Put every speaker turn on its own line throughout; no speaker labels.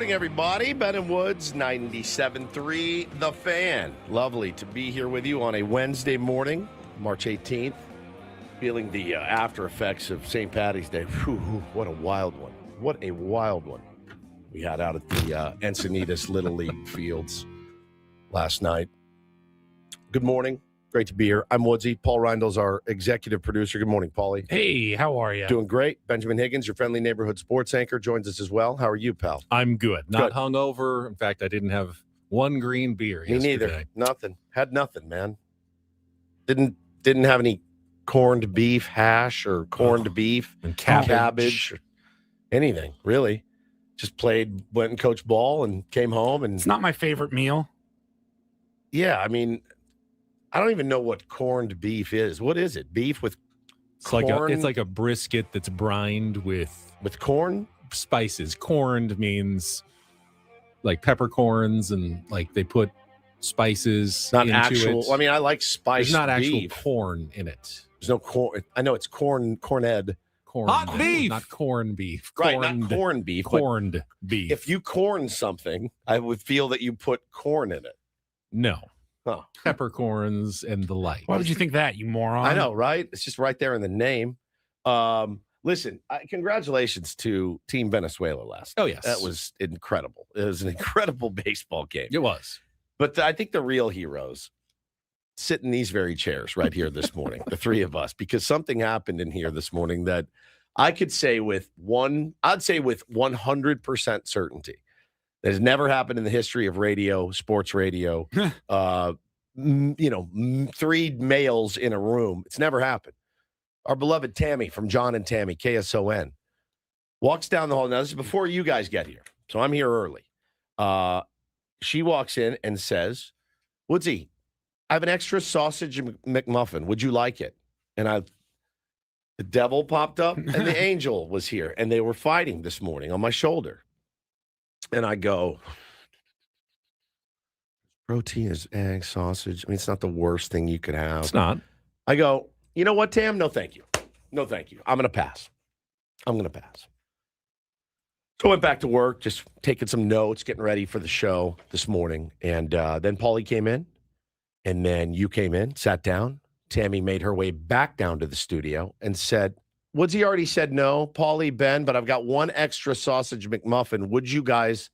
morning, everybody. Ben and Woods, 97.3 The Fan. Lovely to be here with you on a Wednesday morning, March 18th. Feeling the after effects of St. Paddy's Day. Whew, what a wild one. What a wild one we had out at the Encinitas Little League fields last night. Good morning. Great to be here. I'm Woodsy. Paul Reindel's our executive producer. Good morning, Paulie.
Hey, how are you?
Doing great. Benjamin Higgins, your friendly neighborhood sports anchor, joins us as well. How are you, pal?
I'm good. Not hungover. In fact, I didn't have one green beer yesterday.
Me neither. Nothing. Had nothing, man. Didn't have any corned beef hash or corned beef
and
cabbage or anything, really. Just went and coached ball and came home. And
it's not my favorite meal.
Yeah, I mean, I don't even know what corned beef is. What is it? Beef with corn?
It's like a brisket that's brined with
corn
spices. Corned means like peppercorns and like they put spices
not
into
actual.
it.
I mean, I like spiced.
There's not actual
beef.
corn in it.
There's no corn. I know it's corned.
Hot beef, not corned beef.
Right, not corned beef.
Corned beef.
If you corn something, I would feel that you put corn in it.
No.
Huh.
Peppercorns and the like.
Why would you think that, you moron?
I know, right? It's just right there in the name. Listen, congratulations to Team Venezuela last night.
Oh, yes.
That was incredible. It was an incredible baseball game.
It was.
But I think the real heroes sit in these very chairs right here this morning, the three of us, because something happened in here this morning that I could say with 100% certainty. That has never happened in the history of radio, sports radio. Three males in a room. It's never happened. Our beloved Tammy from John and Tammy, KSON, walks down the hall. Now, this is before you guys get here, so I'm here early. She walks in and says, Woodsy, I have an extra sausage McMuffin. Would you like it? And the devil popped up and the angel was here, and they were fighting this morning on my shoulder. And I go, protein is egg, sausage. I mean, it's not the worst thing you could have.
It's not.
I go, you know what, Tam? No, thank you. No, thank you. I'm going to pass. So I went back to work, just taking some notes, getting ready for the show this morning. And then Paulie came in, and then you came in, sat down. Tammy made her way back down to the studio and said, Woodsy already said no, Paulie, Ben, but I've got one extra sausage McMuffin. Would you guys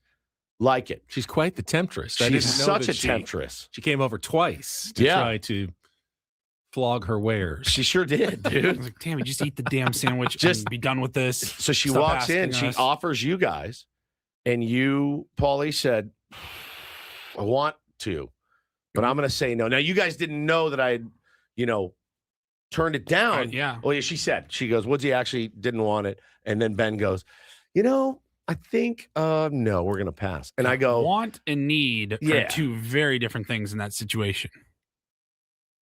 like it?
She's quite the temptress.
She's such a temptress.
She came over twice to try to flog her wares.
She sure did, dude.
I was like, damn it, just eat the damn sandwich and be done with this.
So she walks in, she offers you guys, and you, Paulie, said, I want to, but I'm going to say no. Now, you guys didn't know that I had, turned it down.
Yeah.
Well, yeah, she goes, Woodsy actually didn't want it. And then Ben goes, I think, no, we're going to pass. And I go,
want and need are two very different things in that situation.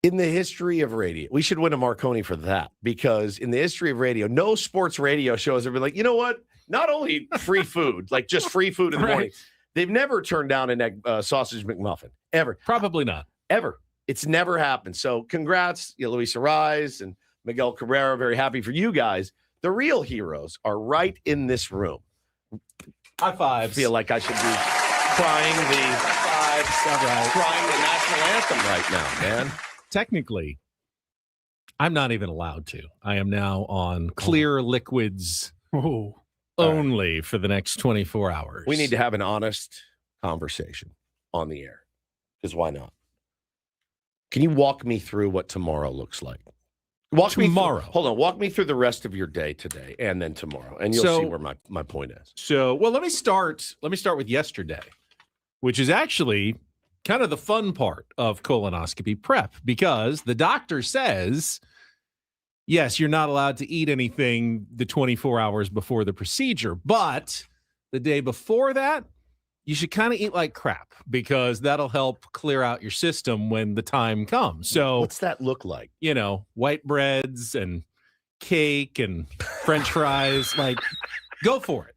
In the history of radio, we should win a Marconi for that, because in the history of radio, no sports radio shows have been like, you know what? Not only free food, like just free food in the morning. They've never turned down an egg sausage McMuffin, ever.
Probably not.
Ever. It's never happened. So congrats, Luis Ariz and Miguel Cabrera. Very happy for you guys. The real heroes are right in this room.
High fives.
I feel like I should be crying the national anthem right now, man.
Technically, I'm not even allowed to. I am now on clear liquids only for the next 24 hours.
We need to have an honest conversation on the air, because why not? Can you walk me through what tomorrow looks like? Walk me through the rest of your day today and then tomorrow, and you'll see where my point is.
So, well, let me start with yesterday, which is actually kind of the fun part of colonoscopy prep, because the doctor says, yes, you're not allowed to eat anything the 24 hours before the procedure, but the day before that, you should kind of eat like crap, because that'll help clear out your system when the time comes. So
what's that look like?
White breads and cake and French fries, like go for it.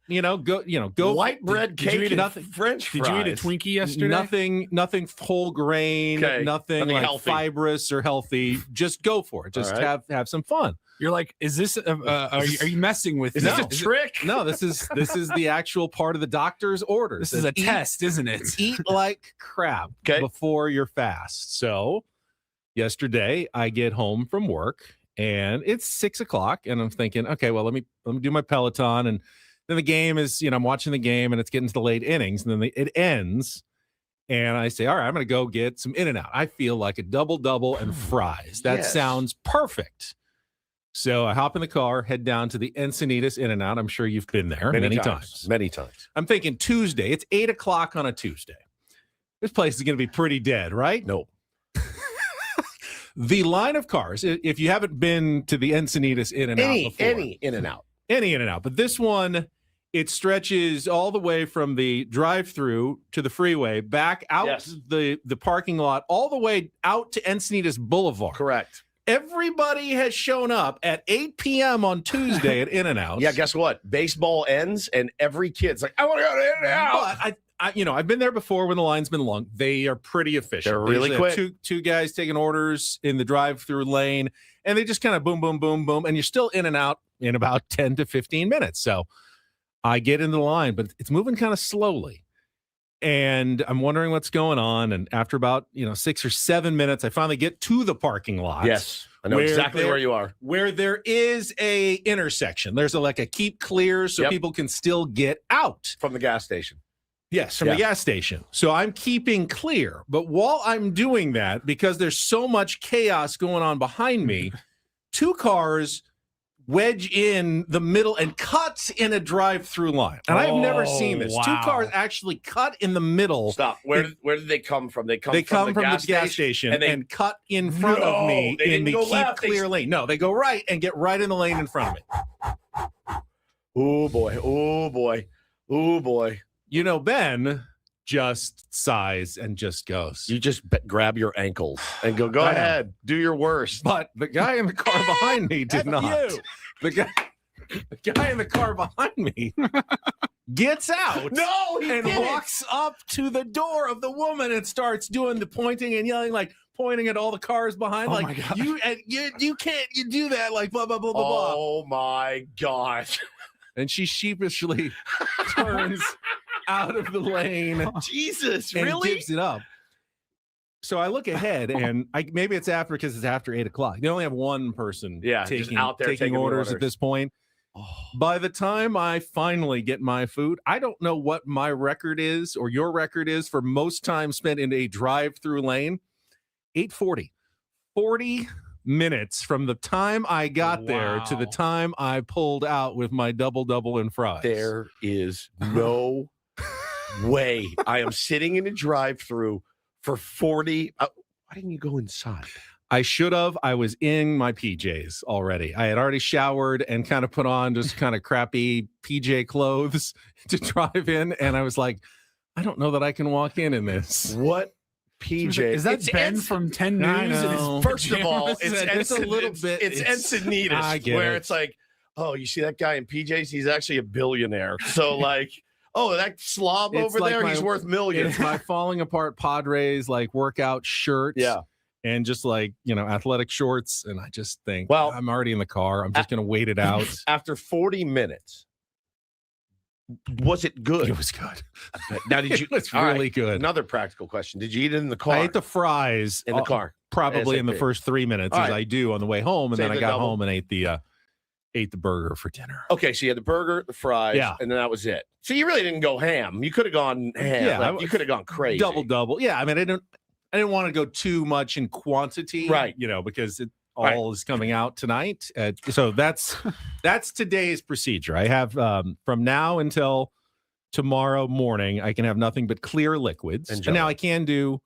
Go
white bread, cake, and French fries.
Did you eat a Twinkie yesterday?
Nothing whole grain, nothing like
healthy.
fibrous or healthy. Just go for it. Just have some fun.
You're like, is this? Are you messing with?
Is
me?
this a trick?
No, this is the actual part of the doctor's orders.
This is a test, isn't it?
Eat like crap before your fast. So yesterday I get home from work and it's 6 o'clock and I'm thinking, okay, well, let me do my Peloton. And then the game is, I'm watching the game and it's getting to the late innings and then it ends. And I say, all right, I'm going to go get some In-N-Out. I feel like a double and fries. That sounds perfect. So I hop in the car, head down to the Encinitas In-N-Out. I'm sure you've been there many times.
Many times.
I'm thinking Tuesday. It's 8 o'clock on a Tuesday. This place is going to be pretty dead, right?
No.
The line of cars, if you haven't been to the Encinitas In-N-Out before.
Any In-N-Out.
Any In-N-Out. But this one, it stretches all the way from the drive-through to the freeway, back out the parking lot, all the way out to Encinitas Boulevard.
Correct.
Everybody has shown up at 8 p.m. on Tuesday at In-N-Out.
Yeah, guess what? Baseball ends, and every kid's like, I want to go to In-N-Out.
But I've been there before when the line's been long. They are pretty efficient.
They're really quick.
Two guys taking orders in the drive-through lane, and they just kind of boom, boom, boom, boom, and you're still in and out in about 10 to 15 minutes. So I get into the line, but it's moving kind of slowly. And I'm wondering what's going on. And after about 6 or 7 minutes, I finally get to the parking lot.
Yes, I know exactly where you are.
Where there is a intersection. There's a keep clear so people can still get out
from the gas station.
Yes, from the gas station. So I'm keeping clear. But while I'm doing that, because there's so much chaos going on behind me, two cars wedge in the middle and cut in a drive-through line. And I've never seen this.
Wow.
Two cars actually cut in the middle.
Stop. Where did they come from? They come from the gas station
and cut in front of me in the keep clear lane. No, they go right and get right in the lane in front of me.
Oh, boy. Oh, boy. Oh, boy.
Ben just sighs and just goes.
You just grab your ankles and go ahead, do your worst.
But the guy in the car behind me did not. The guy in the car behind me gets out.
No, he
and
didn't.
Walks up to the door of the woman and starts doing the pointing and yelling, like pointing at all the cars behind, like you can't do that, like blah blah blah blah blah.
Oh my God!
And she sheepishly turns out of the lane.
Jesus,
and
really?
gives it up. So I look ahead, and maybe it's because it's after 8 o'clock. They only have one person
taking orders
at this point. Oh. By the time I finally get my food, I don't know what my record is or your record is for most time spent in a drive-through lane. 8:40. 40 minutes from the time I got there to the time I pulled out with my double and fries.
There is no way I am sitting in a drive-through for 40. Why didn't you go inside?
I should have. I was in my PJs already. I had already showered and kind of put on just kind of crappy PJ clothes to drive in. And I was like, I don't know that I can walk in this.
What PJ?
Is that Ben from 10 News?
First of all,
it's a little bit.
It's Encinitas, where it's like, oh, you see that guy in PJs? He's actually a billionaire. So like, oh, that slob over there, he's worth millions.
It's my falling apart Padres like workout shirt.
Yeah.
And just like, athletic shorts. And I just think,
well,
I'm already in the car. I'm just going to wait it out.
After 40 minutes, was it good?
It was good.
Now, did you?
It's really good.
Another practical question. Did you eat it in the car?
I ate the fries
in the car.
Probably in the first 3 minutes, as I do on the way home. And then I got home and ate the burger for dinner.
Okay, so you had the burger, the fries, and then that was it. So you really didn't go ham. You could have gone ham. Yeah, you could have gone crazy.
Double. Yeah, I mean, I didn't want to go too much in quantity,
right?
Because it all is coming out tonight. So that's today's procedure. I have from now until tomorrow morning, I can have nothing but clear liquids. And now I can do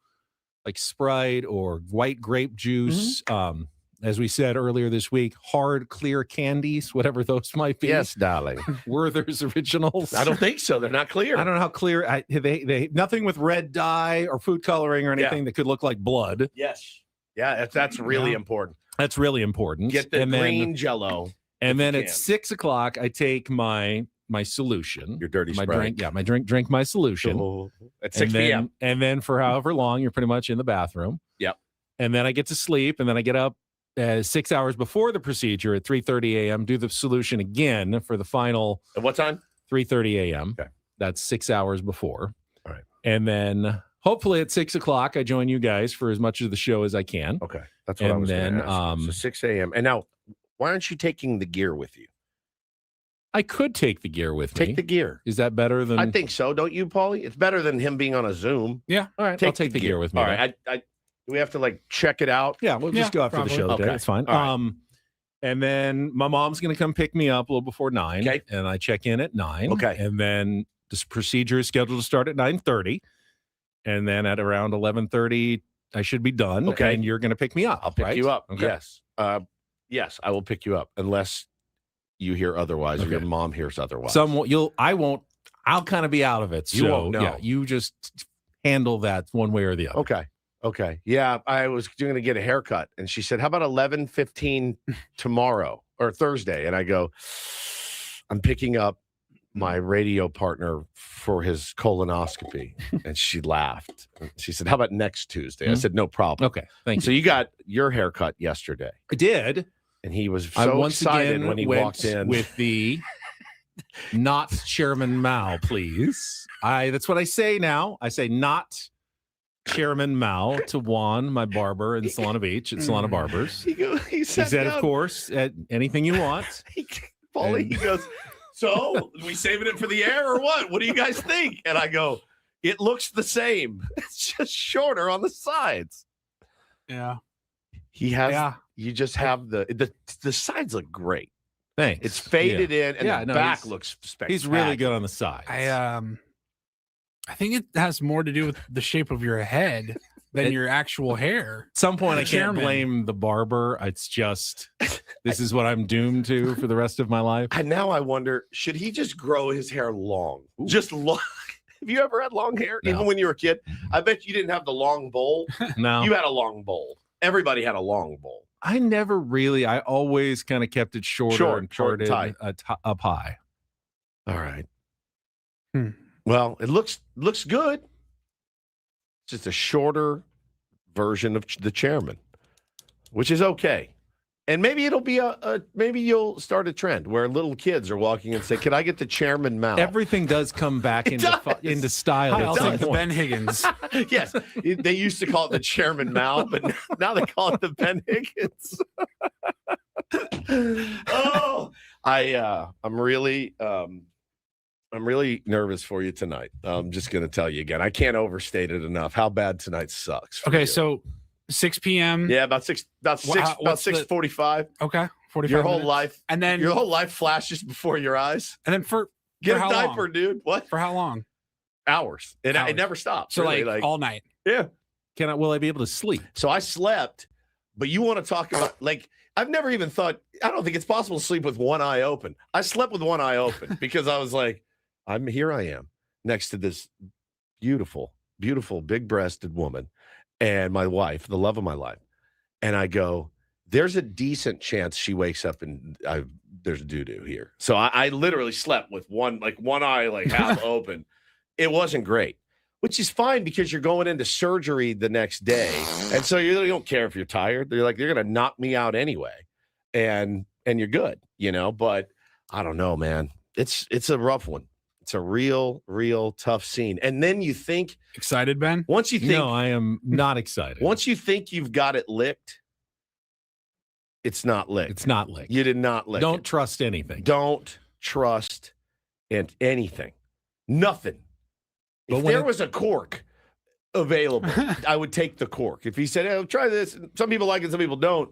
like Sprite or white grape juice. Mm-hmm. As we said earlier this week, hard, clear candies, whatever those might be.
Yes, darling.
Werther's Originals.
I don't think so. They're not clear.
I don't know how clear. They nothing with red dye or food coloring or anything that could look like blood.
Yes. Yeah, that's really important.
That's really important.
Get the green Jell-O.
And then at 6 o'clock, I take my solution.
Your dirty
my
Sprite.
drink. Yeah, my drink my solution.
At 6 p.m.
And then for however long, you're pretty much in the bathroom.
Yep.
And then I get to sleep, and then I get up 6 hours before the procedure at 3:30 a.m., do the solution again for the final.
At what time?
3:30 a.m.
Okay.
That's 6 hours before.
All right.
And then hopefully at 6 o'clock, I join you guys for as much of the show as I can.
Okay. That's what I was going to ask. So 6 a.m. And now, why aren't you taking the gear with you?
I could take the gear with me.
Take the gear.
Is that better than?
I think so. Don't you, Paulie? It's better than him being on a Zoom.
Yeah.
All right. I'll take the gear with me.
All right. Do we have to like check it out?
Yeah, we'll just go after the show today.
Okay.
It's fine.
All right.
And then my mom's going to come pick me up a little before 9.
Okay.
And I check in at 9.
Okay.
And then this procedure is scheduled to start at 9:30. And then at around 11:30, I should be done.
Okay.
And you're going to pick me up.
I'll pick
right?
you up.
Okay.
Yes. Yes, I will pick you up unless you hear otherwise or your mom hears otherwise.
I'll kind of be out of it.
You won't know.
Yeah, you just handle that one way or the other.
Okay. Yeah, I was going to get a haircut, and she said, "How about 11:15 tomorrow or Thursday?" And I go, "I'm picking up my radio partner for his colonoscopy," and she laughed. She said, "How about next Tuesday?" I said, "No problem."
Okay, thank you.
So you got your haircut yesterday,
I did.
and he was
I
so
once
excited
again
when he
went
walked in
with the not Chairman Mao, please. That's what I say now. I say not Chairman Mao to Juan, my barber in Solana Beach at Solana Barbers.
He
said,
down.
of course, anything you want.
Paulie, he goes, "So, we saving it for the air or what? What do you guys think?" And I go, "It looks the same. It's just shorter on the sides."
Yeah.
He has.
Yeah.
You just have the sides look great.
Thanks.
It's faded in, and the back looks spectacular.
He's really good on the sides.
I think it has more to do with the shape of your head than your actual hair.
At some point, I can't
Chairman.
blame the barber. It's just this is what I'm doomed to for the rest of my life.
And now I wonder, should he just grow his hair long?
Ooh.
Just long. Have you ever had long hair?
No.
Even when you were a kid? I bet you didn't have the long bowl.
No,
You had a long bowl. Everybody had a long bowl.
I never really. I always kind of kept it shorter and
Short and
parted up high.
All right. Well, it looks good. It's just a shorter version of the chairman, which is okay. And maybe it'll be maybe you'll start a trend where little kids are walking and say, "Can I get the Chairman Mao?"
Everything does come back into style.
I'll
at some
take the
point.
Ben Higgins.
Yes, they used to call it the Chairman Mao, but now they call it the Ben Higgins. I'm really nervous for you tonight. I'm just going to tell you again. I can't overstate it enough how bad tonight sucks. for
Okay,
you.
so 6 p.m.
Yeah, about 6:45.
Okay, 45
Your whole
minutes.
life,
And then
your whole life flashes before your eyes.
and then for
Get
how
a diaper,
long?
dude. What?
For how long?
Hours. It
Hours.
never stops.
So
really.
like all night.
Yeah.
Will I be able to sleep?
So I slept, but you want to talk about I've never even thought. I don't think it's possible to sleep with one eye open. I slept with one eye open because I was like, I am next to this beautiful, beautiful, big-breasted woman, and my wife, the love of my life. And I go, there's a decent chance she wakes up and there's doo-doo here. So I literally slept with one eye half open. It wasn't great, which is fine because you're going into surgery the next day. And so you don't care if you're tired. They're like, you're going to knock me out anyway. And you're good, but I don't know, man. It's a rough one. It's a real, real tough scene. And then you think,
Excited, Ben?
once you think,
No, I am not excited.
once you think you've got it licked, it's not licked.
It's not licked.
You did not lick
Don't
it.
trust anything.
Don't trust in anything. Nothing.
But
If
when
there was a cork available, I would take the cork. If he said, "Hey, try this," some people like it, some people don't.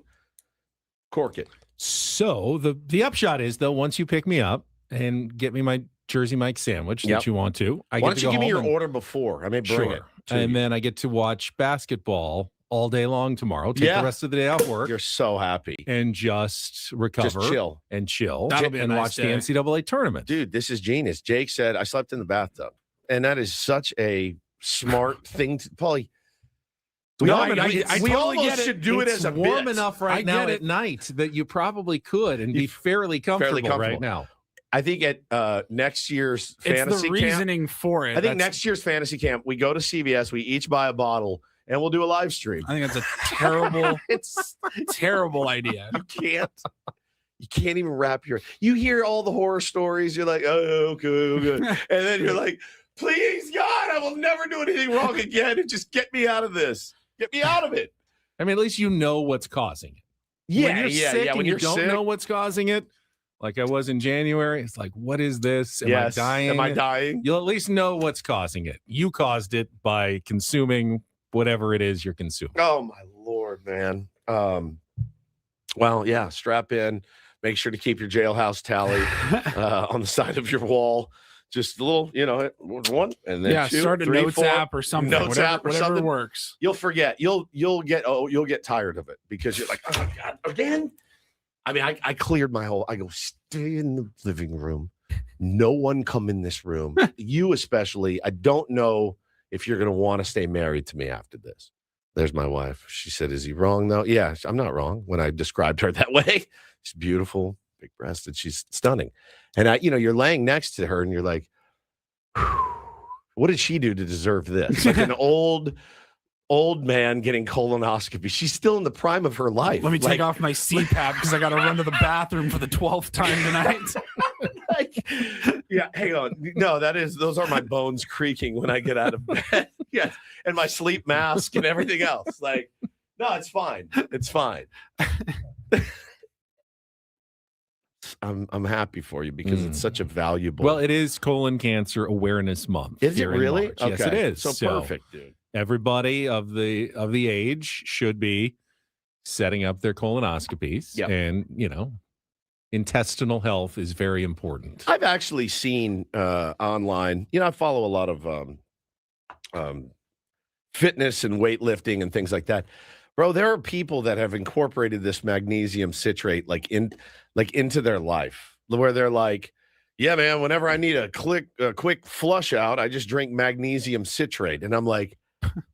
Cork it.
So the upshot is, though, once you pick me up and get me my Jersey Mike sandwich
Yep.
that you want to, I
Why
get
don't
to
you
go
give me your
home and-
order before? I may bring it. to
And
you.
then I get to watch basketball all day long tomorrow. Take
Yeah.
the rest of the day off work
You're so happy.
and just recover
Just chill.
and chill
That'll be a
and
nice
watch
day.
the NCAA tournament.
Dude, this is genius. Jake said, I slept in the bathtub. And that is such a smart thing to, Paulie. We,
No,
all-
I
we
totally
almost
get it.
should do it
It's
as a
warm
bit.
enough
I
right now
get
at
it.
night that you probably could and be fairly comfortable
comfortable.
right now.
I think at next year's
It's
fantasy
the
camp,
reasoning for it.
I think next year's fantasy camp, we go to CVS, we each buy a bottle, and we'll do a live stream.
I think that's a terrible,
It's
terrible idea.
you can't even wrap you hear all the horror stories. You're like, oh, okay. And then you're like, please, God, I will never do anything wrong again. And just get me out of this. Get me out of it.
I mean, at least you know what's causing it.
Yeah,
when you're sick and
when
you
you're
don't
sick,
know what's causing it, like I was in January, it's like, what is this? Am I dying?
Am I dying?
You'll at least know what's causing it. You caused it by consuming whatever it is you're consuming.
Oh my Lord, man. Well, yeah, strap in. Make sure to keep your jailhouse tally on the side of your wall. Just a little, one and then two,
start a
three,
notes
4.
app or something.
Notes app or
whatever
something.
works.
You'll forget. You'll get tired of it because you're like, oh God, again. I mean, I cleared my whole. I go stay in the living room. No one come in this room. You especially. I don't know if you're going to want to stay married to me after this. There's my wife. She said, "Is he wrong though?" Yeah, I'm not wrong when I described her that way. She's beautiful, big-breasted. She's stunning. And you're laying next to her, and you're like, what did she do to deserve this? Like an old man getting colonoscopy. She's still in the prime of her life.
Let me take off my CPAP because I got to run to the bathroom for the 12th time tonight.
Yeah, hang on. No, those are my bones creaking when I get out of bed. Yes, and my sleep mask and everything else. Like, no, it's fine. It's fine. I'm happy for you because it's such a valuable.
Well, it is Colon Cancer Awareness Month.
Is it
here in
really?
March.
Okay.
Yes, it is.
So perfect, dude.
Everybody of the age should be setting up their colonoscopies.
Yep.
And intestinal health is very important.
I've actually seen online. I follow a lot of fitness and weightlifting and things like that. Bro, there are people that have incorporated this magnesium citrate into their life, where they're like, yeah, man, whenever I need a quick flush out, I just drink magnesium citrate. And I'm like,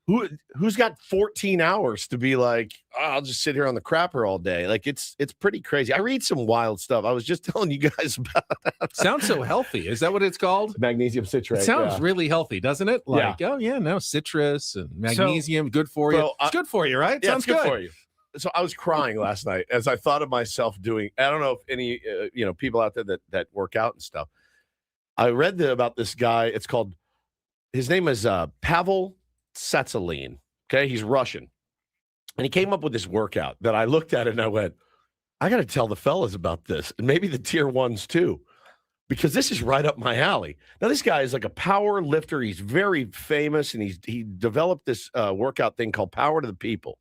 who's got 14 hours to be like, I'll just sit here on the crapper all day? Like, it's pretty crazy. I read some wild stuff. I was just telling you guys about that.
Sounds so healthy. Is that what it's called?
Magnesium citrate.
It sounds really healthy, doesn't it? Like,
Yeah.
oh yeah, no, citrus and magnesium, good for you.
Bro,
It's good for you, right?
Yeah,
Sounds
it's good for you. So I was crying last night as I thought of myself doing. I don't know if any people out there that work out and stuff. I read about this guy. His name is Pavel Tsatsouline. Okay, he's Russian, and he came up with this workout that I looked at and I went, I got to tell the fellas about this, and maybe the tier ones too, because this is right up my alley. Now, this guy is like a power lifter. He's very famous, and he developed this workout thing called Power to the People.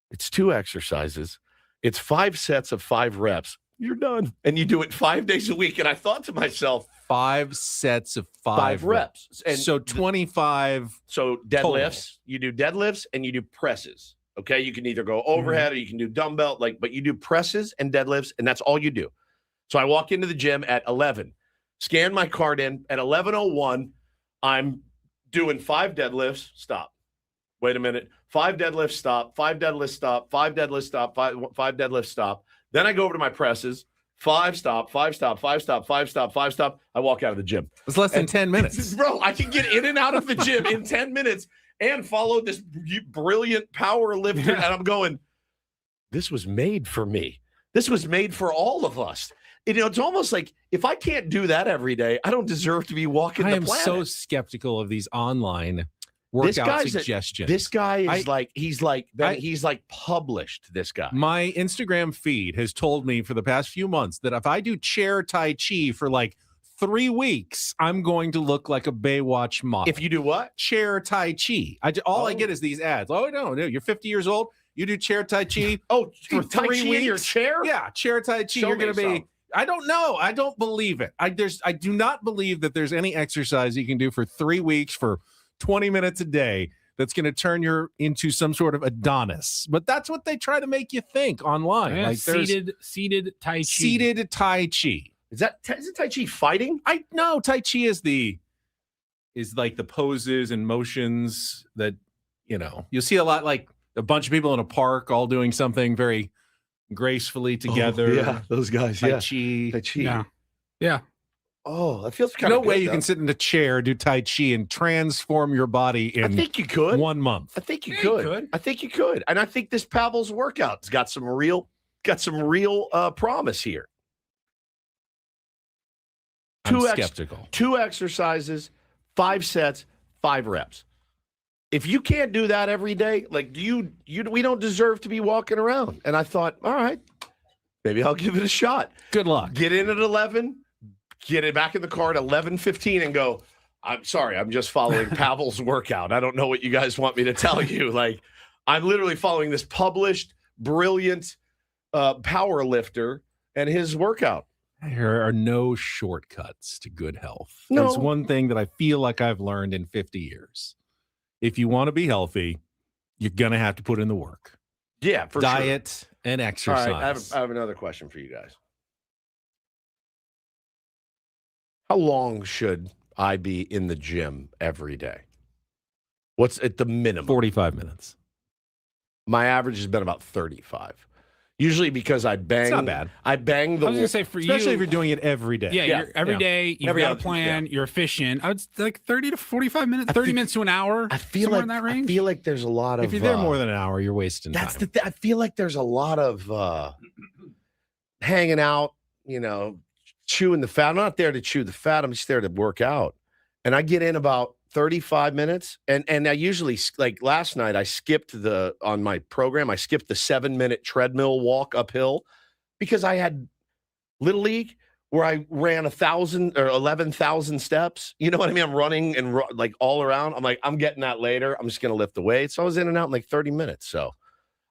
It's 2 exercises. It's 5 sets of 5 reps. You're done. And you do it 5 days a week. And I thought to myself,
5 sets of 5
reps. And
so 25.
So deadlifts,
total.
You do deadlifts and you do presses. Okay. You can either go overhead or you can do dumbbell, but you do presses and deadlifts, and that's all you do. So I walk into the gym at 11, scan my card in at 11:01. I'm doing 5 deadlifts. Stop. Wait a minute. 5 deadlifts, stop. 5 deadlifts, stop. 5 deadlifts, stop. 5 deadlifts, stop. Then I go over to my presses. 5 stop, 5 stop, 5 stop, 5 stop, 5 stop. I walk out of the gym.
It's less than 10 minutes.
Bro, I can get in and out of the gym in 10 minutes and follow this brilliant power lifter. And I'm going, this was made for me. This was made for all of us. It's almost like if I can't do that every day, I don't deserve to be walking the planet.
I am so skeptical of these online workout suggestions.
This guy is he's like published, this guy.
My Instagram feed has told me for the past few months that if I do chair Tai Chi for like 3 weeks, I'm going to look like a Baywatch model.
If you do what?
Chair Tai Chi. I get is these ads. Oh, no, you're 50 years old. You do chair Tai Chi.
Oh,
for
Tai
3
Chi
weeks.
in your chair?
Yeah, chair Tai Chi. You're going to be...
some.
I don't know. I don't believe it. I do not believe that there's any exercise you can do for 3 weeks for 20 minutes a day that's going to turn you into some sort of Adonis. But that's what they try to make you think online.
Yeah,
like
seated Tai Chi.
Seated Tai Chi.
Is it Tai Chi fighting?
I know Tai Chi is like the poses and motions that, you'll see a lot, like a bunch of people in a park all doing something very gracefully together.
Oh, yeah, those guys.
Tai
Yeah.
Chi.
Tai Chi.
Yeah.
Oh, that feels kind
No
of
way
good,
you
though.
can sit in a chair, do Tai Chi, and transform your body
I
in
think you could.
1 month.
I think you
Yeah, you
could.
could.
I think you could. And I think this Pavel's workout's got some real promise here.
I'm
Two
skeptical.
2 exercises, 5 sets, 5 reps. If you can't do that every day, like we don't deserve to be walking around. And I thought, all right, maybe I'll give it a shot.
Good luck.
Get in at 11, get it back in the car at 11:15 and go, I'm sorry, I'm just following Pavel's workout. I don't know what you guys want me to tell you. Like, I'm literally following this published, brilliant power lifter and his workout.
There are no shortcuts to good health.
No.
There's one thing that I feel like I've learned in 50 years. If you want to be healthy, you're going to have to put in the work.
Yeah, for sure.
Diet and
All
exercise.
right, I have another question for you guys. How long should I be in the gym every day? What's at the minimum?
45 minutes.
My average has been about 35. Usually because I bang.
It's not bad.
I bang
I
the.
was gonna say for
Especially
you,
if you're doing it every day.
yeah, you're every day. You've
Every
got a
other-
plan. You're efficient. I would like 30 to 45 minutes,
I
30
feel-
minutes to an hour.
I feel
somewhere
like
in that range.
I feel like there's a lot of.
If you're there more than an hour, you're wasting
That's
time.
I feel like there's a lot of hanging out. Chewing the fat. I'm not there to chew the fat. I'm just there to work out. And I get in about 35 minutes. And I usually, like last night, I skipped on my program, I skipped the 7-minute treadmill walk uphill because I had Little League where I ran 1,000 or 11,000 steps. You know what I mean? I'm running and like all around. I'm like, I'm getting that later. I'm just going to lift the weight. So I was in and out in like 30 minutes. So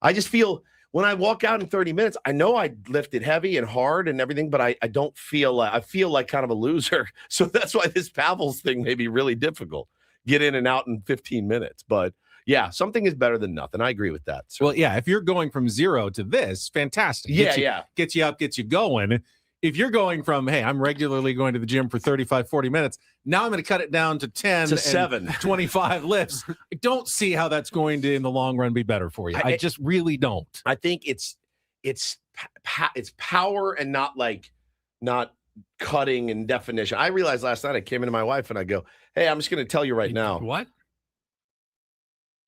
I just feel when I walk out in 30 minutes, I know I lifted heavy and hard and everything, but I don't feel like, I feel like kind of a loser. So that's why this Pavel's thing may be really difficult. Get in and out in 15 minutes. But yeah, something is better than nothing. I agree with that. So,
Well, yeah, if you're going from 0 to this, fantastic.
yeah.
Gets you up, gets you going. If you're going from, hey, I'm regularly going to the gym for 35, 40 minutes, now I'm going to cut it down to 10
To
and
7.
25 lifts. I don't see how that's going to, in the long run, be better for you. I just really don't.
I think it's power and not cutting and definition. I realized last night I came into my wife and I go, hey, I'm just going to tell you right now.
What?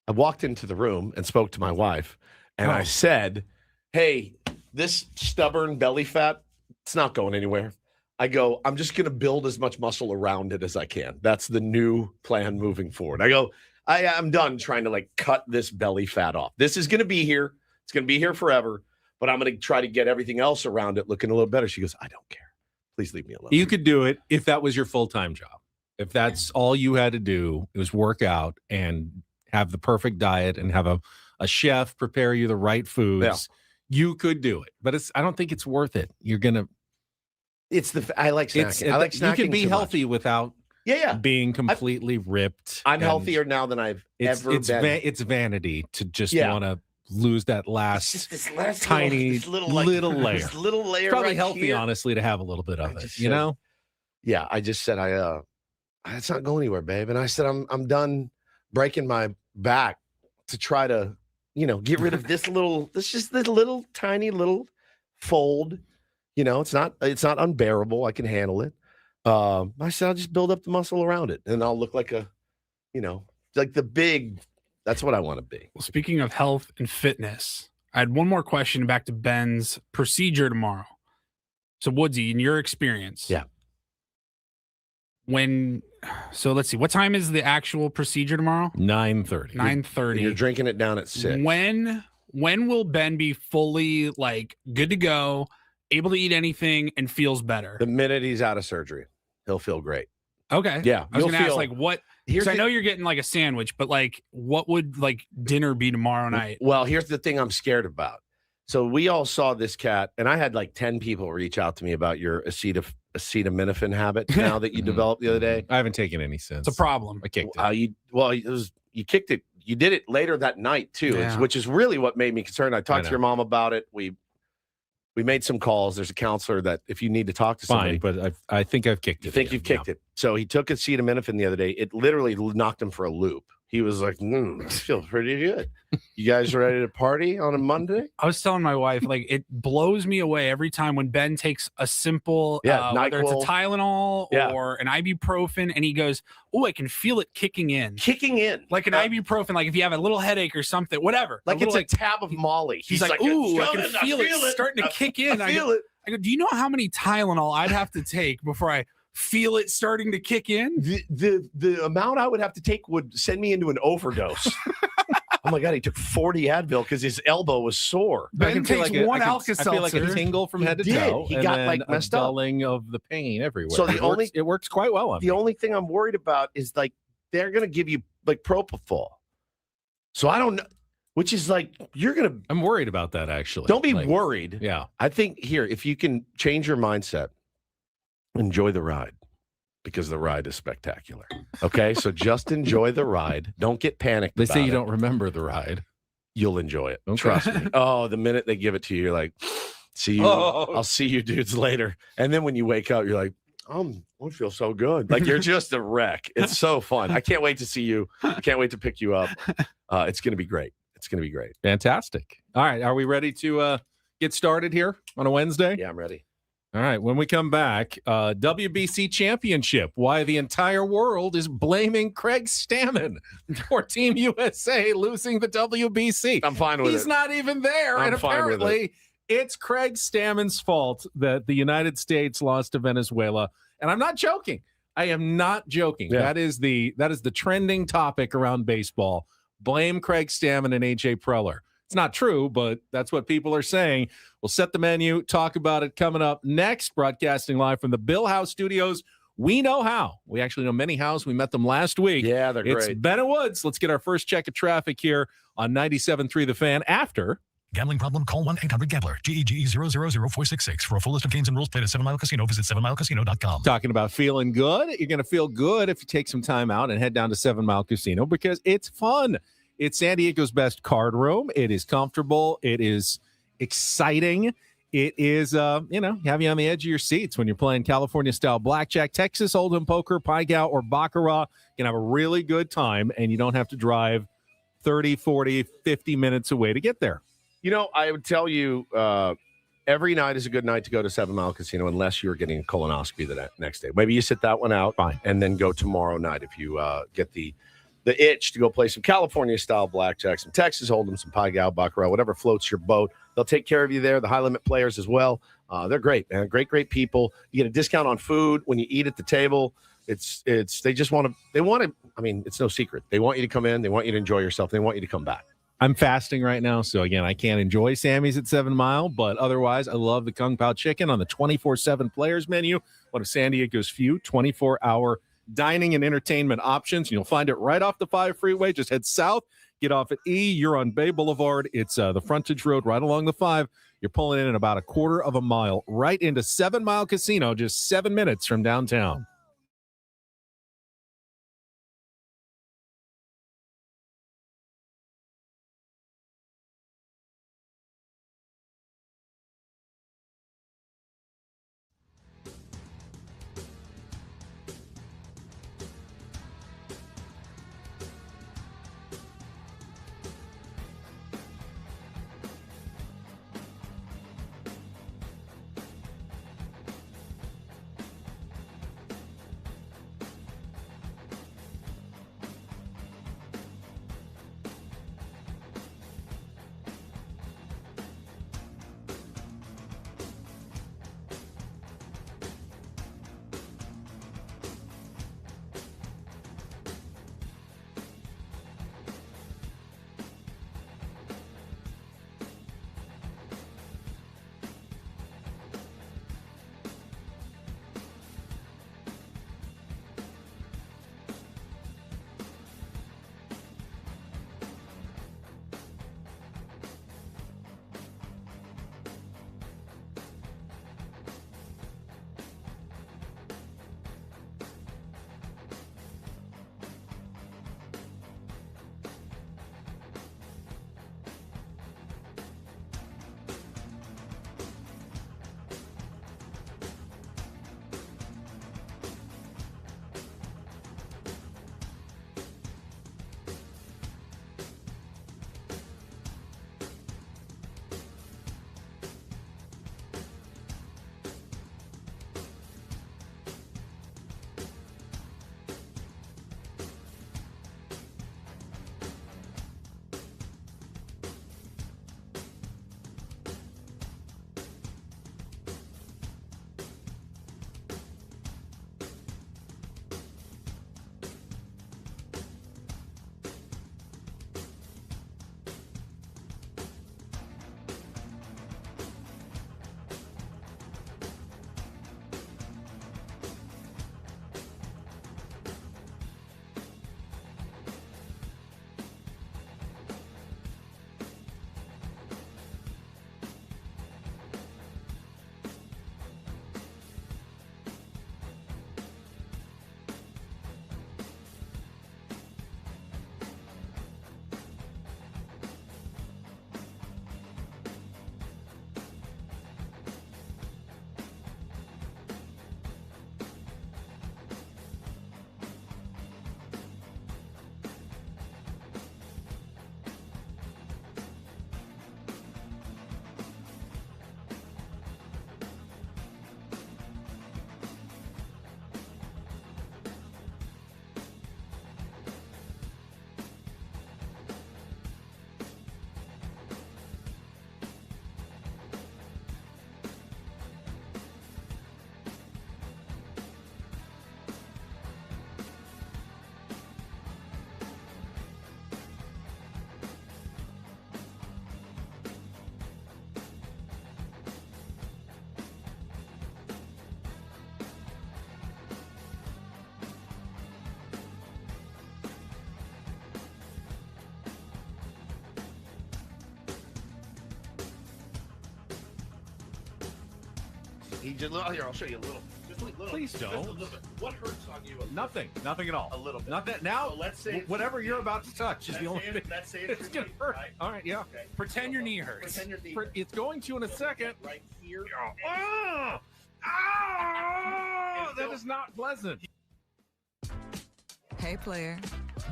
I walked into the room and spoke to my wife and I said, hey, this stubborn belly fat, it's not going anywhere. I go, I'm just going to build as much muscle around it as I can. That's the new plan moving forward. I go, I'm done trying to like cut this belly fat off. This is going to be here. It's going to be here forever, but I'm going to try to get everything else around it looking a little better. She goes, I don't care. Please leave me alone.
You could do it if that was your full-time job. If that's all you had to do, it was work out and have the perfect diet and have a chef prepare you the right foods.
Yeah.
You could do it, but I don't think it's worth it. You're going to,
I like snacking. I like snacking.
You can be
too
healthy
much.
without
Yeah.
being completely ripped.
I'm
and
healthier now than I've ever been.
It's vanity to just
Yeah.
want to lose that
It's
last
just this last
tiny
little
layer.
This little layer.
It's probably
right
healthy,
here.
honestly, to have a little bit of
I
it.
just
You
said-
know,
Yeah, I just said it's not going anywhere, babe. And I said I'm done breaking my back to try to, get rid of this little tiny little fold. It's not unbearable. I can handle it. I said I'll just build up the muscle around it, and I'll look like like the big. That's what I want to be.
Well, speaking of health and fitness, I had one more question back to Ben's procedure tomorrow. So, Woodsy, in your experience,
Yeah.
So let's see, what time is the actual procedure tomorrow?
9:30.
9:30.
And you're drinking it down at 6.
When will Ben be fully like good to go, able to eat anything, and feels better?
The minute he's out of surgery, he'll feel great.
Okay.
Yeah,
I was
you'll
gonna ask
feel-
like what.
Here's
So I
the-
know you're getting like a sandwich, but like, what would like dinner be tomorrow night?
Well, here's the thing I'm scared about. So we all saw this cat, and I had like 10 people reach out to me about your acetaminophen habit now that you
Mhm.
developed the other day.
I haven't taken any since.
It's a problem.
I kicked it.
You kicked it. You did it later that night too,
Yeah.
which is really what made me concerned. I talked
know.
to your mom about it. We made some calls. There's a counselor that if you need to talk to somebody,
Fine, but I think I've kicked it.
you think
again.
you've kicked it. So he took acetaminophen the other day. It literally knocked him for a loop. He was like, I feel pretty good. You guys ready to party on a Monday?
I was telling my wife, like, it blows me away every time when Ben takes a simple, whether it's a
NyQuil.
Tylenol or an ibuprofen, and he goes, "Oh, I can feel it kicking in."
Kicking in.
Like an ibuprofen, like if you have a little headache or something, whatever.
Like it's a tab of Molly.
He's like, "Ooh, I can feel it
it
starting to kick in."
I feel it.
I go, "Do you know how many Tylenol I'd have to take before I feel it starting to kick in?"
The amount I would have to take would send me into an overdose. Oh my God, he took 40 Advil because his elbow was sore.
Ben takes one Alka-Seltzer.
I feel like a tingle from head to toe.
He
and
got
then
like
a
messed up.
dulling of the pain everywhere.
So
it works quite well on me.
The only thing I'm worried about is like they're gonna give you like propofol. So I don't know, which is like
I'm worried about that actually.
Don't be worried.
Yeah.
I think here, if you can change your mindset, enjoy the ride. Because the ride is spectacular. Okay, so just enjoy the ride. Don't get panicked.
They say you don't remember the ride.
You'll enjoy it.
Okay.
Trust me. Oh, the minute they give it to you, you're like, see you. I'll see you dudes later. And then when you wake up, you're like, I feel so good. Like you're just a wreck. It's so fun. I can't wait to see you. I can't wait to pick you up. It's going to be great. It's going to be great.
Fantastic. All right. Are we ready to get started here on a Wednesday?
Yeah, I'm ready.
All right. When we come back, WBC championship, why the entire world is blaming Craig Stammen for Team USA losing the WBC.
I'm fine with it.
He's not even there.
I'm
and
fine with
apparently it's Craig Stammen's fault that the United States lost to Venezuela. And I'm not joking. I am not joking.
Yeah.
That is the trending topic around baseball. Blame Craig Stammen and AJ Preller. It's not true, but that's what people are saying. We'll set the menu, talk about it coming up next. Broadcasting live from the Bill House Studios. We know how. We actually know many hows. We met them last week.
Yeah, they're
It's
great.
Ben and Woods. Let's get our first check of traffic here on 97.3 The Fan after.
Gambling problem? Call 1-800-GAMBLER. GEGE 0000466. For a full list of games and rules, play at 7 Mile Casino. Visit 7milecasino.com.
Talking about feeling good. You're going to feel good if you take some time out and head down to 7 Mile Casino because it's fun. It's San Diego's best card room. It is comfortable. It is exciting. It is, have you on the edge of your seats when you're playing California-style blackjack, Texas Hold'em poker, Pai Gow, or Baccarat. You can have a really good time, and you don't have to drive 30, 40, 50 minutes away to get there.
I would tell you every night is a good night to go to 7 Mile Casino unless you're getting a colonoscopy the next day. Maybe you sit that one out.
Fine.
And then go tomorrow night if you get the itch to go play some California-style blackjack, some Texas Hold'em, some Pai Gow, Baccarat, whatever floats your boat. They'll take care of you there. The high-limit players as well. They're great, man. Great people. You get a discount on food when you eat at the table. It's it's no secret. They want you to come in. They want you to enjoy yourself. They want you to come back.
I'm fasting right now, so again, I can't enjoy Sammy's at 7 Mile, but otherwise, I love the Kung Pao chicken on the 24/7 players menu. One of San Diego's few 24-hour dining and entertainment options. You'll find it right off the 5 freeway. Just head south, get off at E. You're on Bay Boulevard. It's the frontage road right along the 5. You're pulling in about a quarter of a mile right into 7 Mile Casino, just 7 minutes from downtown.
He just here. I'll show you a little. Just a little.
Please
Just a
don't.
little bit. What hurts on you?
Nothing at all.
A little bit.
Nothing. Now,
So let's say
whatever you're about to touch is the only thing
Let's say
it's going to hurt.
Right?
All right, yeah.
Okay.
Pretend your knee hurts.
Pretend your knee.
It's going to in a second.
Right here.
That is not pleasant.
Hey, player,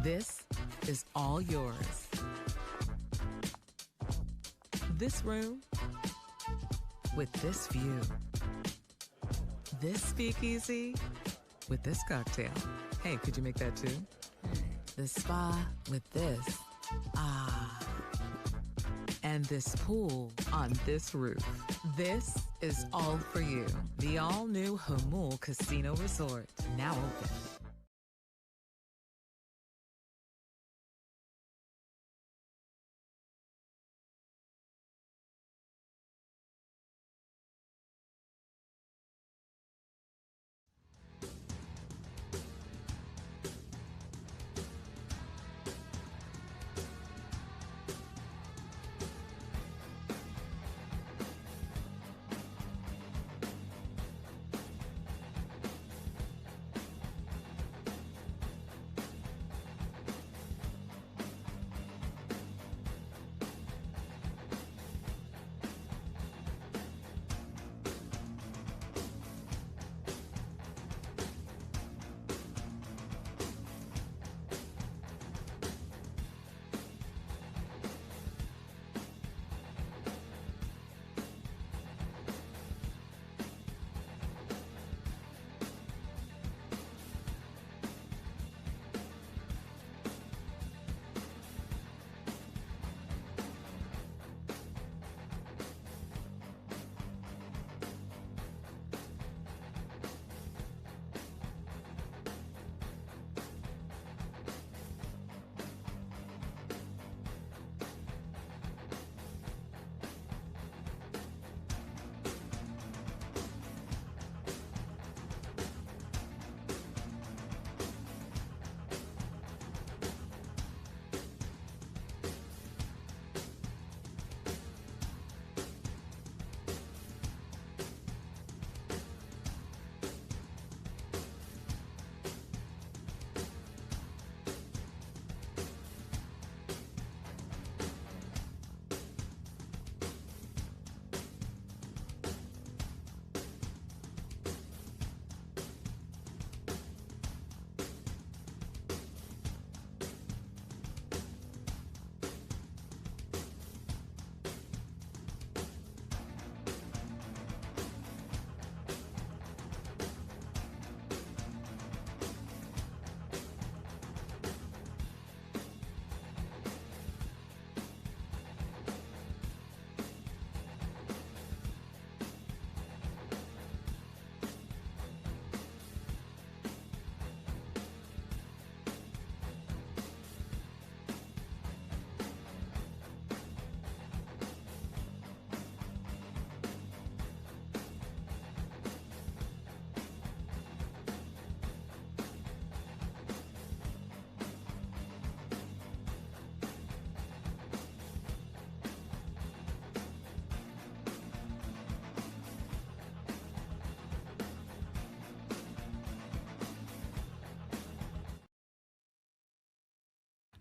this is all yours. This room with this view. This speakeasy with this cocktail. Hey, could you make that too? The spa with this. Ah. And this pool on this roof. This is all for you. The all-new Hamul Casino Resort, now open.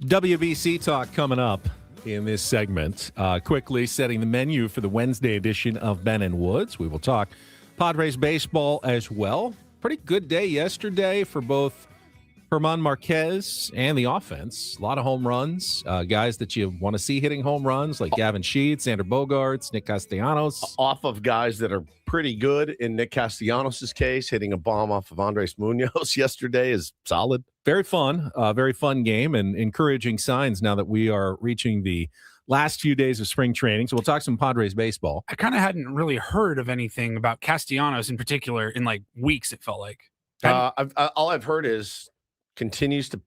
WBC talk coming up in this segment. Quickly setting the menu for the Wednesday edition of Ben and Woods. We will talk Padres baseball as well. Pretty good day yesterday for both German Marquez and the offense. A lot of home runs. Guys that you want to see hitting home runs like Gavin Sheets, Xander Bogaerts, Nick Castellanos.
Off of guys that are pretty good. In Nick Castellanos' case, hitting a bomb off of Andres Munoz yesterday is solid.
Very fun game, and encouraging signs now that we are reaching the last few days of spring training. So we'll talk some Padres baseball.
I kind of hadn't really heard of anything about Castellanos in particular in like weeks, it felt like.
All I've heard is continues to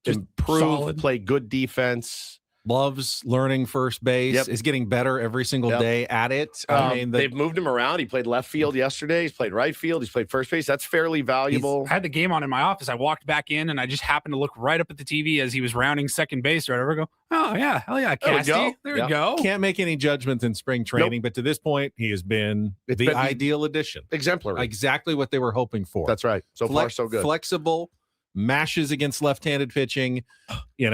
Just
improve,
solid.
play good defense.
loves learning first base,
Yep.
is getting better every single day at it. I mean,
they've moved him around. He played left field yesterday. He's played right field. He's played first base. That's fairly valuable.
I had the game on in my office. I walked back in and I just happened to look right up at the TV as he was rounding second base or whatever. I go, oh, yeah, hell yeah,
There we
Casty.
go.
There
Yeah.
we go.
can't make any judgments in spring training, but to this point, he has been
It's
the
been
ideal addition.
exemplary.
Exactly what they were hoping for.
That's right. So far, so good.
Flexible, mashes against left-handed pitching.
And
good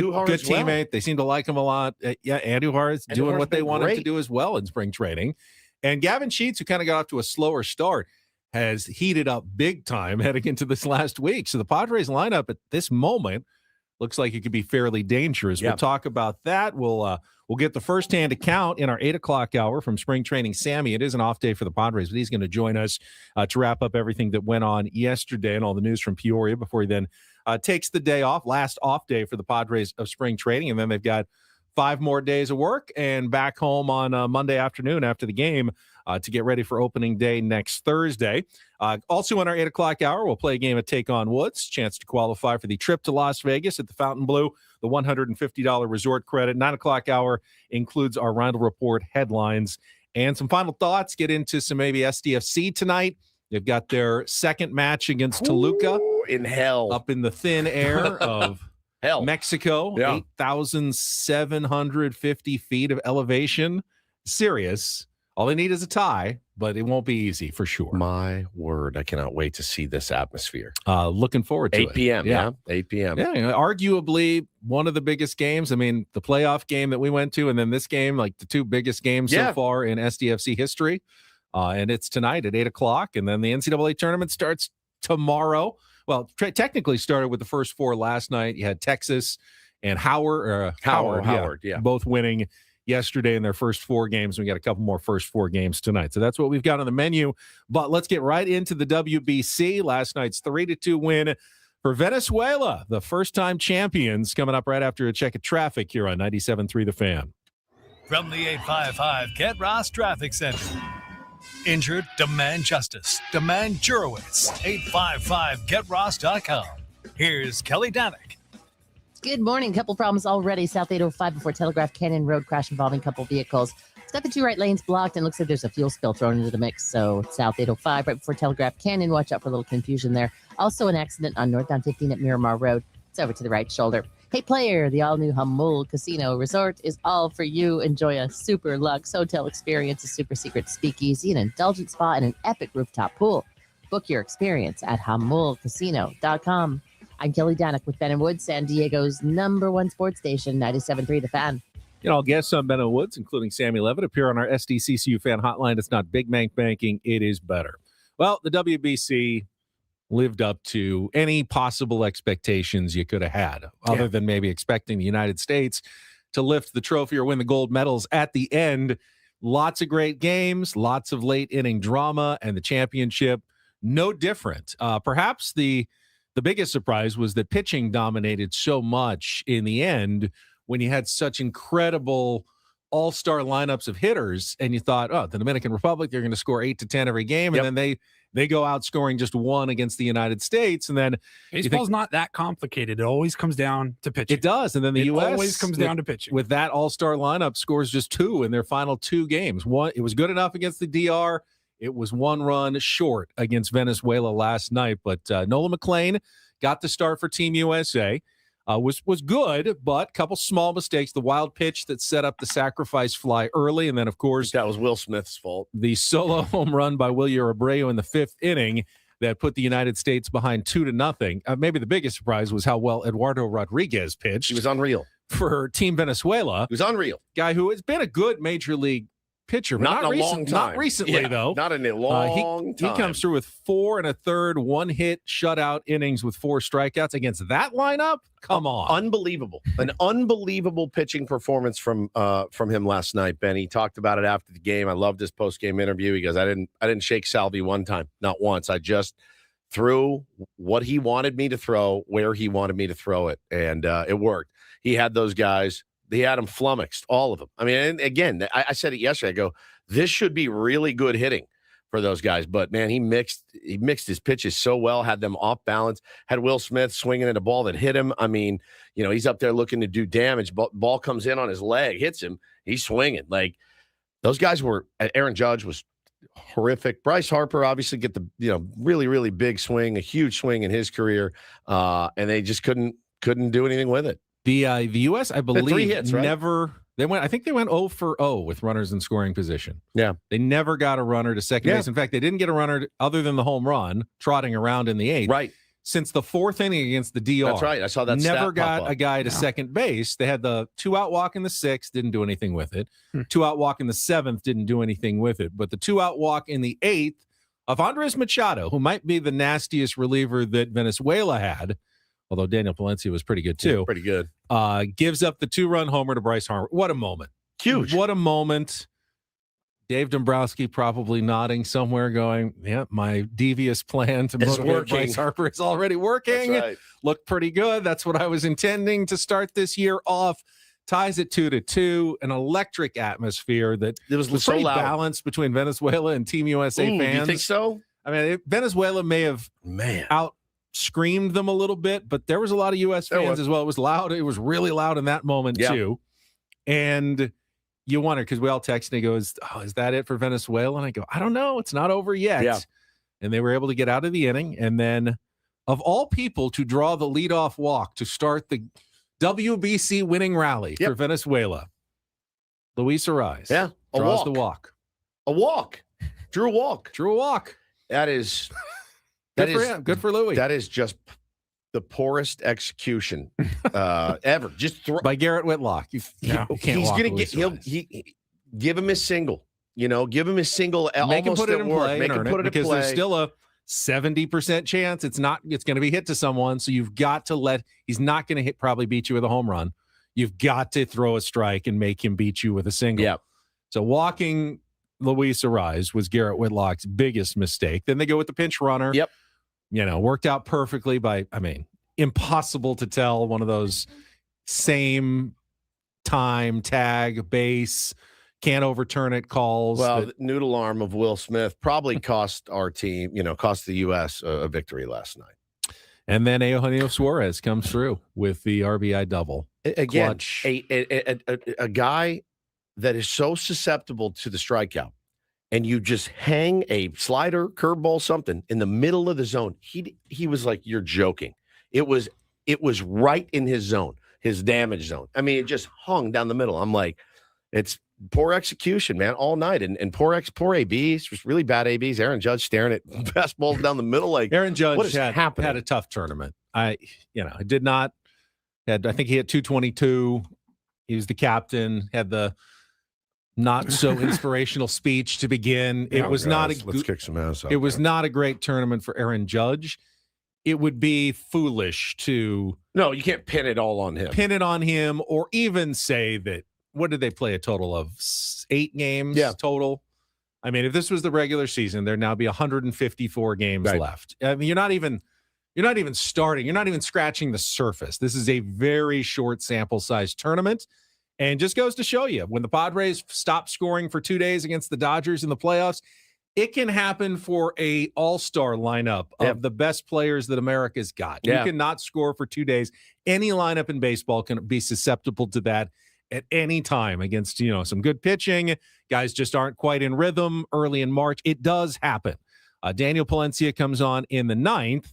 Duhar as well.
teammate. They seem to like him a lot. Andujar is doing
Andujar's
what they
been
want him to
great.
do as well in spring training. And Gavin Sheets, who kind of got off to a slower start, has heated up big time heading into this last week. So the Padres lineup at this moment looks like it could be fairly dangerous.
Yeah.
We'll talk about that. We'll get the firsthand account in our 8 o'clock hour from spring training. Sammy, it is an off day for the Padres, but he's going to join us to wrap up everything that went on yesterday and all the news from Peoria before he then takes the day off, last off day for the Padres of spring training. And then they've got 5 more days of work and back home on Monday afternoon after the game to get ready for opening day next Thursday. Also in our 8 o'clock hour, we'll play a game of Take on Woods, chance to qualify for the trip to Las Vegas at the Fontainebleau, the $150 resort credit. 9 o'clock hour includes our Rindle Report headlines and some final thoughts. Get into some maybe SDFC tonight. They've got their second match against Toluca
in hell.
up in the thin air of
hell.
Mexico,
Yeah.
8,750 feet of elevation. Serious. All they need is a tie, but it won't be easy for sure.
My word. I cannot wait to see this atmosphere.
Looking forward to
8
it.
p.m. Yeah. 8 p.m.
Yeah, arguably one of the biggest games. I mean, the playoff game that we went to, and then this game, like the 2 biggest games so far in SDFC history. And it's tonight at 8 o'clock. And then the NCAA tournament starts tomorrow. Well, technically started with the first 4 last night. You had Texas and Howard,
yeah.
both winning yesterday in their first 4 games. We got a couple more first 4 games tonight. So that's what we've got on the menu. But let's get right into the WBC. Last night's 3-2 win for Venezuela, the first-time champions, coming up right after a check of traffic here on 97.3 The Fan.
From the 855 Get Ross Traffic Center. Injured? Demand justice. Demand Jurowitz. 855GetRoss.com. Here's Kelly Danick.
Good morning. Couple problems already. South 805 before Telegraph Canyon Road crash involving couple vehicles. It's got the 2 right lanes blocked and looks like there's a fuel spill thrown into the mix. So South 805 right before Telegraph Canyon. Watch out for a little confusion there. Also an accident on northbound 15 at Miramar Road. It's over to the right shoulder. Hey player, the all-new Hamul Casino Resort is all for you. Enjoy a super luxe hotel experience, a super secret speakeasy, an indulgent spa, and an epic rooftop pool. Book your experience at hamulcasino.com. I'm Kelly Danick with Ben and Woods, San Diego's #1 sports station, 97.3 The Fan.
All guests on Ben and Woods, including Sammy Levitt, appear on our SDCCU fan hotline. It's not big bank banking. It is better. Well, the WBC lived up to any possible expectations you could have had, other than maybe expecting the United States to lift the trophy or win the gold medals at the end. Lots of great games, lots of late inning drama, and the championship no different. Perhaps the biggest surprise was that pitching dominated so much in the end when you had such incredible all-star lineups of hitters, and you thought, oh, the Dominican Republic, they're going to score 8 to 10 every game, and then they go out scoring just 1 against the United States, and then
Baseball's not that complicated. It always comes down to pitching.
It does, and then the U.S.
always comes down to pitching.
With that all-star lineup, scores just 2 in their final 2 games. It was good enough against the DR. It was 1 run short against Venezuela last night, but Nolan McLean got the start for Team USA. Was good, but a couple small mistakes. The wild pitch that set up the sacrifice fly early, and then, of course,
that was Will Smith's fault.
The solo home run by Wilyer Abreu in the 5th inning that put the United States behind 2-0. Maybe the biggest surprise was how well Eduardo Rodriguez pitched.
He was unreal.
For Team Venezuela.
He was unreal.
Guy who has been a good major league pitcher, but
not in a long time.
Not recently, though.
Not in a long time.
He comes through with 4 1/3, 1-hit shutout innings with 4 strikeouts against that lineup. Come on,
unbelievable! An unbelievable pitching performance from him last night. Ben, he talked about it after the game. I loved his post game interview. He goes, "I didn't shake Salvi one time, not once. I just threw what he wanted me to throw, where he wanted me to throw it, and it worked. He had those guys." He had them flummoxed, all of them. I mean, and again, I said it yesterday. I go, this should be really good hitting for those guys. But man, he mixed his pitches so well, had them off balance, had Will Smith swinging at a ball that hit him. I mean, he's up there looking to do damage. Ball comes in on his leg, hits him. He's swinging. Like, those guys were. Aaron Judge was horrific. Bryce Harper obviously get the really, really big swing, a huge swing in his career, and they just couldn't do anything with it.
The U.S. I believe
3 hits, right?
never. I think they went 0 for 0 with runners in scoring position.
Yeah.
They never got a runner to second base. In fact, they didn't get a runner other than the home run trotting around in the 8th.
Right.
Since the 4th inning against the DR.
That's right. I saw that.
Never got a guy to second base. They had the 2-out walk in the 6th, didn't do anything with it. 2-out walk in the 7th, didn't do anything with it. But the 2-out walk in the 8th of Andres Machado, who might be the nastiest reliever that Venezuela had, although Daniel Palencia was pretty good too.
Yeah, pretty good.
Gives up the 2-run homer to Bryce Harper. What a moment.
Huge.
What a moment. Dave Dombrowski probably nodding somewhere going, yeah, my devious plan to motivate Bryce Harper is already working.
That's right.
Looked pretty good. That's what I was intending to start this year off. Ties it 2-2, an electric atmosphere that
it was so
pretty
loud.
balanced between Venezuela and Team USA fans.
You think so?
I mean, Venezuela may have out-screamed them a little bit, but there was a lot of U.S. fans as well. It was loud. It was really loud in that moment, too. And you wonder, because we all texted and he goes, oh, is that it for Venezuela? And I go, I don't know. It's not over yet.
Yeah.
And they were able to get out of the inning. And then, of all people, to draw the leadoff walk to start the WBC winning rally for Venezuela, Luis Ariz draws the walk.
A walk. Drew a walk. That is
good for him. Good for Louis.
That is just the poorest execution ever. Just
by Garrett Whitlock. He's going to
get. He give him his single. Give him his single.
Make him put it in play.
Make him put it in play
because there's still a 70% chance it's going to be hit to someone. So you've got to he's not going to probably beat you with a home run. You've got to throw a strike and make him beat you with a single.
Yeah.
So walking Luis Ariz was Garrett Whitlock's biggest mistake. Then they go with the pinch runner.
Yep.
Worked out perfectly impossible to tell, one of those same time, tag, base, can't overturn it calls.
Well, the noodle arm of Will Smith probably cost our team, cost the U.S. a victory last night.
And then Eugenio Suarez comes through with the RBI double.
Again,
Clutch.
A guy that is so susceptible to the strikeout, and you just hang a slider, curveball, something in the middle of the zone. He was like, you're joking. It was right in his zone, his damage zone. I mean, it just hung down the middle. I'm like, it's poor execution, man, all night. And poor ABs, just really bad ABs. Aaron Judge staring at fastballs down the middle. Like,
Aaron Judge
what is happening?
Had a tough tournament. I think he hit 222. He was the captain, had the not so inspirational speech to begin. It was
let's kick some ass.
It was not a great tournament for Aaron Judge. It would be foolish to
you can't pin it all on him.
Or even say that. What did they play? A total of 8 games total. I mean, if this was the regular season, there'd now be 154 games left. I mean, you're not even starting. You're not even scratching the surface. This is a very short sample size tournament. And just goes to show you, when the Padres stop scoring for 2 days against the Dodgers in the playoffs, it can happen for a all-star lineup of the best players that America's got. You cannot score for 2 days. Any lineup in baseball can be susceptible to that at any time against, some good pitching. Guys just aren't quite in rhythm early in March. It does happen. Daniel Palencia comes on in the 9th.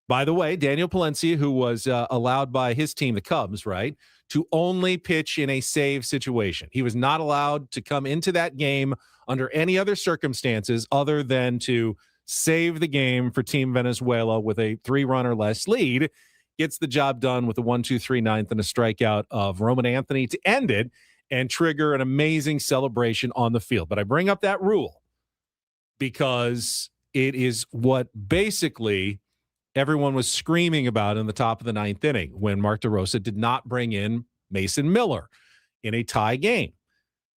By the way, Daniel Palencia, who was allowed by his team, the Cubs, right, to only pitch in a save situation. He was not allowed to come into that game under any other circumstances other than to save the game for Team Venezuela with a 3-run or less lead. Gets the job done with a 1-2-3 ninth and a strikeout of Roman Anthony to end it and trigger an amazing celebration on the field. But I bring up that rule because it is what basically everyone was screaming about in the top of the 9th inning when Mark DeRosa did not bring in Mason Miller in a tie game.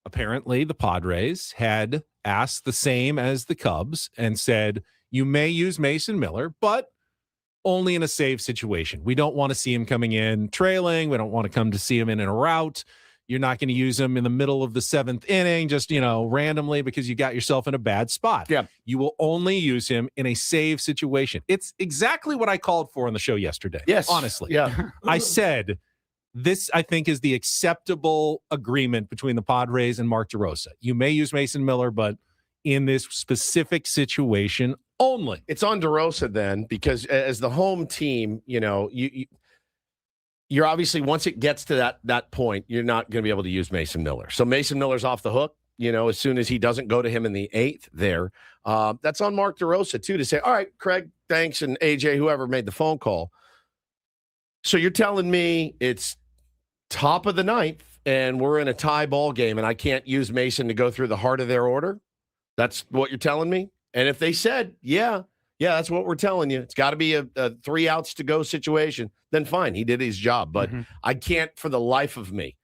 Apparently, the Padres had asked the same as the Cubs and said, you may use Mason Miller, but only in a save situation. We don't want to see him coming in trailing. We don't want to come to see him in a rout. You're not going to use him in the middle of the 7th inning, just, randomly because you got yourself in a bad spot.
Yeah.
You will only use him in a save situation. It's exactly what I called for on the show yesterday.
Yes.
Honestly.
Yeah.
I said, this, I think, is the acceptable agreement between the Padres and Mark DeRosa. You may use Mason Miller, but in this specific situation only.
It's on DeRosa then, because as the home team, you're obviously, once it gets to that point, you're not going to be able to use Mason Miller. So Mason Miller's off the hook, as soon as he doesn't go to him in the 8th there. That's on Mark DeRosa, too, to say, all right, Craig, thanks, and AJ, whoever made the phone call. So you're telling me it's top of the 9th, and we're in a tie ball game, and I can't use Mason to go through the heart of their order? That's what you're telling me? And if they said, yeah, that's what we're telling you, it's got to be a 3 outs to go situation, then fine, he did his job. But I can't for the life of me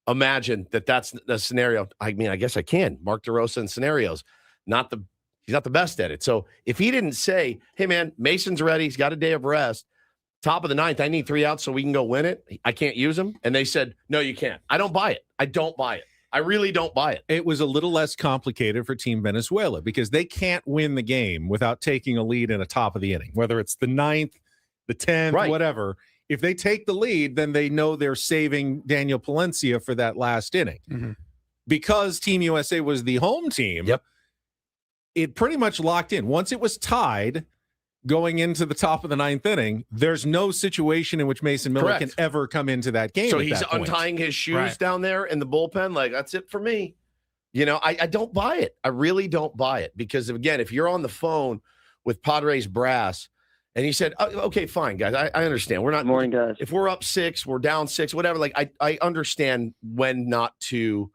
imagine that's the scenario. I mean, I guess I can. Mark DeRosa in scenarios, he's not the best at it. So if he didn't say, hey, man, Mason's ready, he's got a day of rest, top of the 9th, I need 3 outs so we can go win it, I can't use him. And they said, no, you can't. I don't buy it. I don't buy it. I really don't buy it.
It was a little less complicated for Team Venezuela because they can't win the game without taking a lead in a top of the inning, whether it's the 9th, the 10th,
right,
whatever. If they take the lead, then they know they're saving Daniel Palencia for that last inning. Because Team USA was the home team, it pretty much locked in. Once it was tied going into the top of the 9th inning, there's no situation in which Mason Miller can ever come into that game.
So he's untying his shoes down there in the bullpen. Like, that's it for me. I don't buy it. I really don't buy it. Because, again, if you're on the phone with Padres brass and he said, oh, okay, fine, guys, I understand. We're not.
Morning, guys.
If we're up 6, we're down 6, whatever. Like, I understand when not to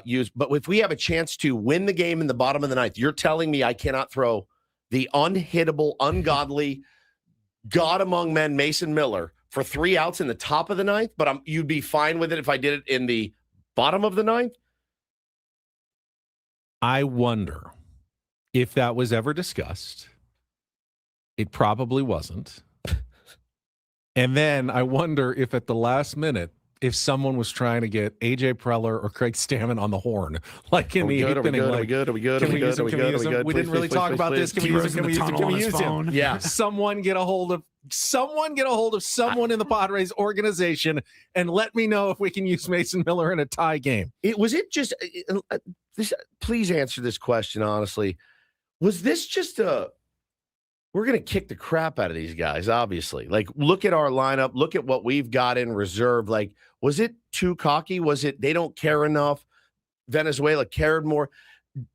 use. But if we have a chance to win the game in the bottom of the 9th, you're telling me I cannot throw the unhittable, ungodly, God among men, Mason Miller, for 3 outs in the top of the 9th, but you'd be fine with it if I did it in the bottom of the 9th?
I wonder if that was ever discussed. It probably wasn't. And then I wonder if at the last minute, if someone was trying to get AJ Preller or Craig Stammen on the horn, like in the 8th inning, like,
Are we good?
We didn't really talk about this. Can we use him? Can we use him?
Yeah.
Someone get a hold of someone in the Padres organization and let me know if we can use Mason Miller in a tie game.
Please answer this question honestly. Was this just we're going to kick the crap out of these guys, obviously. Like, look at our lineup. Look at what we've got in reserve. Like, was it too cocky? Was it they don't care enough? Venezuela cared more?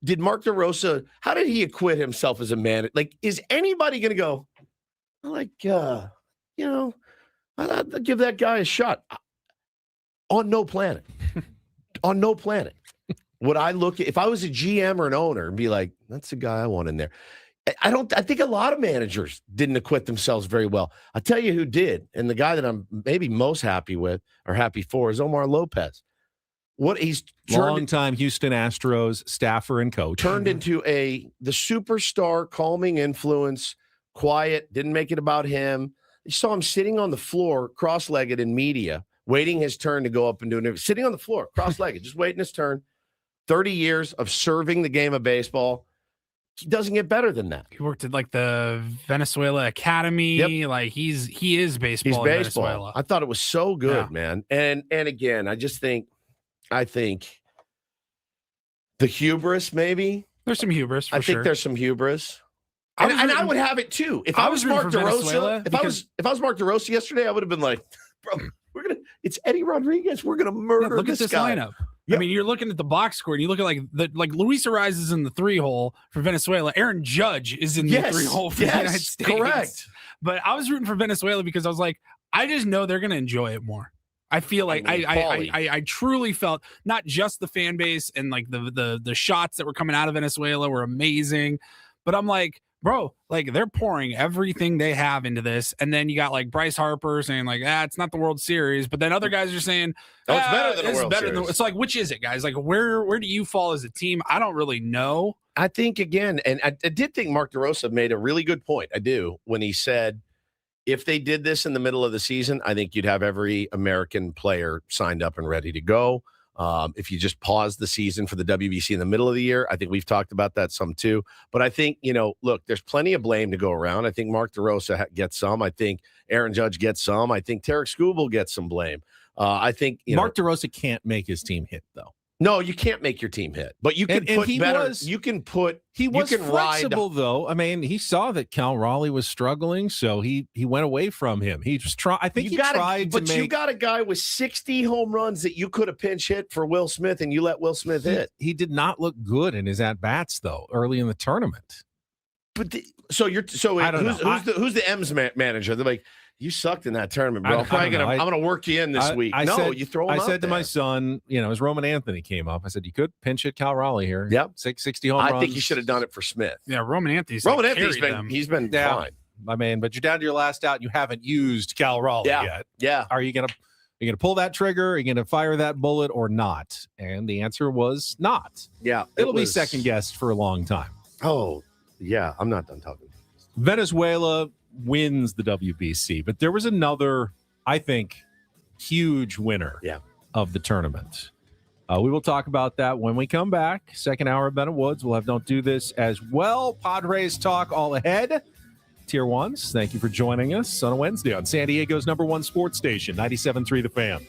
Did Mark DeRosa, how did he acquit himself as a man? Like, is anybody going to go, I'll give that guy a shot? On no planet. On no planet. Would I look at, if I was a GM or an owner, and be like, that's the guy I want in there? I think a lot of managers didn't acquit themselves very well. I'll tell you who did, and the guy that I'm maybe most happy with or happy for is Omar Lopez. What he's
long-time Houston Astros staffer and coach,
turned into the superstar, calming influence, quiet, didn't make it about him. You saw him sitting on the floor, cross-legged in media, waiting his turn to go up and do it. Sitting on the floor, cross-legged, just waiting his turn. 30 years of serving the game of baseball. He doesn't get better than that.
He worked at like the Venezuela Academy.
Yep.
Like he is baseball.
He's
in
baseball.
Venezuela.
I thought it was so good, man. And again, I think the hubris, maybe.
There's some hubris.
I think there's some hubris. And I would have it too. If I was Mark DeRosa, if I was Mark DeRosa yesterday, I would have been like, bro, it's Eddie Rodriguez. We're gonna murder
look at this
guy.
lineup.
Yep.
I mean, you're looking at the box score, and you look at like Luis Ariz is in the 3-hole for Venezuela. Aaron Judge is in the 3-hole for the United States.
Correct.
But I was rooting for Venezuela because I was like, I just know they're going to enjoy it more. I feel like I truly felt not just the fan base and like the shots that were coming out of Venezuela were amazing, but I'm like, bro, like they're pouring everything they have into this. And then you got like Bryce Harper saying like, it's not the World Series. But then other guys are saying,
it's better than the World Series.
It's like, which is it, guys? Like, where do you fall as a team? I don't really know.
I think, again, and I did think Mark DeRosa made a really good point. I do, when he said, if they did this in the middle of the season, I think you'd have every American player signed up and ready to go. If you just pause the season for the WBC in the middle of the year, I think we've talked about that some too. But I think, look, there's plenty of blame to go around. I think Mark DeRosa gets some. I think Aaron Judge gets some. I think Tarek Skubal gets some blame. I think
Mark DeRosa can't make his team hit, though.
No, you can't make your team hit, but you can put better. He was
flexible, though. I mean, he saw that Cal Raleigh was struggling, so he went away from him. He just tried. I think you got
a guy with 60 home runs that you could have pinch hit for Will Smith, and you let Will Smith hit.
He did not look good in his at bats though early in the tournament.
But who's the M's manager? They're like, you sucked in that tournament, bro. I'm gonna work you in this week. You throw him.
I said to my son, as Roman Anthony came up, I said, you could pinch hit Cal Raleigh here.
Yep,
60 home runs.
I think you should have done it for Smith.
Yeah, Roman Anthony's
been fine.
I mean, but you're down to your last out. You haven't used Cal Raleigh yet.
Yeah.
Are you gonna pull that trigger? Are you gonna fire that bullet or not? And the answer was not.
Yeah,
it'll be second guessed for a long time.
Oh, yeah. I'm not done talking.
Venezuela wins the WBC, but there was another, I think, huge winner of the tournament. We will talk about that when we come back. Second hour of Bennett Woods. We'll have Don't Do This as well. Padres talk all ahead. Tier 1s, thank you for joining us on a Wednesday on San Diego's #1 sports station, 97.3 The Fan.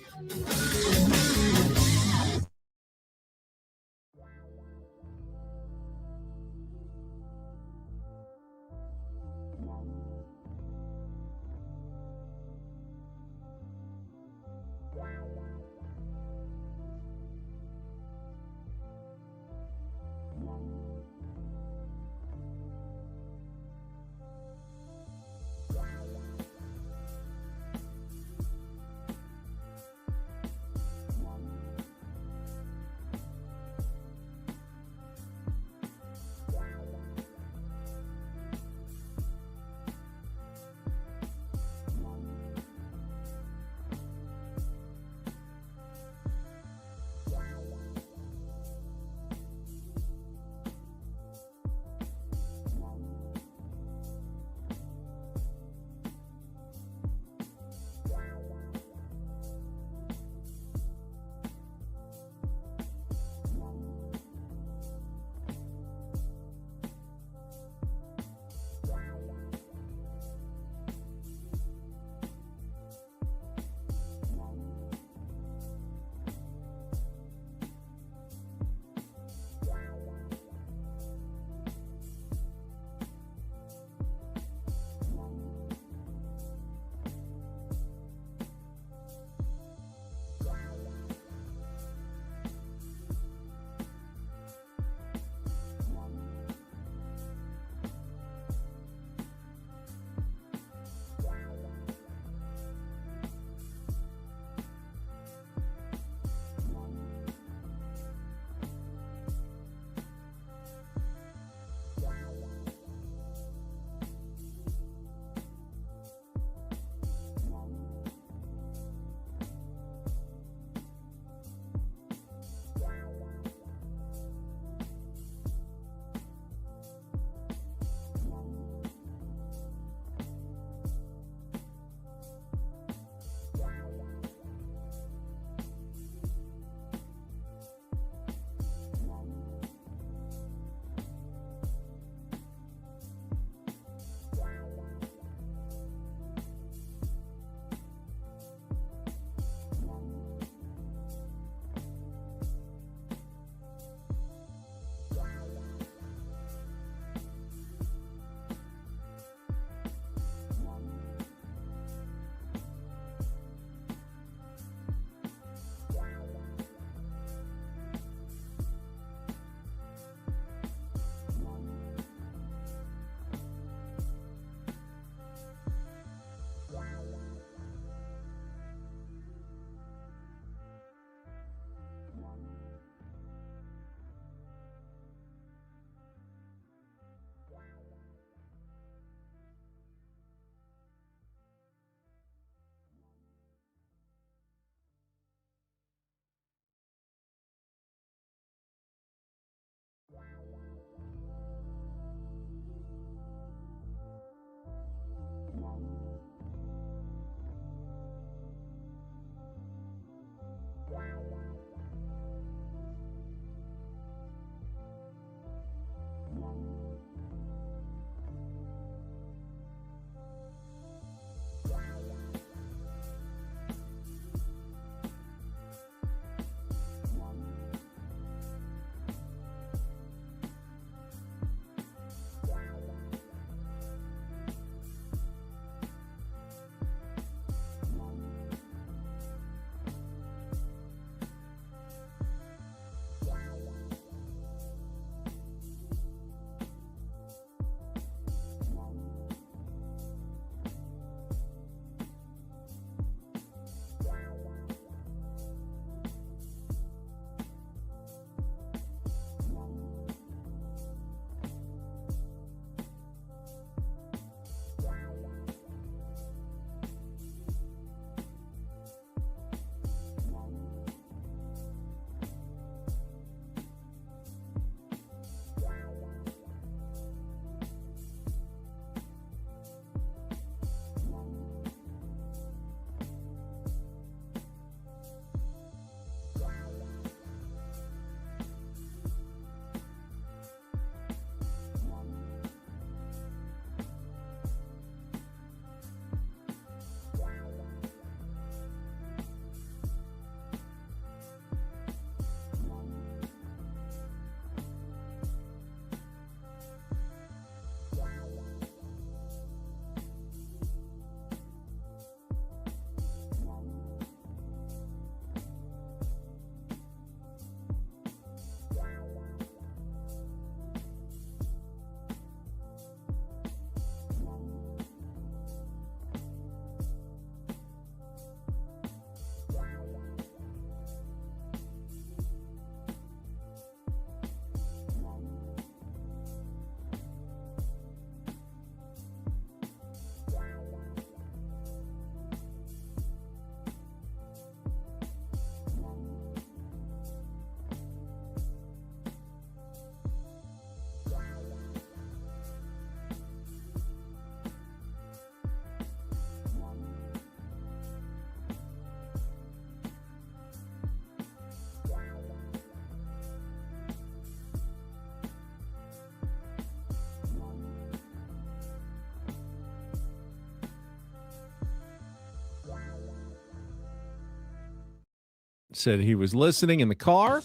said he was listening in the car.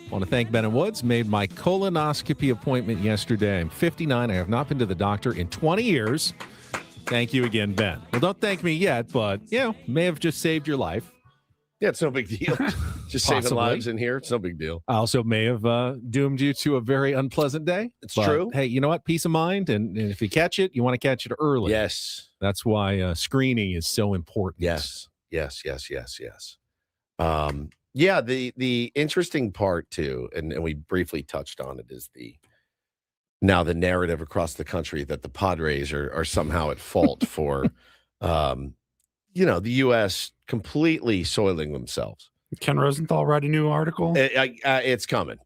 Want to thank Ben and Woods. Made my colonoscopy appointment yesterday. I'm 59. I have not been to the doctor in 20 years. Thank you again, Ben. Well, don't thank me yet, but, may have just saved your life.
Yeah, it's no big deal. Just saving lives in here. It's no big deal.
I also may have doomed you to a very unpleasant day.
It's true.
Hey, you know what? Peace of mind. And if you catch it, you want to catch it early.
Yes.
That's why screening is so important.
Yes. Yeah, the interesting part, too, and we briefly touched on it, is the narrative across the country that the Padres are somehow at fault for, the U.S. completely soiling themselves.
Ken Rosenthal write a new article?
It's coming.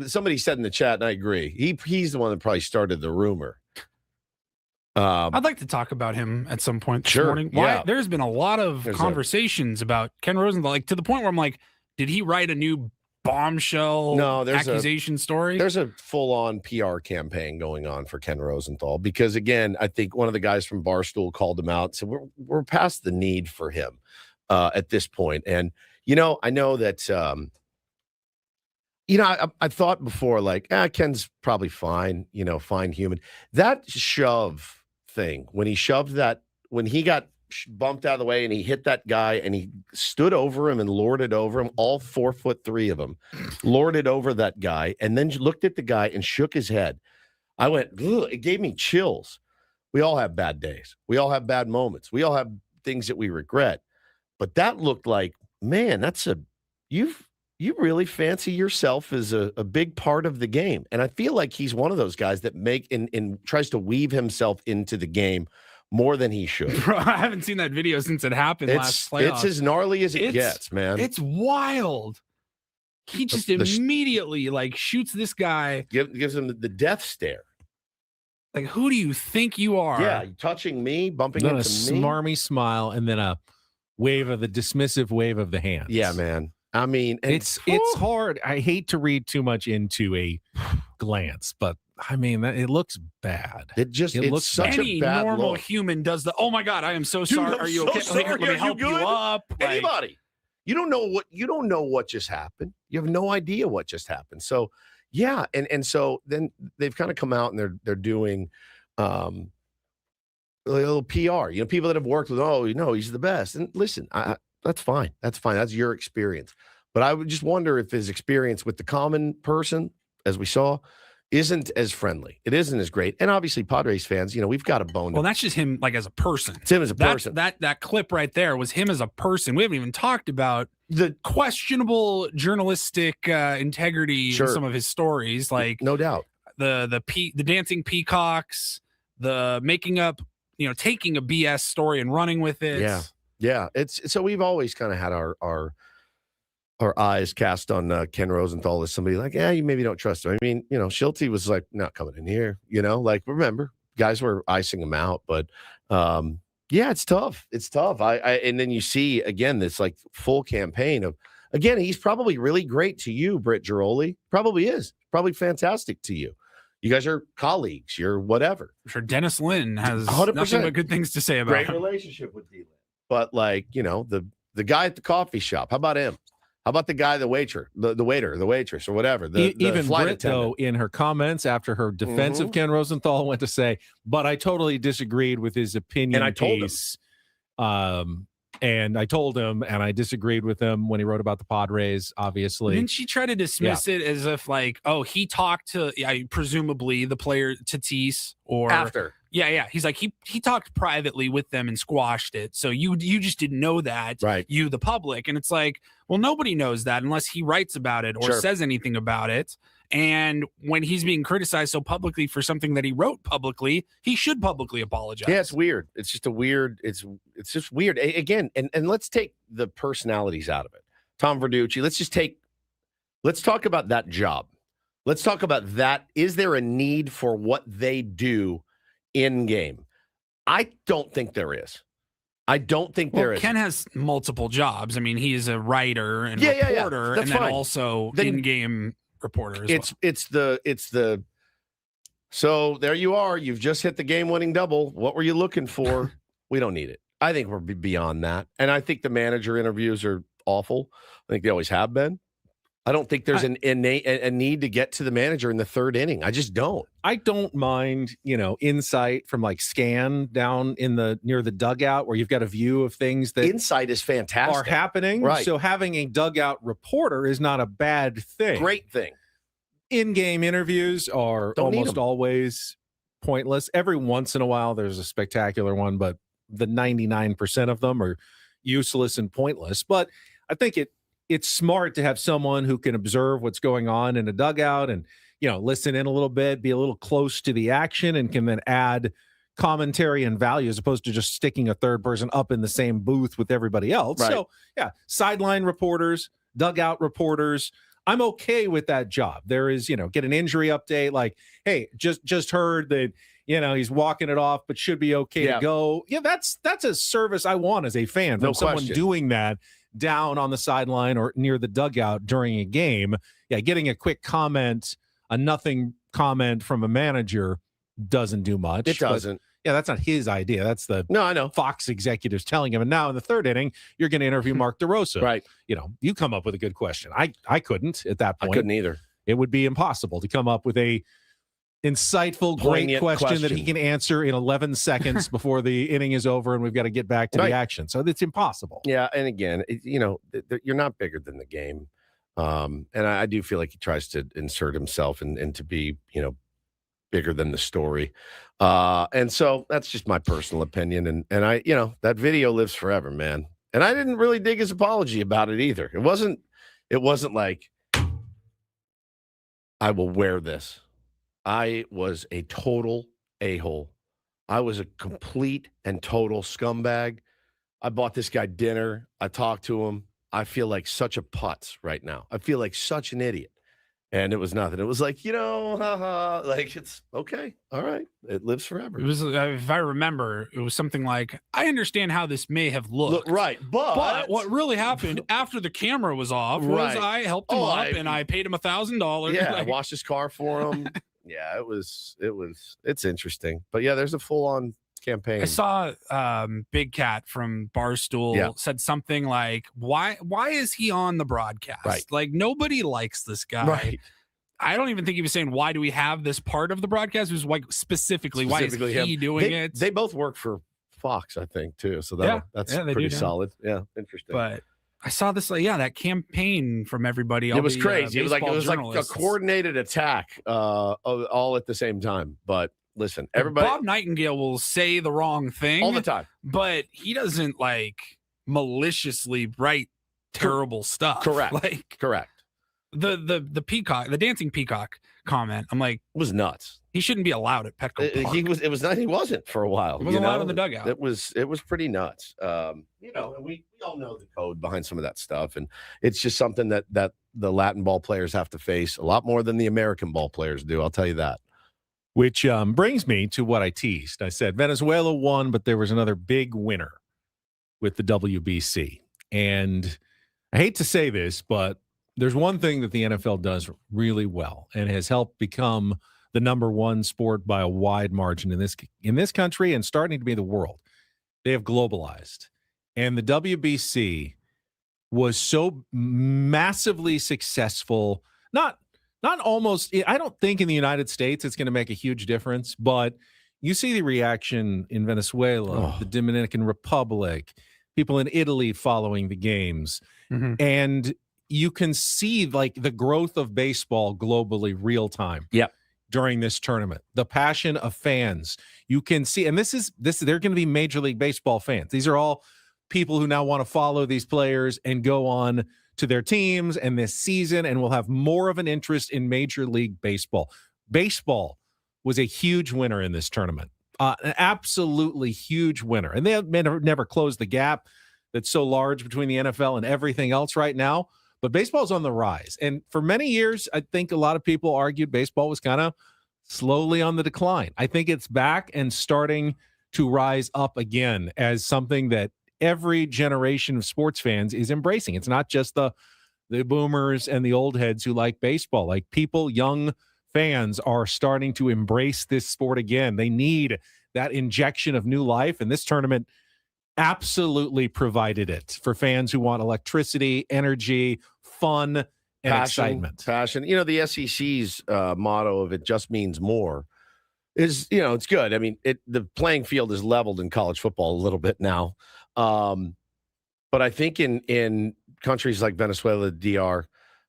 Somebody said in the chat, and I agree, he's the one that probably started the rumor.
I'd like to talk about him at some point this morning.
Yeah.
There's been a lot of conversations about Ken Rosenthal, like to the point where I'm like, did he write a new bombshell accusation story?
There's a full-on PR campaign going on for Ken Rosenthal because, again, I think one of the guys from Barstool called him out and said, we're past the need for him at this point. And, I know that, I thought before, like, Ken's probably fine, fine human. That shove thing, when he got bumped out of the way and he hit that guy and he stood over him and lorded over him, all 4'3" of them, lorded over that guy and then looked at the guy and shook his head. I went, ugh, it gave me chills. We all have bad days. We all have bad moments. We all have things that we regret. But that looked like, man, you really fancy yourself as a big part of the game. And I feel like he's one of those guys that tries to weave himself into the game more than he should.
Bro, I haven't seen that video since it happened last playoffs.
It's as gnarly as it gets, man.
It's wild. He just immediately shoots this guy.
Gives him the death stare.
Like, who do you think you are?
Yeah, touching me, bumping into me.
A smarmy smile and then a dismissive wave of the hand.
Yeah, man. I mean,
it's hard. I hate to read too much into a glance, but I mean, it looks bad.
It looks such
any
a bad
normal
look.
human does the, oh my God, I am so sorry. Are you okay?
Sorry.
Let me help you up.
Anybody. You don't know what just happened. You have no idea what just happened. So yeah, and so then they've kind of come out and they're doing a little PR. People that have worked with, he's the best. And listen, that's fine. That's fine. That's your experience. But I would just wonder if his experience with the common person, as we saw, isn't as friendly. It isn't as great. And obviously, Padres fans, we've got a bone.
Well, that's just him, as a person.
It's him as a person.
That clip right there was him as a person. We haven't even talked about the questionable journalistic integrity in some of his stories,
no doubt.
The dancing peacocks, the making up, taking a BS story and running with it.
Yeah. So we've always kind of had our eyes cast on Ken Rosenthal as somebody like, you maybe don't trust him. I mean, Schulte was like, not coming in here, remember, guys were icing him out. But it's tough. It's tough. And then you see, again, this full campaign of, again, he's probably really great to you, Britt Giroli. Probably is. Probably fantastic to you. You guys are colleagues. You're whatever.
I'm sure Dennis Lynn has
100%.
nothing but good things to say about
great
him.
Relationship with D-Lynn. But the guy at the coffee shop, how about him? How about the guy, the waiter, the waitress, or whatever?
Even
flight
Britt, though, in her comments after her defense of Ken Rosenthal, went to say, but I totally disagreed with his opinion.
And I told
him. And I told him, and I disagreed with him when he wrote about the Padres, obviously.
Didn't she try to dismiss it as if he talked to, presumably the player Tatis or
after?
Yeah. He's like, he talked privately with them and squashed it. So you just didn't know that,
right? You,
the public. And it's like, well, nobody knows that unless he writes about it or says anything about it. And when he's being criticized so publicly for something that he wrote publicly, he should publicly apologize.
Yeah, it's weird. It's just it's just weird. Again, and let's take the personalities out of it. Tom Verducci, let's talk about that job. Let's talk about that. Is there a need for what they do in game? I don't think there is. There is.
Ken has multiple jobs. I mean, he is a writer and reporter, and then fine. Also in-game reporter.
It's the so there you are. You've just hit the game-winning double. What were you looking for? We don't need it. I think we're beyond that, and I think the manager interviews are awful. I think they always have been. I don't think there's a need to get to the manager in the third inning. I just don't.
I don't mind, insight from like scan down near the dugout where you've got a view of things that
insight is fantastic
are happening.
Right.
So having a dugout reporter is not a bad thing.
Great thing.
In-game interviews are almost always pointless. Every once in a while there's a spectacular one, but the 99% of them are useless and pointless. But I think it's smart to have someone who can observe what's going on in a dugout and, listen in a little bit, be a little close to the action, and can then add commentary and value as opposed to just sticking a third person up in the same booth with everybody else.
Right.
So, yeah, sideline reporters, dugout reporters, I'm okay with that job. There is, get an injury update like, hey, just heard that, he's walking it off, but should be okay to go. Yeah, that's a service I want as a fan from someone doing that down on the sideline or near the dugout during a game. Yeah, getting a quick comment, a nothing comment from a manager doesn't do much.
It doesn't.
Yeah, that's not his idea. That's the
I know.
Fox executives telling him. And now in the third inning, you're going to interview Mark DeRosa.
Right.
You come up with a good question. I couldn't at that point.
I couldn't either.
It would be impossible to come up with a insightful, great question that he can answer in 11 seconds before the inning is over and we've got to get back to the action. So it's impossible.
Yeah, and again, you're not bigger than the game. And I do feel like he tries to insert himself and to be, bigger than the story. And so that's just my personal opinion. And I, that video lives forever, man. And I didn't really dig his apology about it either. It wasn't like, I will wear this. I was a total a-hole. I was a complete and total scumbag. I bought this guy dinner. I talked to him. I feel like such a putz right now. I feel like such an idiot. And it was nothing. It was like, haha, like it's okay. All right. It lives forever.
It was, if I remember, it was something like, I understand how this may have looked.
Right. But
what really happened after the camera was off was I helped him up and I paid him $1,000.
Yeah. I washed his car for him. Yeah, it's interesting. But yeah, there's a full on campaign.
I saw Big Cat from Barstool said something like, why is he on the broadcast?
Right.
Like nobody likes this guy.
Right.
I don't even think he was saying, why do we have this part of the broadcast? It was like specifically why is he doing it?
They both work for Fox, I think, too. So that's pretty solid. Yeah, interesting.
But I saw this, that campaign from everybody.
It was crazy. It was like a coordinated attack all at the same time. But listen, everybody.
Bob Nightingale will say the wrong thing
all the time,
but he doesn't maliciously write terrible stuff.
Correct. Correct.
The peacock, the dancing peacock comment, I'm like,
it was nuts.
He shouldn't be allowed at Petco Park.
He wasn't for a while.
He wasn't allowed in the dugout.
It was pretty nuts. And we all know the code behind some of that stuff, and it's just something that the Latin ball players have to face a lot more than the American ball players do. I'll tell you that.
Which brings me to what I teased. I said Venezuela won, but there was another big winner with the WBC. And I hate to say this, but there's one thing that the NFL does really well and has helped become the number one sport by a wide margin in this country and starting to be the world. They have globalized. And the WBC was so massively successful, not almost, I don't think in the United States it's going to make a huge difference, but you see the reaction in Venezuela, the Dominican Republic, people in Italy following the games. Mm-hmm. And you can see the growth of baseball globally real time.
Yep.
During this tournament, the passion of fans, you can see, and this they're going to be Major League Baseball fans. These are all people who now want to follow these players and go on to their teams and this season, and will have more of an interest in Major League Baseball. Baseball was a huge winner in this tournament, an absolutely huge winner, and they have never closed the gap that's so large between the NFL and everything else right now. But baseball's on the rise. And for many years, I think a lot of people argued baseball was kind of slowly on the decline. I think it's back and starting to rise up again as something that every generation of sports fans is embracing. It's not just the boomers and the old heads who like baseball. Like people, young fans are starting to embrace this sport again. They need that injection of new life. And this tournament absolutely provided it for fans who want electricity, energy, fun, and excitement.
Passion. You know, the SEC's motto of "it just means more" is, you know, it's good. I mean, the playing field is leveled in college football a little bit now. But I think in countries like Venezuela, DR,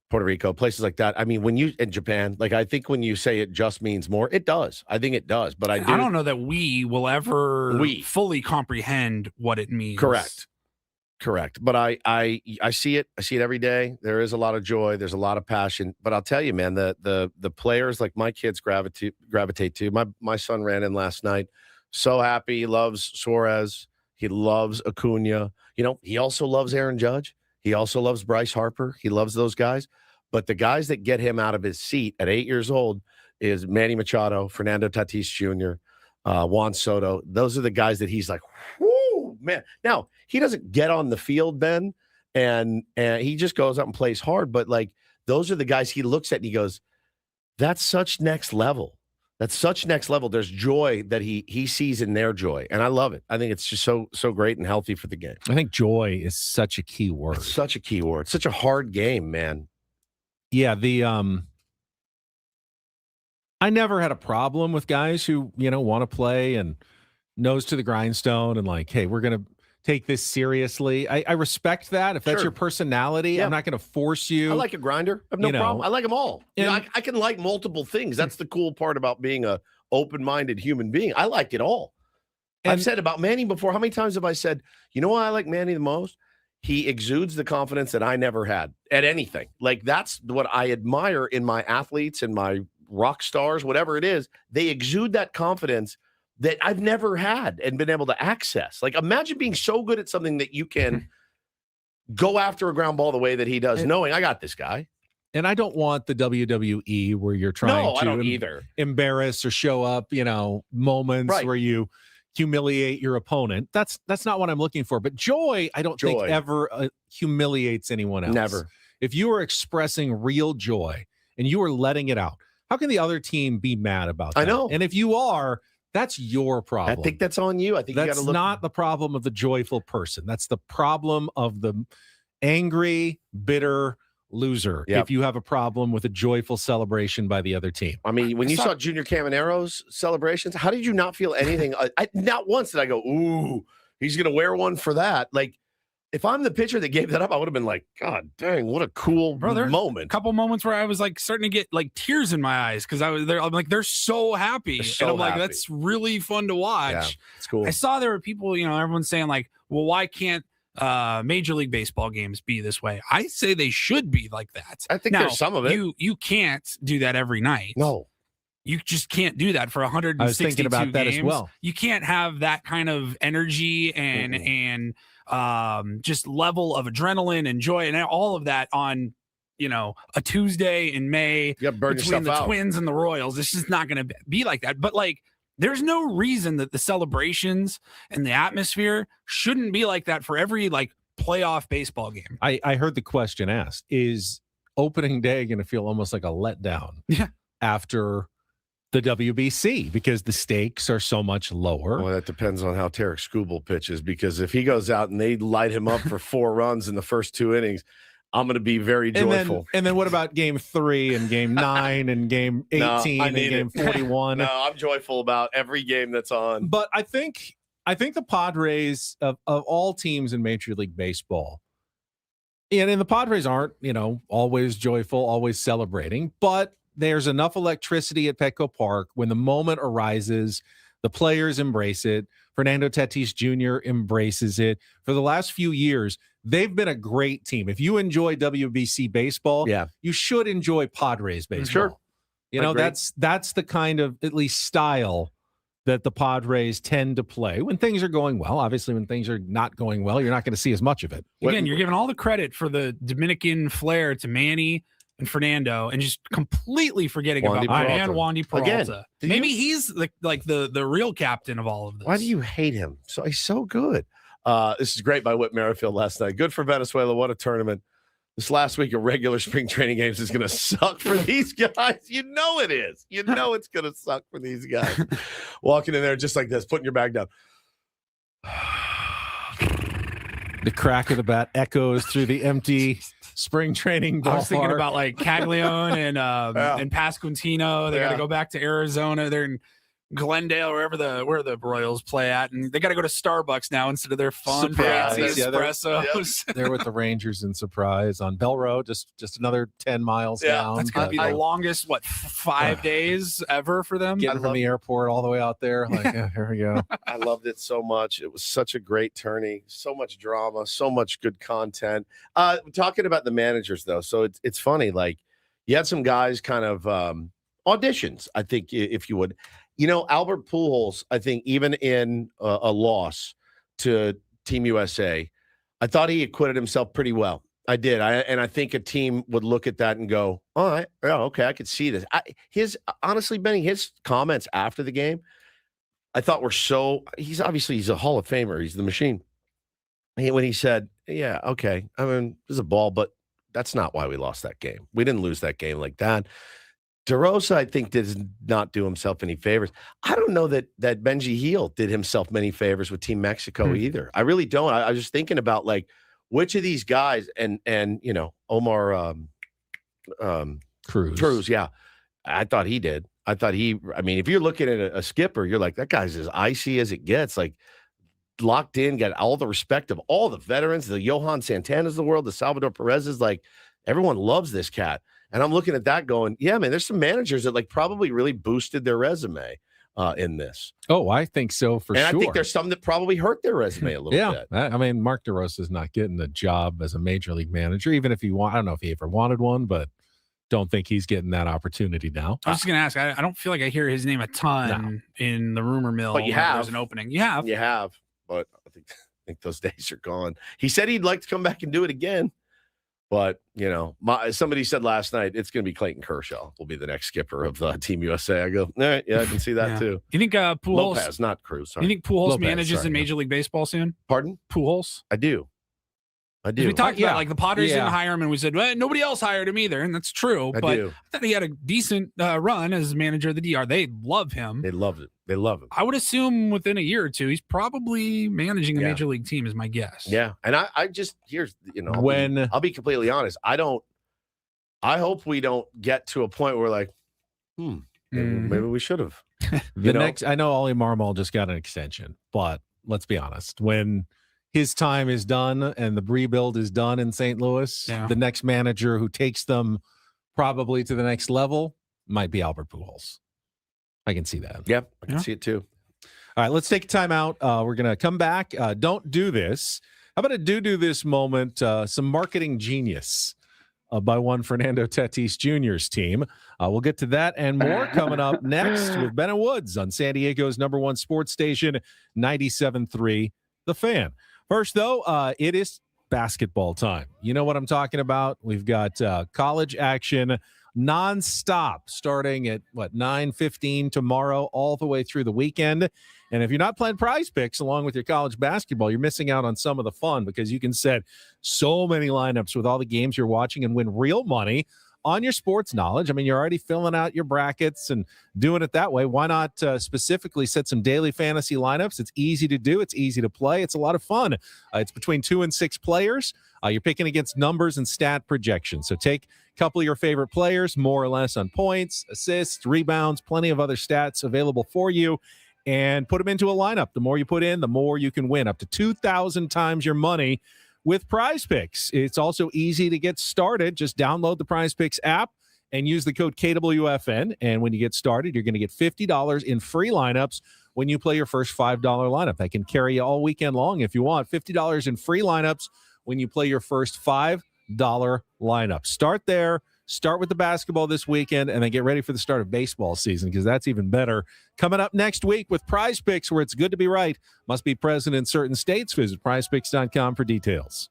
Puerto Rico, places like that, I mean, in Japan, like, I think when you say it just means more, it does. I think it does. But I
don't know that we will ever fully comprehend what it means.
Correct. But I see it. I see it every day. There is a lot of joy. There's a lot of passion. But I'll tell you, man, the players like my kids gravitate to. My son ran in last night. So happy. He loves Suarez. He loves Acuna. You know, he also loves Aaron Judge. He also loves Bryce Harper. He loves those guys. But the guys that get him out of his seat at 8 years old is Manny Machado, Fernando Tatis Jr., Juan Soto. Those are the guys that he's like, whoo, man. Now, he doesn't get on the field, Ben, and he just goes up and plays hard. But, like, those are the guys he looks at and he goes, that's such next level. That's such next level. There's joy that he sees in their joy. And I love it. I think it's just so great and healthy for the game.
I think joy is such a key word.
It's such a key word. Such a hard game, man.
Yeah, I never had a problem with guys who, you know, want to play and nose to the grindstone and like, hey, we're going to take this seriously. I respect that. If that's your personality, I'm not going to force you.
I like a grinder. I have no problem. I like them all. You know, I can like multiple things. That's the cool part about being a open-minded human being. I like it all. I've said about Manny before, how many times have I said, you know why I like Manny the most? He exudes the confidence that I never had at anything. Like, that's what I admire in my athletes and my rock stars, whatever it is. They exude that confidence that I've never had and been able to access. Like, imagine being so good at something that you can go after a ground ball the way that he does, knowing I got this guy.
And I don't want the WWE where you're trying to embarrass or show up, you know, moments where you humiliate your opponent. That's not what I'm looking for. But joy, I don't think ever humiliates anyone else.
Never.
If you are expressing real joy and you are letting it out, how can the other team be mad about that?
I know.
And if you are, that's your problem.
I think that's on you. I think
that's
you got to look.
Not the problem of the joyful person. That's the problem of the angry, bitter loser. If you have a problem with a joyful celebration by the other team.
I mean, when you saw Junior Camanero's celebrations, how did you not feel anything? Not once did I go, ooh, he's going to wear one for that. Like, if I'm the pitcher that gave that up, I would have been like, God dang, what a cool moment.
A couple moments where I was like starting to get like tears in my eyes because I was there. I'm like, they're so happy. And I'm like, that's really fun to watch.
Yeah, it's cool.
I saw there were people, you know, everyone's saying like, well, why can't Major League Baseball games be this way? I say they should be like that.
I think there's some of it.
You can't do that every night.
No.
You just can't do that for 162
I was thinking about that
games.
as well.
You can't have that kind of energy and just level of adrenaline and joy and all of that on, you know, a Tuesday in May between the Twins and the Royals. It's just not going to be like that. But like, there's no reason that the celebrations and the atmosphere shouldn't be like that for every like playoff baseball game.
I heard the question asked, is opening day going to feel almost like a letdown after the WBC because the stakes are so much lower?
Well, that depends on how Tarek Skubal pitches, because if he goes out and they light him up for 4 runs in the first 2 innings, I'm going to be very joyful.
And then what about game 3 and game 9 and game 18 and game 41?
No, I'm joyful about every game that's on.
But I think the Padres of all teams in Major League Baseball, and the Padres aren't, you know, always joyful, always celebrating, but there's enough electricity at Petco Park when the moment arises. The players embrace it. Fernando Tatis Jr. embraces it. For the last few years, they've been a great team. If you enjoy WBC baseball, you should enjoy Padres baseball.
Sure.
You know, that's the kind of at least style that the Padres tend to play when things are going well. Obviously, when things are not going well, you're not going to see as much of it.
Again, you're giving all the credit for the Dominican flair to Manny and Fernando, and just completely forgetting about Wandy Peralta.
Again,
maybe he's the real captain of all of this.
Why do you hate him? So he's so good. This is great by Whit Merrifield last night. Good for Venezuela. What a tournament. This last week of regular spring training games is going to suck for these guys. You know it is. You know it's going to suck for these guys. Walking in there just like this, putting your bag down.
The crack of the bat echoes through the empty spring training ballpark.
I was thinking about like Caglione and Pasquantino. They got to go back to Arizona. They're in Glendale, where the Royals play at, and they got to go to Starbucks now instead of their fun fancy espressos.
They're with the Rangers in Surprise on Bell Road, just another 10 miles down.
That's gonna be the longest 5 days ever for them.
Getting from the airport all the way out there, like here we go.
I loved it so much. It was such a great tourney, so much drama, so much good content. Talking about the managers though, so it's funny. Like you had some guys kind of auditions. I think if you would. Albert Pujols, I think even in a loss to Team USA, I thought he acquitted himself pretty well. I did. I think a team would look at that and go, all right, okay, I could see this. Honestly, Benny, his comments after the game, I thought were he's a Hall of Famer. He's the machine. When he said, yeah, okay, I mean, there's a ball, but that's not why we lost that game. We didn't lose that game like that. DeRosa, I think, did not do himself any favors. I don't know that Benji Heel did himself many favors with Team Mexico either. I really don't. I was just thinking about like which of these guys and Omar Cruz, yeah. I thought he did. I mean, if you're looking at a skipper, you're like, that guy's as icy as it gets. Like locked in, got all the respect of all the veterans, the Johan Santanas of the world, the Salvador Perez's, like everyone loves this cat. And I'm looking at that going, yeah, man, there's some managers that like probably really boosted their resume in this.
Oh, I think so for sure.
And I think there's some that probably hurt their resume a little bit.
I mean, Mark DeRosa is not getting a job as a major league manager, even if I don't know if he ever wanted one, but don't think he's getting that opportunity now.
I was just going to ask, I don't feel like I hear his name a ton in the rumor mill.
But you have.
There's an opening. You have.
But I think those days are gone. He said he'd like to come back and do it again. But, somebody said last night, it's going to be Clayton Kershaw will be the next skipper of Team USA. I go, all right, yeah, I can see that too.
You think Pujols?
Lopez, not Cruz. Sorry.
You think Pujols manages in Major League Baseball soon?
Pardon?
Pujols?
I do.
We talked about like the Padres didn't hire him, and we said, well, nobody else hired him either, and that's true. I thought he had a decent run as manager of the DR. They love him.
They loved it. They love him.
I would assume within a year or two, he's probably managing a major league team, is my guess.
Yeah, and I just I'll be completely honest. I hope we don't get to a point where like, maybe we should have.
I know Ollie Marmol just got an extension, but let's be honest, when his time is done and the rebuild is done in St. Louis, the next manager who takes them probably to the next level might be Albert Pujols. I can see that.
Yep, I can see it too.
All right, let's take a time out. We're going to come back. Don't do this. How about a do this moment? Some marketing genius by one Fernando Tatis Jr.'s team. We'll get to that and more coming up next with Ben and Woods on San Diego's #1 sports station, 97.3 The Fan. First, though, it is basketball time. You know what I'm talking about? We've got college action nonstop starting at 9:15 tomorrow all the way through the weekend. And if you're not playing Prize Picks along with your college basketball, you're missing out on some of the fun because you can set so many lineups with all the games you're watching and win real money on your sports knowledge. I mean, you're already filling out your brackets and doing it that way. Why not specifically set some daily fantasy lineups? It's easy to do. It's easy to play. It's a lot of fun. It's between 2 and 6 players. You're picking against numbers and stat projections. So take a couple of your favorite players, more or less on points, assists, rebounds, plenty of other stats available for you, and put them into a lineup. The more you put in, the more you can win. Up to 2,000 times your money with Prize Picks. It's also easy to get started. Just download the Prize Picks app and use the code KWFN. And when you get started, you're going to get $50 in free lineups when you play your first $5 lineup. That can carry you all weekend long if you want. $50 in free lineups when you play your first $5 lineup. Start there. Start with the basketball this weekend and then get ready for the start of baseball season because that's even better. Coming up next week with Prize Picks, where it's good to be right. Must be present in certain states. Visit prizepicks.com for details.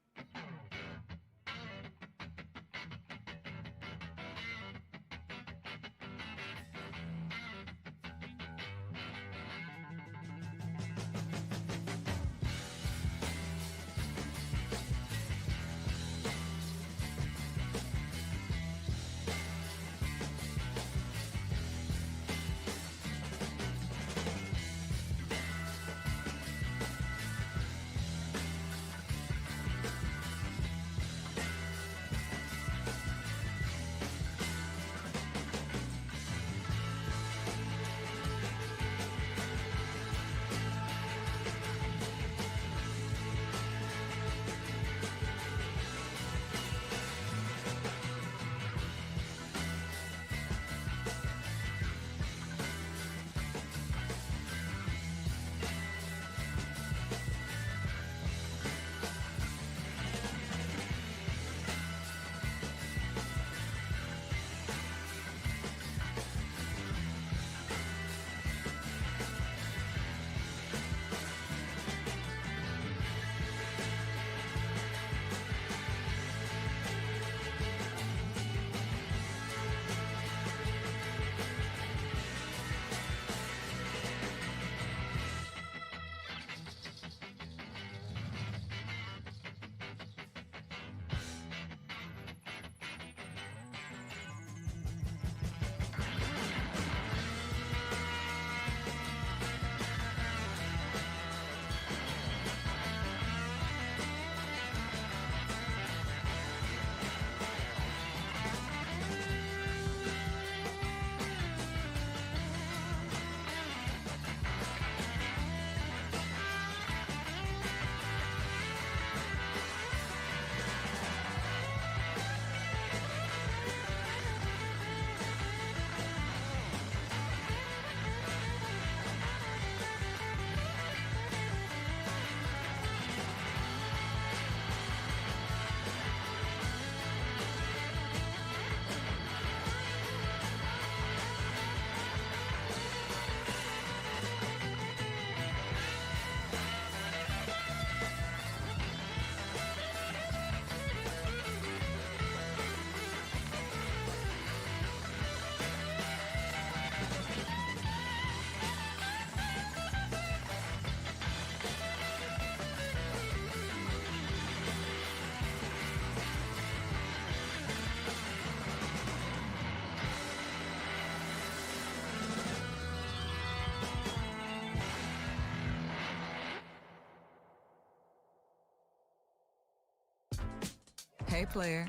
Hey, player,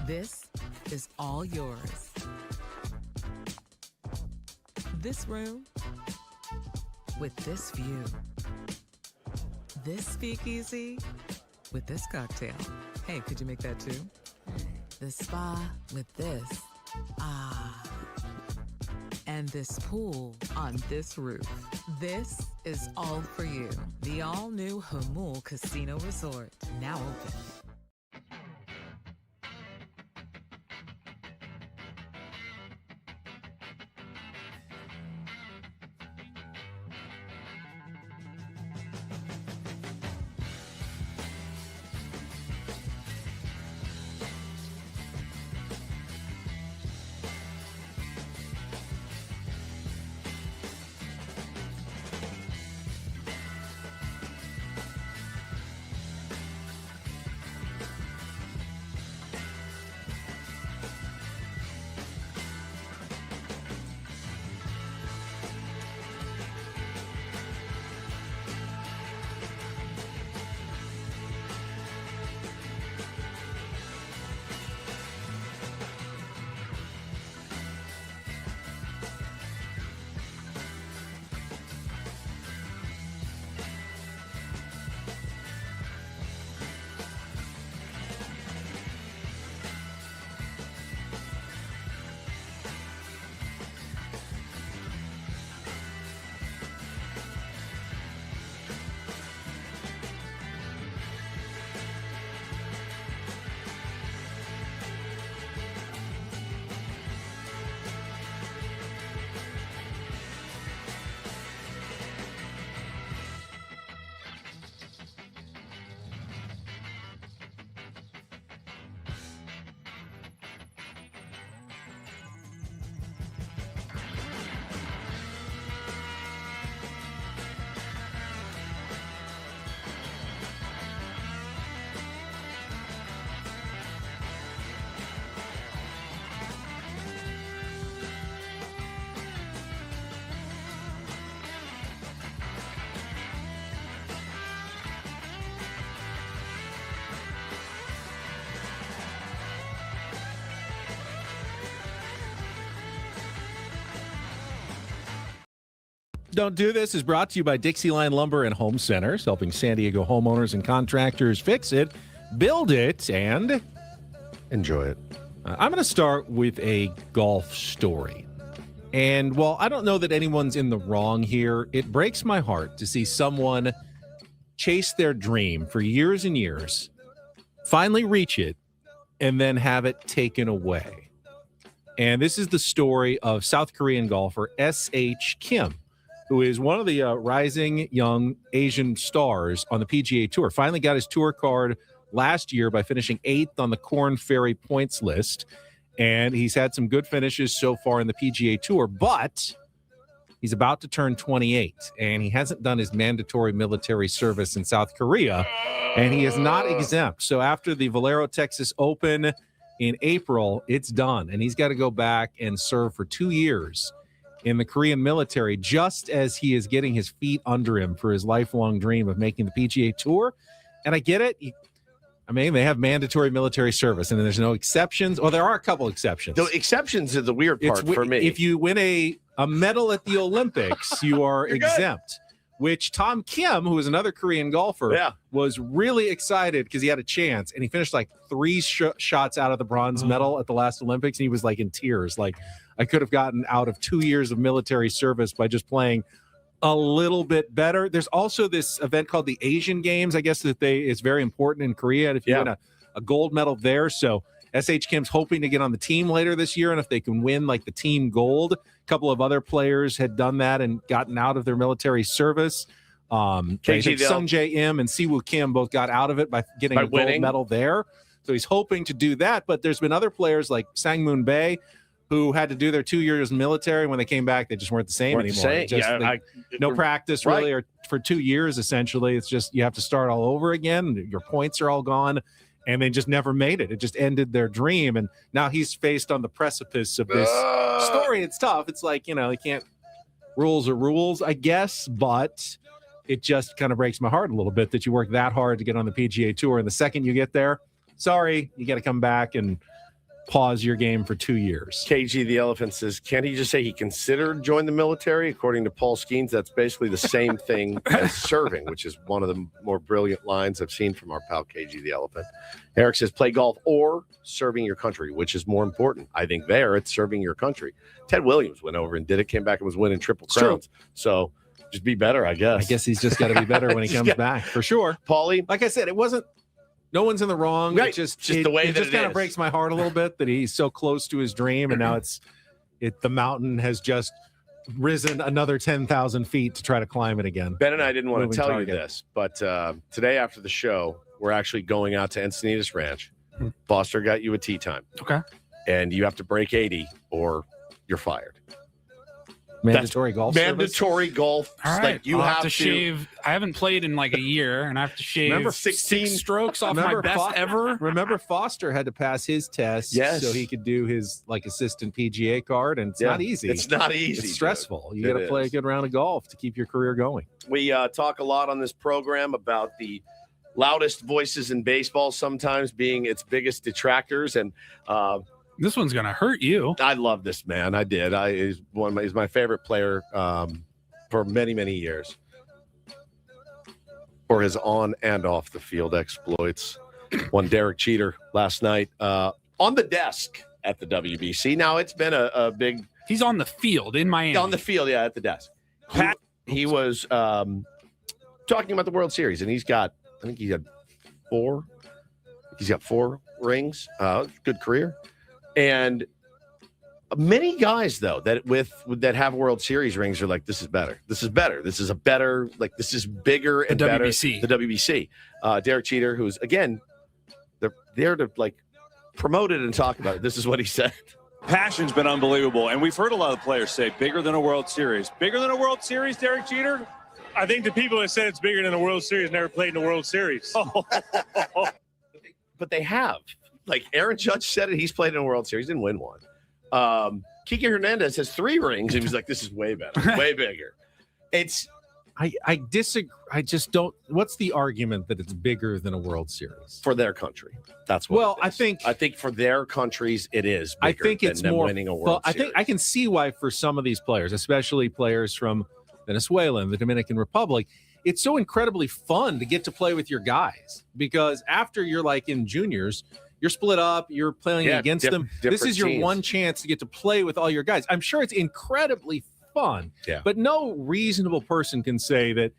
this is all yours. This room with this view. This speakeasy with this cocktail. Hey, could you make that too? The spa with this. Ah. And this pool on this roof. This is all for you. The all-new Hamul Casino Resort, now open.
Don't Do This is brought to you by Dixieline Lumber and Home Centers, helping San Diego homeowners and contractors fix it, build it, and
enjoy it.
I'm going to start with a golf story. And while I don't know that anyone's in the wrong here, it breaks my heart to see someone chase their dream for years and years, finally reach it, and then have it taken away. And this is the story of South Korean golfer S.H. Kim, who is one of the rising young Asian stars on the PGA Tour. Finally got his tour card last year by finishing 8th on the Korn Ferry points list. And he's had some good finishes so far in the PGA Tour, but he's about to turn 28, and he hasn't done his mandatory military service in South Korea, and he is not exempt. So after the Valero Texas Open in April, it's done, and he's got to go back and serve for 2 years in the Korean military, just as he is getting his feet under him for his lifelong dream of making the PGA Tour. And I get it. They have mandatory military service, and there's no exceptions. Well, there are a couple exceptions.
The exceptions are the weird part for me.
If you win a medal at the Olympics, you are exempt. Which Tom Kim, who is another Korean golfer, was really excited because he had a chance, and he finished like 3 shots out of the bronze medal at the last Olympics, and he was like in tears. Like, I could have gotten out of 2 years of military service by just playing a little bit better. There's also this event called the Asian Games, I guess, that is very important in Korea. And if you win a gold medal there, so S.H. Kim's hoping to get on the team later this year, and if they can win like the team gold, a couple of other players had done that and gotten out of their military service. Sung Jae-im and Siwoo Kim both got out of it by getting a gold medal there. So he's hoping to do that. But there's been other players like Sang-moon Bae, who had to do their 2 years in the military. When they came back, they just weren't the same anymore. No practice really, or for 2 years, essentially. It's just you have to start all over again. Your points are all gone, and they just never made it. It just ended their dream, and now he's faced on the precipice of this story. It's tough. It's like, they can't – rules are rules, I guess, but it just kind of breaks my heart a little bit that you work that hard to get on the PGA Tour, and the second you get there, sorry, you got to come back and pause your game for 2 years.
KG the Elephant says, can't he just say he considered joining the military? According to Paul Skeens, that's basically the same thing as serving, which is one of the more brilliant lines I've seen from our pal KG the Elephant. Eric says, play golf or serving your country, which is more important. I think it's serving your country. Ted Williams went over and did it, came back and was winning Triple Crowns. So just be better, I guess.
I guess he's just got to be better when he comes back, for sure.
Paulie?
Like I said, it wasn't. No one's in the wrong.
Right.
It just
the way
it
that
just kind of breaks my heart a little bit that he's so close to his dream, and now the mountain has just risen another 10,000 feet to try to climb it again.
Ben and I didn't want to
Moving
tell
target.
you this, but today after the show, we're actually going out to Encinitas Ranch. Foster got you a tee time.
Okay.
And you have to break 80 or you're fired.
Mandatory golf service?
Mandatory golf.
All right.
Like you
I'll
have to
shave. I haven't played in like a year, and I have to shave
Remember
16 strokes off my
Remember
best ever.
Remember, Foster had to pass his test so he could do his assistant PGA card, and it's not easy.
It's not easy.
It's stressful. You got to play a good round of golf to keep your career going.
We talk a lot on this program about the loudest voices in baseball sometimes being its biggest detractors, and
this one's gonna hurt you.
I love this man. I did. He's my favorite player for many, many years for his on and off the field exploits. One Derek Cheater last night on the desk at the WBC. Now it's been a big.
He's on the field in Miami.
On the field, yeah, at the desk. He was talking about the World Series, and I think he had 4. He's got 4 rings. Good career. And many guys, though, that have World Series rings are like, this is better. This is better. This is a better, this is bigger and better.
WBC.
The WBC. Derek Cheater, who's, again, they're there to, promote it and talk about it. This is what he said.
Passion's been unbelievable, and we've heard a lot of players say bigger than a World Series. Bigger than a World Series, Derek Cheater?
I think the people that said it's bigger than the World Series never played in the World Series.
But they have. Aaron Judge said it. He's played in a World Series, didn't win one. Kike Hernandez has 3 rings, and he's like, this is way better, way bigger.
I disagree. I just don't. What's the argument that it's bigger than a World Series
for their country? That's what.
Well, I think
for their countries it is.
I think it's
than
more
winning a World Series.
I think I can see why for some of these players, especially players from Venezuela and the Dominican Republic, it's so incredibly fun to get to play with your guys, because after you're in juniors, you're split up, you're playing against them. This is your
teams.
one chance to get to play with all your guys. I'm sure it's incredibly fun, but no reasonable person can say that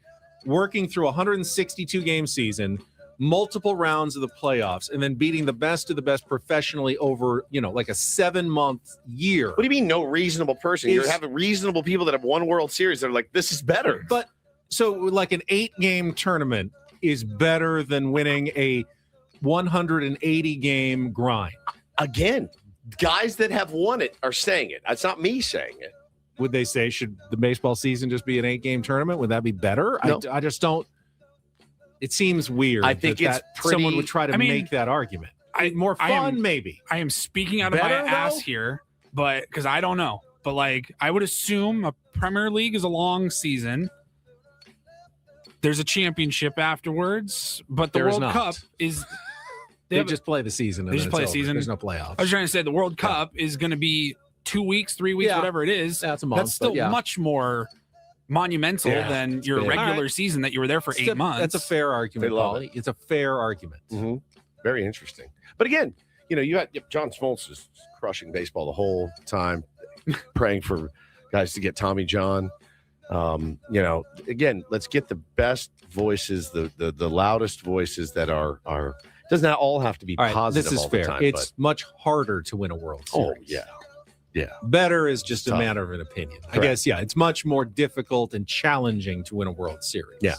working through a 162 game season, multiple rounds of the playoffs, and then beating the best of the best professionally over, a 7-month year.
What do you mean no reasonable person? You're having reasonable people that have won World Series that are like, this is better.
But so an 8-game tournament is better than winning a 180 game grind.
Again, guys that have won it are saying it. That's not me saying it.
Would they say, should the baseball season just be an 8-game tournament? Would that be better?
No.
I just don't. It seems weird.
I think
that someone would try to make that argument. More fun, maybe.
I am speaking out of my ass here, but because I don't know. But I would assume a Premier League is a long season. There's a championship afterwards, but the World Cup is.
They just play the season.
They just play a season.
There's no playoffs.
I was trying to say the World Cup is going to be 2 weeks, 3 weeks, whatever it is.
That's a month.
That's still much more monumental than your regular season that you were there for 8 months.
That's a fair argument, Paulie. It's a fair argument.
Mm-hmm. Very interesting. But again, you got John Smoltz is crushing baseball the whole time, praying for guys to get Tommy John. Again, let's get the best voices, the loudest voices that are does not all have to be positive.
This is
all
fair.
The time,
it's much harder to win a World Series.
Oh yeah.
Better is just a matter of an opinion. Correct. I guess it's much more difficult and challenging to win a World Series.
Yeah.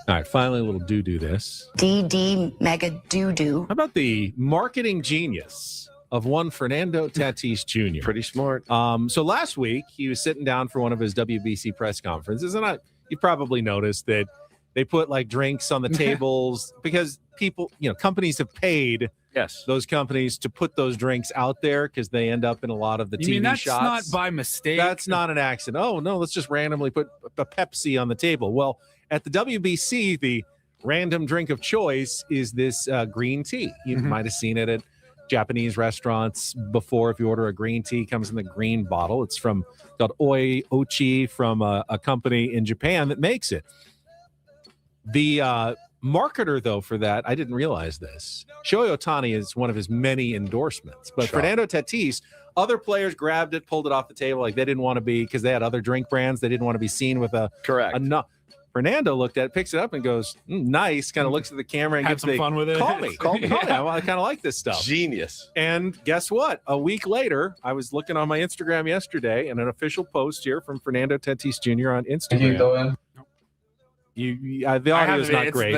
All right, finally a little do this.
DD mega doo-doo.
How about the marketing genius of one Fernando Tatis Jr.?
Pretty smart.
So last week he was sitting down for one of his WBC press conferences, and you probably noticed that they put drinks on the tables because people, companies have paid those companies to put those drinks out there because they end up in a lot of the TV
that's
shots.
That's not by mistake.
That's not an accident. Oh, no, let's just randomly put a Pepsi on the table. Well, at the WBC, the random drink of choice is this green tea. You might have seen it at Japanese restaurants before. If you order a green tea, it comes in the green bottle. It's called Oi Ochi from a company in Japan that makes it. The marketer, though, for that, I didn't realize this. Shohei Ohtani is one of his many endorsements, but Fernando Tatis, other players grabbed it, pulled it off the table like they didn't want to be, because they had other drink brands. They didn't want to be seen with a Fernando looked at it, picks it up, and goes, nice, kind of looks at the camera and
Had some fun with it.
Call me. I kind of like this stuff.
Genius.
And guess what? A week later, I was looking on my Instagram yesterday, and an official post here from Fernando Tatis Jr. on Instagram. The audio is not great.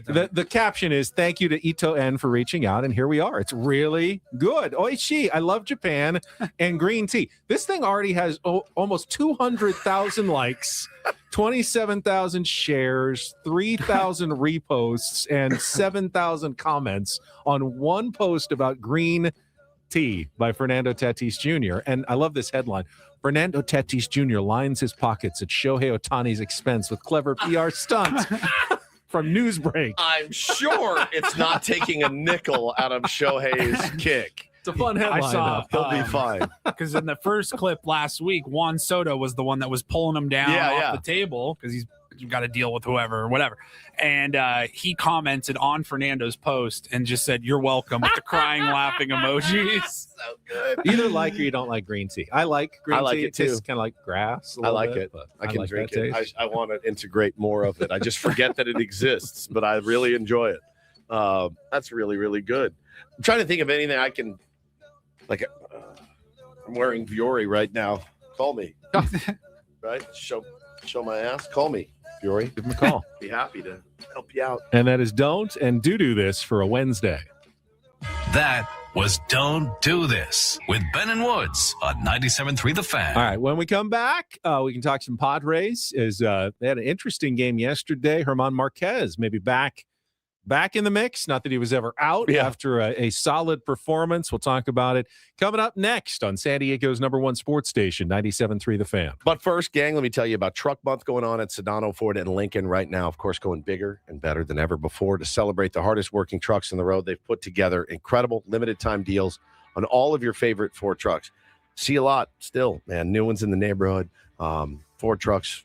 The caption is, thank you to Ito N for reaching out, and here we are. It's really good. Oishi, I love Japan, and green tea. This thing already has almost 200,000 likes, 27,000 shares, 3,000 reposts, and 7,000 comments on one post about green tea by Fernando Tatis Jr. And I love this headline. Fernando Tatis Jr. lines his pockets at Shohei Ohtani's expense with clever PR stunts from Newsbreak.
I'm sure it's not taking a nickel out of Shohei's kick.
It's a fun headline.
I saw
He'll be fine.
Because in the first clip last week, Juan Soto was the one that was pulling him down off the table because he's got to deal with whoever or whatever. And he commented on Fernando's post and just said, "You're welcome," with the crying, laughing emojis.
So good.
Either like or you don't like green tea. I like green tea.
I like it too.
It tastes kind of like grass.
I like
bit,
it. I can
like
drink
that
it.
taste.
I want to integrate more of it. I just forget that it exists, but I really enjoy it. That's really, really good. I'm trying to think of anything I can, like, I'm wearing Viore right now. Call me. Right? Show my ass. Call me, Viore.
Give him a call.
Be happy to help you out.
And that is Don't and Do This for a Wednesday.
That was Don't Do This with Ben and Woods on 97.3 The Fan.
All right, when we come back, we can talk some Padres. They had an interesting game yesterday. German Marquez maybe back in the mix. Not that he was ever out after a solid performance. We'll talk about it coming up next on San Diego's #1 sports station, 97.3 The Fan.
But first, gang, let me tell you about Truck Month going on at Sedano Ford and Lincoln right now. Of course, going bigger and better than ever before to celebrate the hardest working trucks on the road. They've put together incredible limited time deals on all of your favorite Ford trucks. See a lot still, man. New ones in the neighborhood. Ford trucks,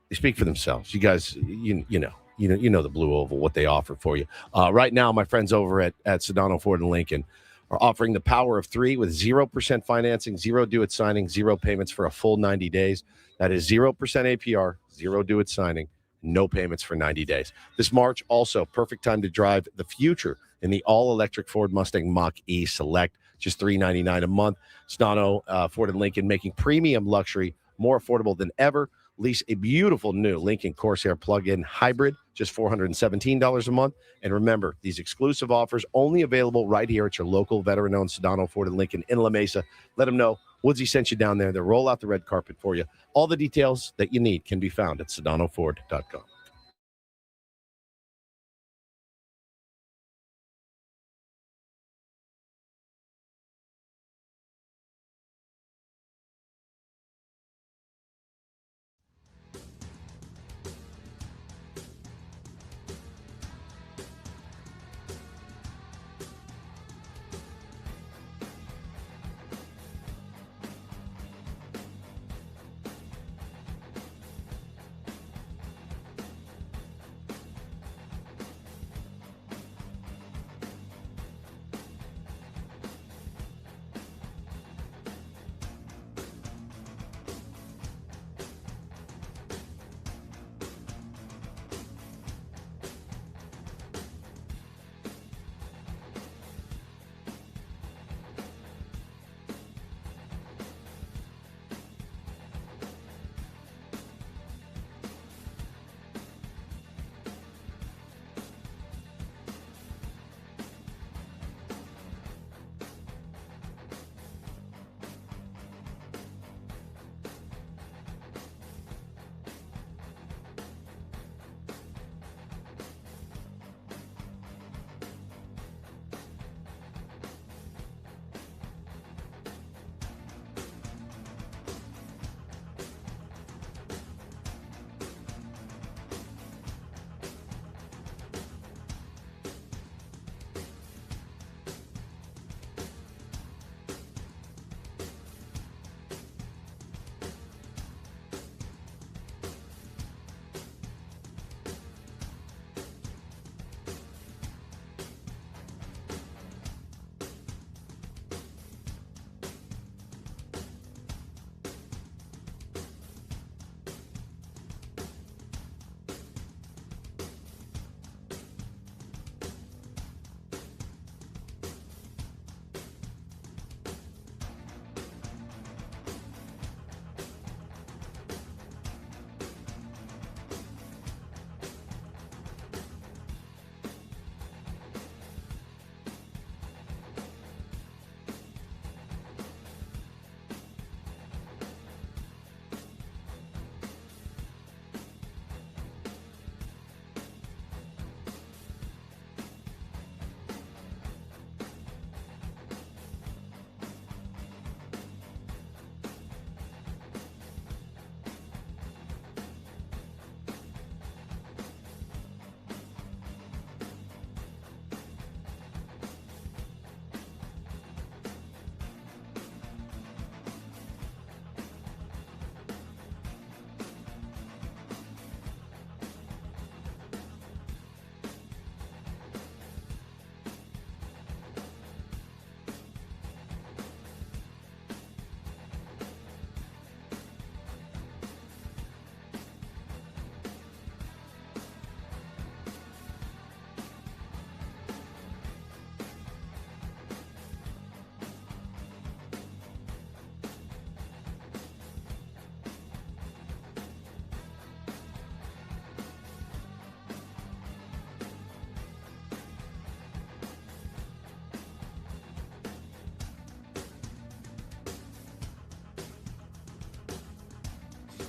they speak for themselves. You guys, you know. You know the Blue Oval, what they offer for you. Right now, my friends over at Sedano Ford and Lincoln are offering the power of 3 with 0% financing, 0 do-it signing, 0 payments for a full 90 days. That is 0% APR, 0 do-it signing, no payments for 90 days. This March, also, perfect time to drive the future in the all-electric Ford Mustang Mach-E Select, just $399 a month. Sedano Ford and Lincoln making premium luxury more affordable than ever. Lease a beautiful new Lincoln Corsair plug-in hybrid, just $417 a month. And remember, these exclusive offers only available right here at your local veteran-owned Sedano Ford and Lincoln in La Mesa. Let them know Woodsy sent you down there. They'll roll out the red carpet for you. All the details that you need can be found at sedanoford.com.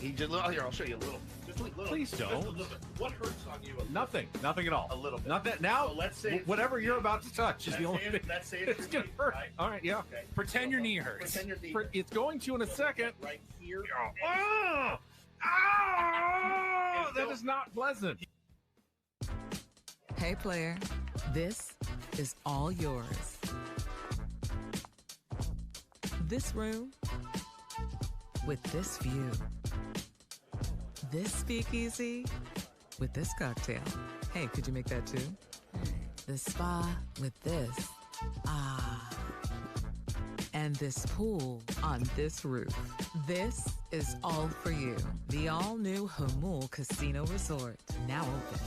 He just here. I'll show you a little. Just a little.
Please don't.
Just a little bit. What hurts on you?
Nothing at all.
A little bit.
Not that now.
So let's say
whatever you're about to touch is the only thing.
Let's say
It's gonna hurt.
Right?
All right, yeah.
Okay.
Pretend your knee hurts.
Pretend your knee.
It's going to in a second.
Right here.
Oh, that is not pleasant.
Hey, player, this is all yours. This room with this view. This speakeasy with this cocktail. Hey, could you make that too? The spa with this. Ah. And this pool on this roof. This is all for you. The all-new Hamul Casino Resort, now open.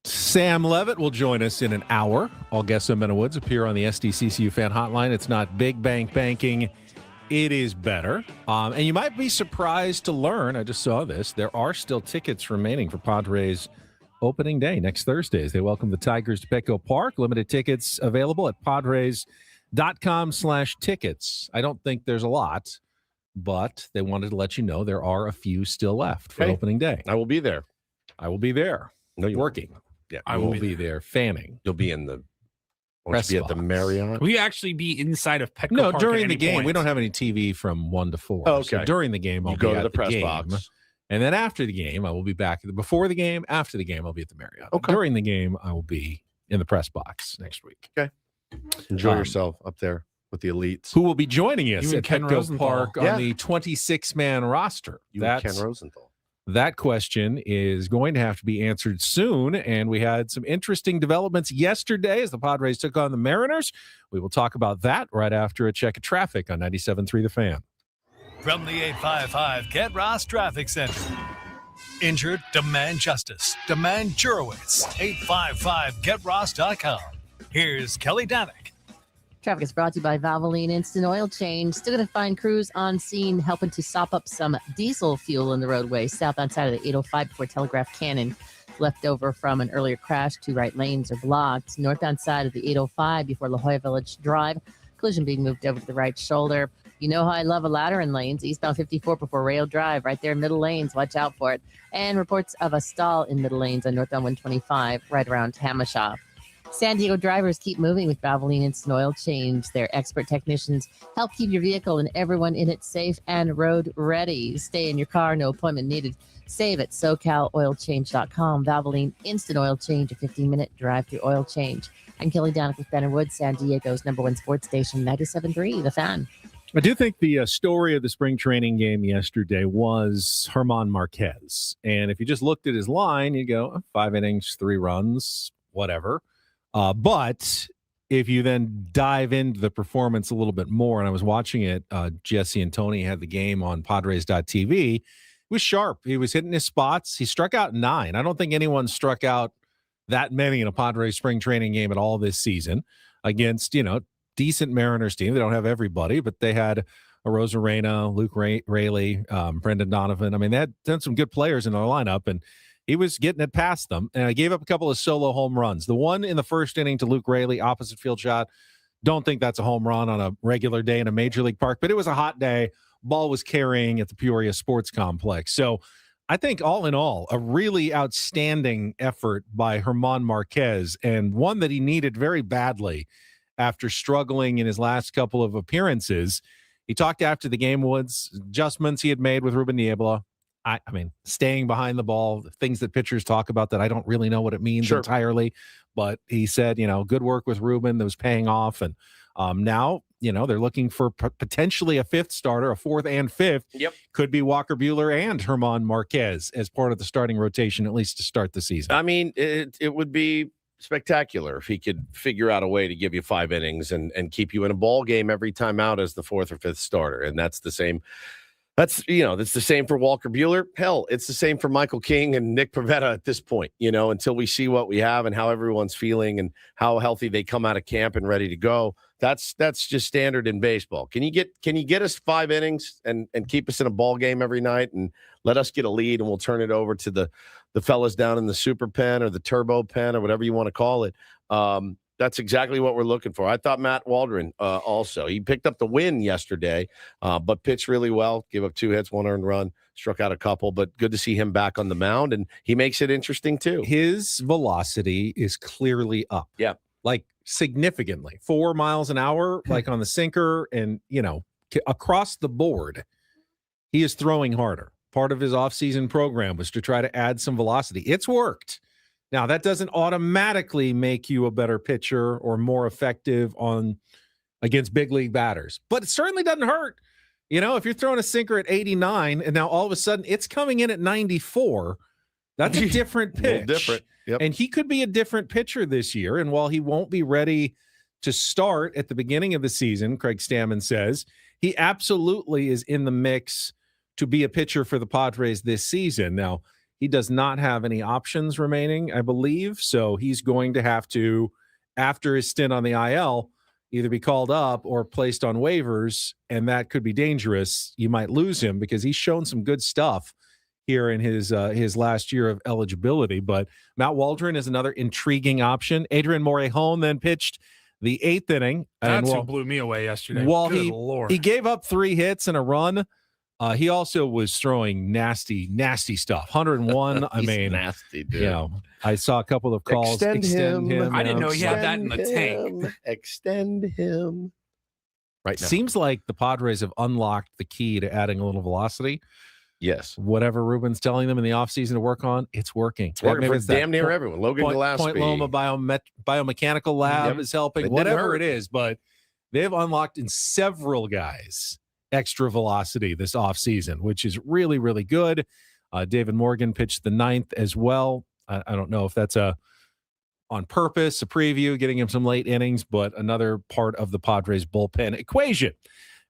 Sam Levitt will join us in an hour. All guests on Men of Woods appear on the SDCCU fan hotline. It's not big bank banking. It is better. And you might be surprised to learn, I just saw this, there are still tickets remaining for Padres opening day next Thursday as they welcome the Tigers to Petco Park. Limited tickets available at padres.com/tickets. I don't think there's a lot, but they wanted to let you know there are a few still left for opening day.
I will be there.
I will be there.
No, you're
working.
Yeah,
I will be there fanning.
You'll be in the. Won't
Press
you be at the
box.
Marriott?
Will you actually be inside of Petco
No,
Park
during
at
the
any
game.
point?
We don't have any TV from 1 to 4.
Oh,
So
okay.
during the game, I'll
You go
be
to
at
the press
game.
box.
And then after the game, I will be back. Before the game, after the game, I'll be at the Marriott.
Okay.
During the game, I will be in the press box next week.
Enjoy yourself up there with the elites.
Who will be joining us
You and
at
Ken
Petco
Rosenthal.
Park
Yeah.
on the 26-man roster?
You and Ken Rosenthal.
That question is going to have to be answered soon, and we had some interesting developments yesterday as the Padres took on the Mariners. We will talk about that right after a check of traffic on 97.3 The Fan.
From the 855 Get Ross Traffic Center. Injured? Demand justice. Demand Jurowitz. 855GetRoss.com. Here's Kelly Danick.
Traffic is brought to you by Valvoline Instant Oil Change. Still going to find crews on scene helping to sop up some diesel fuel in the roadway southbound side of the 805 before Telegraph Cannon. Left over from an earlier crash, 2 right lanes are blocked. Northbound side of the 805 before La Jolla Village Drive. Collision being moved over to the right shoulder. You know how I love a ladder in lanes. Eastbound 54 before Rail Drive, right there in middle lanes. Watch out for it. And reports of a stall in middle lanes on northbound 125 right around Hamishaw. San Diego drivers keep moving with Valvoline Instant Oil Change. Their expert technicians help keep your vehicle and everyone in it safe and road ready. Stay in your car, no appointment needed. Save at SoCalOilChange.com. Valvoline Instant Oil Change, a 15-minute drive-through oil change. I'm Kelly Danick with Ben and Wood, San Diego's #1 sports station, 97.3 The Fan.
I do think the story of the spring training game yesterday was German Marquez. And if you just looked at his line, you go, 5 innings, 3 runs, whatever. But if you then dive into the performance a little bit more, and I was watching it, Jesse and Tony had the game on Padres.tv. He was sharp. He was hitting his spots. He struck out 9. I don't think anyone struck out that many in a Padres spring training game at all this season against, decent Mariners team. They don't have everybody, but they had a Rosarena, Luke Raley, Brendan Donovan. I mean, they had some good players in their lineup, and he was getting it past them. And I gave up a couple of solo home runs. The one in the first inning to Luke Raley, opposite field shot. Don't think that's a home run on a regular day in a major league park, but it was a hot day. Ball was carrying at the Peoria Sports Complex. So I think all in all, a really outstanding effort by German Marquez, and one that he needed very badly after struggling in his last couple of appearances. He talked after the game, Woods, adjustments he had made with Ruben Niebla, I mean, staying behind the ball, the things that pitchers talk about that I don't really know what it means entirely. But he said, good work with Ruben that was paying off. And now, they're looking for potentially a fifth starter, a fourth and fifth.
Yep.
Could be Walker Buehler and German Marquez as part of the starting rotation, at least to start the season.
I mean, it would be spectacular if he could figure out a way to give you 5 innings and keep you in a ball game every time out as the fourth or fifth starter. And that's the same. That's the same for Walker Buehler. Hell, it's the same for Michael King and Nick Pivetta at this point, until we see what we have and how everyone's feeling and how healthy they come out of camp and ready to go. That's just standard in baseball. Can you get us 5 innings and keep us in a ball game every night and let us get a lead, and we'll turn it over to the fellas down in the super pen or the turbo pen or whatever you want to call it. That's exactly what we're looking for. I thought Matt Waldron also. He picked up the win yesterday, but pitched really well. Gave up 2 hits, 1 earned run, struck out a couple. But good to see him back on the mound, and he makes it interesting too.
His velocity is clearly up.
Yeah.
Like significantly. 4 miles an hour, like on the sinker, and, across the board, he is throwing harder. Part of his offseason program was to try to add some velocity. It's worked. Now, that doesn't automatically make you a better pitcher or more effective against big league batters, but it certainly doesn't hurt. If you're throwing a sinker at 89 and now all of a sudden it's coming in at 94, that's a different pitch.
Different. Yep.
And he could be a different pitcher this year. And while he won't be ready to start at the beginning of the season, Craig Stammen says, he absolutely is in the mix to be a pitcher for the Padres this season. Now, he does not have any options remaining, I believe. So he's going to have to, after his stint on the IL, either be called up or placed on waivers, and that could be dangerous. You might lose him because he's shown some good stuff here in his last year of eligibility. But Matt Waldron is another intriguing option. Adrian Morejon then pitched the 8th inning.
That's what blew me away yesterday.
While he gave up 3 hits and a run, he also was throwing nasty stuff. 101. I mean,
nasty, dude.
I saw a couple of calls. Extend him.
I didn't know he had that in the tank.
Extend him. Right now.
Seems like the Padres have unlocked the key to adding a little velocity.
Yes.
Whatever Ruben's telling them in the offseason to work on, it's working.
It's working for damn near everyone. Logan Gillespie.
Point Loma biomechanical lab is helping. Whatever it is, but they've unlocked in several guys extra velocity this offseason, which is really, really good. David Morgan pitched the 9th as well. I don't know if that's on purpose, a preview, getting him some late innings, but another part of the Padres bullpen equation.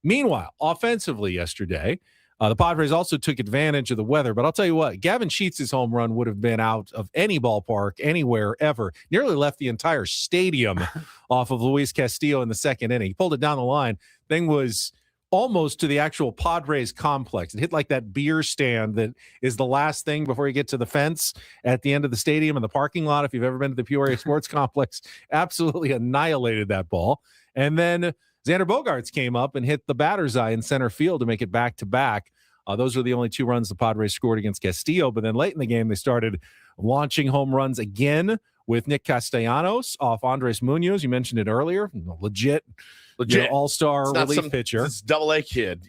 Meanwhile, offensively yesterday, the Padres also took advantage of the weather, but I'll tell you what, Gavin Sheets' home run would have been out of any ballpark, anywhere, ever. Nearly left the entire stadium off of Luis Castillo in the 2nd inning. He pulled it down the line. Thing was almost to the actual Padres complex. It hit like that beer stand that is the last thing before you get to the fence at the end of the stadium in the parking lot. If you've ever been to the Peoria Sports Complex, absolutely annihilated that ball. And then Xander Bogaerts came up and hit the batter's eye in center field to make it back-to-back. Those were the only 2 runs the Padres scored against Castillo. But then late in the game, they started launching home runs again with Nick Castellanos off Andres Munoz. You mentioned it earlier. Legit all-star relief pitcher.
It's double-A kid,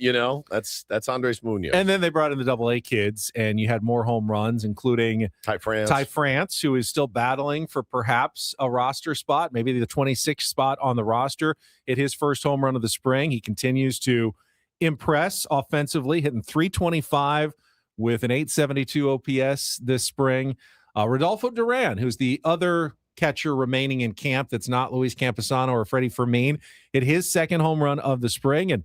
That's Andres Munoz.
And then they brought in the double-A kids, and you had more home runs, including
Ty France,
who is still battling for perhaps a roster spot, maybe the 26th spot on the roster. Hit his first home run of the spring. He continues to impress offensively, hitting .325 with an .872 OPS this spring. Rodolfo Duran, who's the other catcher remaining in camp that's not Luis Camposano or Freddie Fermin, hit his 2nd home run of the spring. And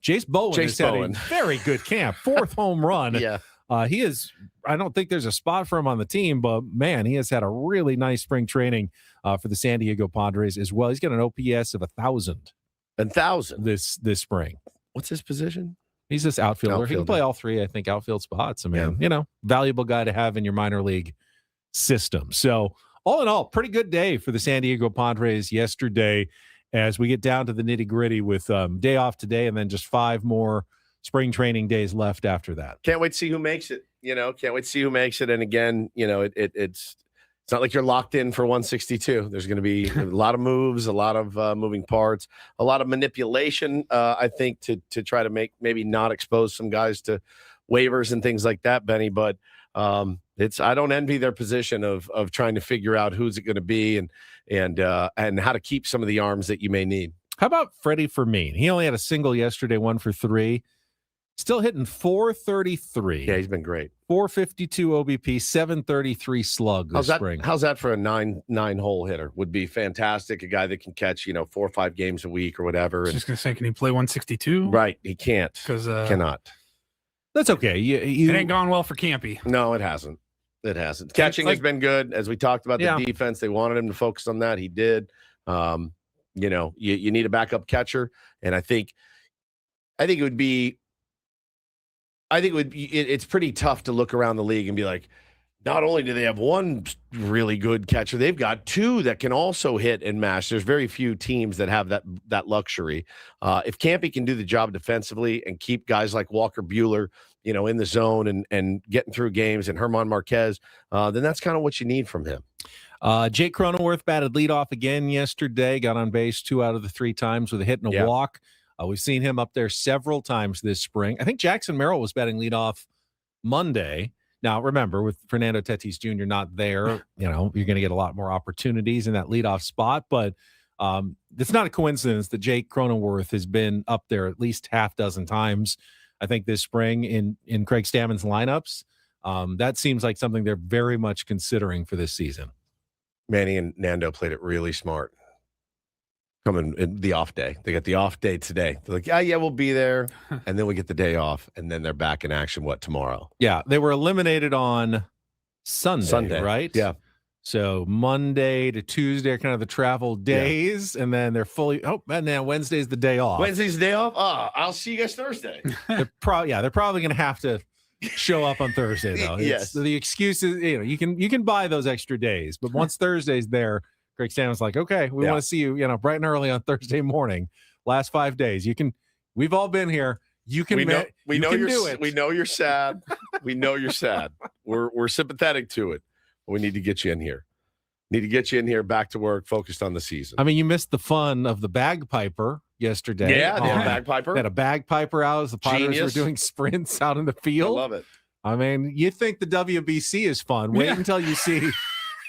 Jace Bowen had a very good camp. 4th home run.
Yeah.
He is, I don't think there's a spot for him on the team, but man, he has had a really nice spring training for the San Diego Padres as well. He's got an OPS of 1,000.
1,000
this spring.
What's his position?
He's this outfielder. He can play all 3, I think, outfield spots. I mean, valuable guy to have in your minor league system. So all in all, pretty good day for the San Diego Padres yesterday as we get down to the nitty-gritty with day off today and then just 5 more spring training days left after that.
Can't wait to see who makes it. Can't wait to see who makes it. And again, it's not like you're locked in for 162. There's going to be a lot of moves, a lot of moving parts, a lot of manipulation, I think, to try to maybe not expose some guys to waivers and things like that, Benny. But I don't envy their position of trying to figure out who's it going to be and how to keep some of the arms that you may need.
How about Freddie Fermin? He only had a single yesterday, 1 for 3. Still hitting 433.
Yeah, he's been great.
452 OBP, 733 slug this spring.
How's that for a nine-hole hitter? Would be fantastic. A guy that can catch 4 or 5 games a week or whatever.
I was just gonna say, can he play 162?
Right, he can't.
Because
cannot.
That's okay.
It ain't gone well for Campy.
No, it hasn't. It hasn't. Catching has been good, as we talked about the defense. They wanted him to focus on that. He did. You need a backup catcher, and I think it would be. It's pretty tough to look around the league and be like, not only do they have one really good catcher, they've got 2 that can also hit and mash. There's very few teams that have that luxury. If Campy can do the job defensively and keep guys like Walker Buehler, in the zone and getting through games, and Herman Marquez, then that's kind of what you need from him.
Jake Cronenworth batted leadoff again yesterday, got on base 2 out of the 3 times with a hit and a walk. We've seen him up there several times this spring. I think Jackson Merrill was batting leadoff Monday. Now, remember, with Fernando Tatis Jr. not there, you're going to get a lot more opportunities in that leadoff spot. But it's not a coincidence that Jake Cronenworth has been up there at least half dozen times, I think, this spring in Craig Stammen's lineups. That seems like something they're very much considering for this season.
Manny and Nando played it really smart. Coming in the off day. They got the off day today. They're like, yeah, we'll be there. And then we get the day off. And then they're back in action, tomorrow?
Yeah, they were eliminated on Sunday, right?
Yeah.
So Monday to Tuesday are kind of the travel days. And then they're fully, and now Wednesday's the day off.
Wednesday's the day off? I'll see you guys Thursday.
They're probably going to have to show up on Thursday, though.
Yes.
The excuse is, you can buy those extra days. But once Thursday's there, Greg Stammen's like, okay, we want to see you, bright and early on Thursday morning. Last 5 days, we've all been here. You can, we know
you're
do it.
We know you're sad. We know you're sad. We're sympathetic to it. But we need to get you in here. Back to work, focused on the season.
I mean, you missed the fun of the bagpiper yesterday.
Yeah, they had a bagpiper.
They had a bagpiper out as the Pirates were doing sprints out in the field.
I love it.
I mean, you think the WBC is fun. Wait until you see.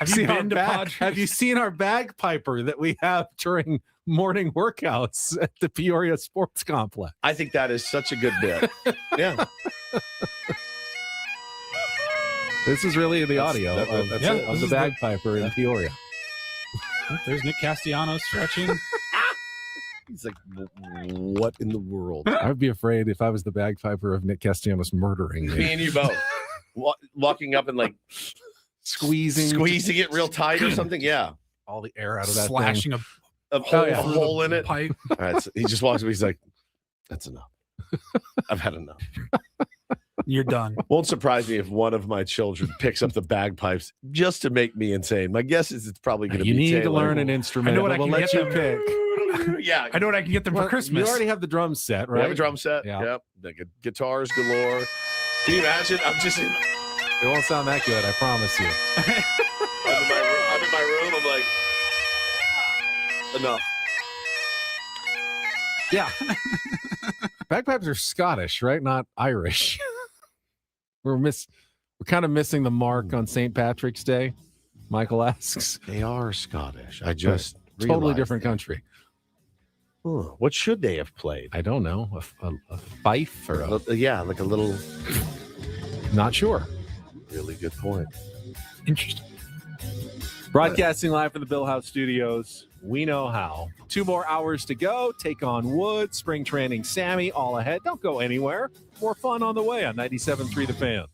Have you seen our bagpiper that we have during morning workouts at the Peoria Sports Complex?
I think that is such a good bit. Yeah.
This is really the audio of the bagpiper in Peoria.
There's Nick Castellanos stretching.
He's like, what in the world?
I'd be afraid if I was the bagpiper of Nick Castellanos murdering me.
Me and you both. Walking up and squeezing it real tight or something. Yeah.
All the air out of that
slashing
thing.
a hole in it.
Pipe.
All right, so he just walks away. He's like, that's enough. I've had enough.
You're done.
Won't surprise me if one of my children picks up the bagpipes just to make me insane. My guess is it's probably going to be
You need
Taylor.
to learn an instrument.
I know what I
we'll
can
let
get
you
them.
pick.
Yeah.
I know what I can get them for Christmas.
You already have the drum set, right?
We have a drum set.
Yeah.
Yep. The guitars galore. Can you imagine?
It won't sound that good, I promise you.
I'm in my room. I'm like, enough.
Yeah. Bagpipes are Scottish, right? Not Irish. We're kind of missing the mark on St. Patrick's Day, Michael asks.
They are Scottish. I just
totally different country.
What should they have played?
I don't know. A fife or
like a little.
Not sure.
Really good point.
Interesting.
Broadcasting live from the Bill House Studios. We know how. 2 more hours to go. Take on Wood. Spring training Sammy all ahead. Don't go anywhere. More fun on the way on 97.3 The Fan.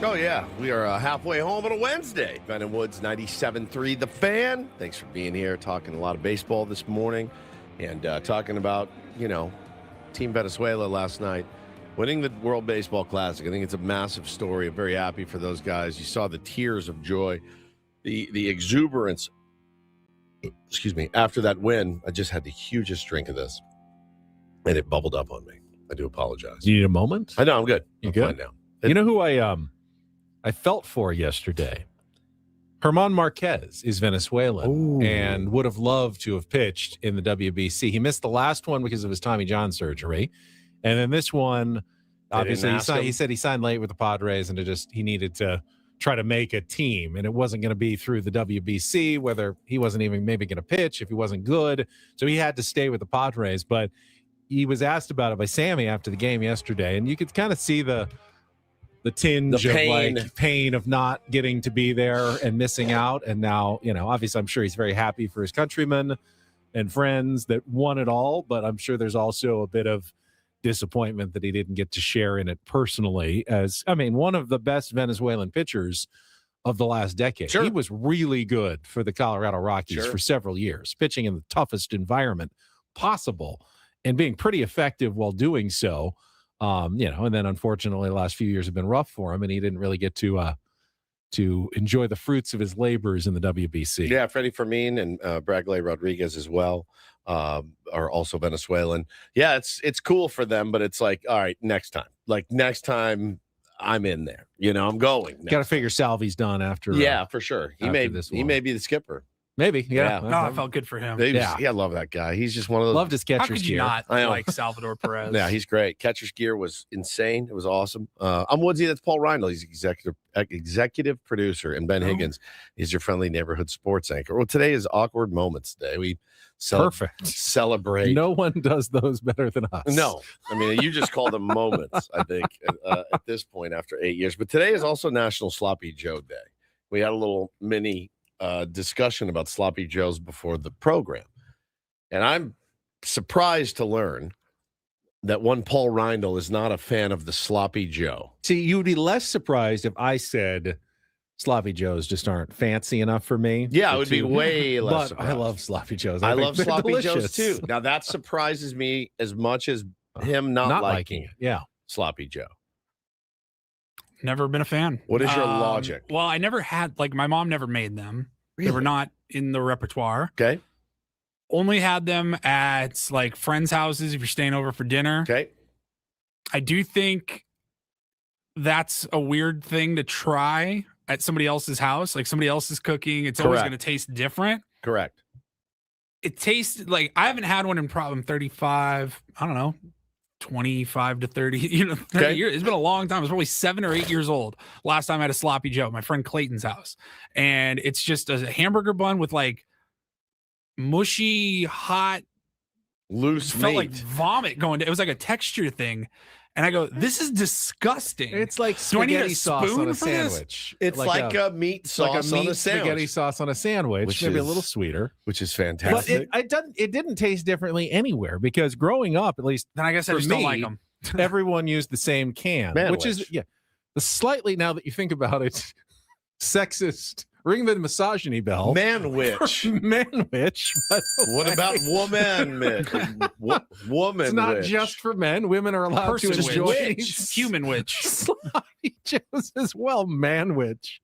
Oh, yeah. We are halfway home on a Wednesday. Ben and Woods, 97.3 The Fan. Thanks for being here, talking a lot of baseball this morning and talking about, Team Venezuela last night winning the World Baseball Classic. I think it's a massive story. I'm very happy for those guys. You saw the tears of joy, the exuberance, after that win. I just had the hugest drink of this, and it bubbled up on me. I do apologize.
You need a moment?
I know, I'm good.
You
I'm
good?
fine now.
You know who I felt for yesterday? Herman Marquez is Venezuelan and would have loved to have pitched in the WBC. He missed the last one because of his Tommy John surgery. And then this one, obviously, he said he signed late with the Padres and he needed to try to make a team. And it wasn't going to be through the WBC, whether he wasn't even maybe going to pitch if he wasn't good. So he had to stay with the Padres. But he was asked about it by Sammy after the game yesterday. And you could kind of see the tinge of pain of not getting to be there and missing out. And now, obviously I'm sure he's very happy for his countrymen and friends that won it all, but I'm sure there's also a bit of disappointment that he didn't get to share in it personally one of the best Venezuelan pitchers of the last decade. Sure. He was really good for the Colorado Rockies for several years, pitching in the toughest environment possible and being pretty effective while doing so. And then unfortunately the last few years have been rough for him and he didn't really get to enjoy the fruits of his labors in the WBC. Yeah,
Freddie Fermin and Bradley Rodriguez as well are also Venezuelan. Yeah, it's cool for them, but it's like, all right, next time. Like next time I'm in there. I'm going.
Got to figure Salvi's done after.
Yeah, for sure. He may be the skipper.
Maybe, yeah.
No, I felt good for him.
I love that guy. He's just one of those.
Loved his catcher's
gear. How could you not like Salvador Perez?
Yeah, he's great. Catcher's gear was insane. It was awesome. I'm Woodsy. That's Paul Reindl. He's executive producer, and Ben Higgins is your friendly neighborhood sports anchor. Well, today is Awkward Moments Day. We celebrate.
No one does those better than us.
No, you just call them moments. I think at this point after 8 years. But today is also National Sloppy Joe Day. We had a little mini discussion about Sloppy Joes before the program. And I'm surprised to learn that one Paul Reindl is not a fan of the Sloppy Joe.
See, you would be less surprised if I said Sloppy Joes just aren't fancy enough for me.
Yeah, it would be way less surprised.
I love Sloppy Joes.
I love Sloppy Joes too. Now that surprises me as much as him not liking it.
Yeah.
Sloppy Joe.
Never been a fan.
What is your logic?
Well, I never had, my mom never made them. Really? They were not in the repertoire.
Okay.
Only had them at friends' houses if you're staying over for dinner.
Okay.
I do think that's a weird thing to try at somebody else's house. Like somebody else is cooking. It's always going to taste different.
Correct.
It tastes I haven't had one in probably 35, I don't know, 25 to 30, 30 years. It's been a long time. I was probably 7 or 8 years old last time I had a Sloppy Joe at my friend Clayton's house. And it's just a hamburger bun with mushy, hot,
loose
felt
meat.
Like vomit going. It was like a texture thing. And I go, this is disgusting.
It's like spaghetti sauce on a sandwich.
It's like a meat sauce on a sandwich.
Spaghetti sauce on a sandwich, maybe a little sweeter,
which is fantastic.
But it didn't taste differently anywhere because growing up, at least,
then I guess I just don't like them.
Everyone used the same can, which is the slightly, now that you think about it, sexist. Ring the misogyny bell.
Manwich.
But
what about woman?
It's not just for men. Women are allowed to enjoy
human witch.
Sloppy Joes as well. Manwich.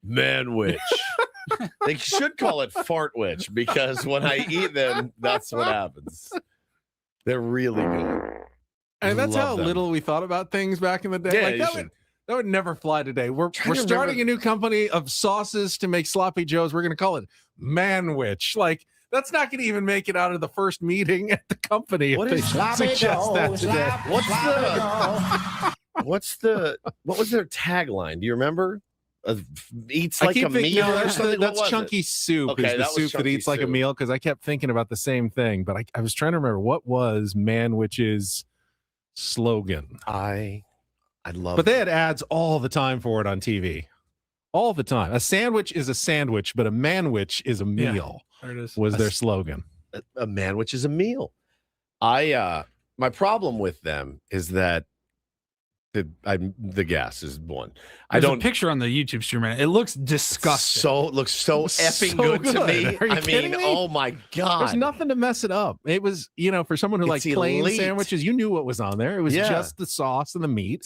They should call it fart witch because when I eat them, that's what happens. They're really good.
And that's how little we thought about things back in the day.
Yeah,
that would never fly today. We're starting a new company of sauces to make Sloppy Joes. We're going to call it Manwich. That's not going to even make it out of the first meeting at the company.
What is Sloppy Joe? What was their tagline? Do you remember? Eats like a meal or something?
That's Chunky Soup.
Okay,
is the soup that eats like a meal, because I kept thinking about the same thing, but I was trying to remember what was Manwich's slogan.
I love
But they had ads all the time for it on TV. All the time. A sandwich is a sandwich, but a manwich is a meal.
There it is.
Was their slogan.
A manwich is a meal. My problem with them is that The gas is one.
There's a picture on the YouTube stream, man. It looks disgusting.
It looks so effing good to me.
Are you kidding me?
Oh my God.
There's nothing to mess it up. It was, for someone who likes plain
elite.
sandwiches, you knew what was on there. It was just the sauce and the meat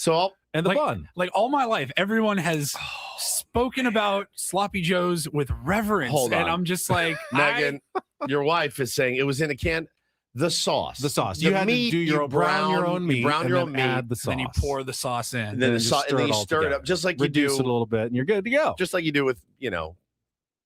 and the bun.
Like all my life, everyone has spoken about sloppy joes with reverence.
Hold on.
And I'm just like,
Megan, your wife is saying it was in a can. The sauce.
You had to do your brown your own meat.
Brown your own meat.
Add the sauce.
then you pour the sauce in.
And then you stir it up just like you do.
Reduce it a little bit, and you're good to go.
Just like you do with,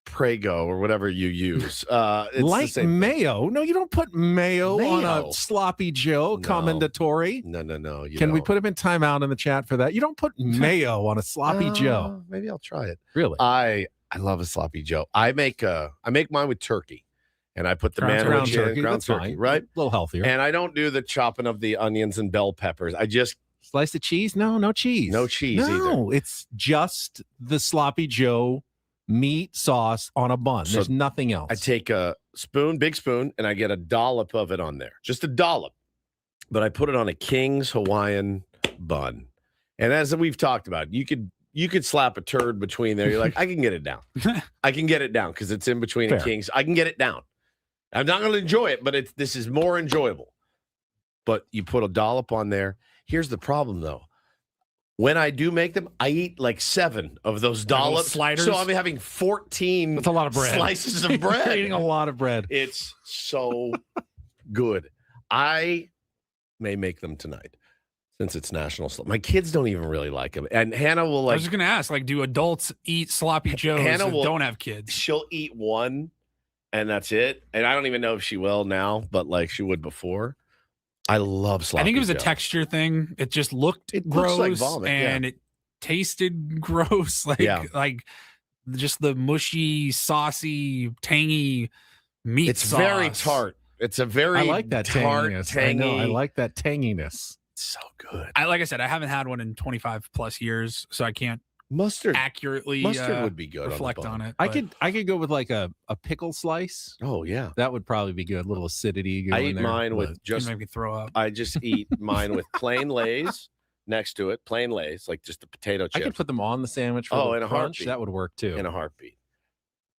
Prego or whatever you use. It's
like mayo. No, you don't put mayo on a sloppy Joe commendatory.
No.
Can we put him in timeout in the chat for that? You don't put mayo on a sloppy Joe.
Maybe I'll try it.
Really?
I love a sloppy Joe. I make mine with turkey. And I put the ground turkey, right?
A little healthier.
And I don't do the chopping of the onions and bell peppers. I just
slice the cheese. No cheese.
No cheese either.
No, it's just the sloppy Joe meat sauce on a bun. There's nothing else.
I take a big spoon, and I get a dollop of it on there. Just a dollop. But I put it on a King's Hawaiian bun. And as we've talked about, you could slap a turd between there. You're like, I can get it down. I can get it down because it's in between a King's. I can get it down. I'm not going to enjoy it, but this is more enjoyable. But you put a dollop on there. Here's the problem, though. When I do make them, I eat like 7 of those dollops.
Sliders.
So I'm having 14
That's a lot of bread.
Slices of bread.
You're eating a lot of bread.
It's so good. I may make them tonight since it's National Sloppy. My kids don't even really like them. And Hannah will
I was just going to ask, do adults eat sloppy joes
Hannah
that don't have kids?
She'll eat one. And that's it. And I don't even know if she will now, but she would before. I love sloppy
I think it was
Joe.
a texture thing. It just looked gross
like vomit,
and it tasted gross. Like just the mushy, saucy, tangy meat
It's
sauce.
very tart. It's a very
I like that
tart,
tanginess.
tangy.
I know. I like that tanginess.
It's so good.
Like I said, I haven't had one in 25 plus years, so I can't
Mustard
accurately
would be good.
reflect on it.
I could go with a pickle slice.
Oh yeah,
that would probably be good. A little acidity.
I eat mine with just
make me throw up.
I just eat mine with plain Lay's next to it, plain Lay's, like just the potato chips.
I could put them on the sandwich for
in a
crunch.
heartbeat.
That would work too.
In a heartbeat.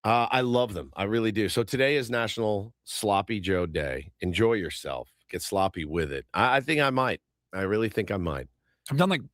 I love them. I really do. So today is National Sloppy Joe Day. Enjoy yourself. Get sloppy with it. I think I might. I really think I might.
I've done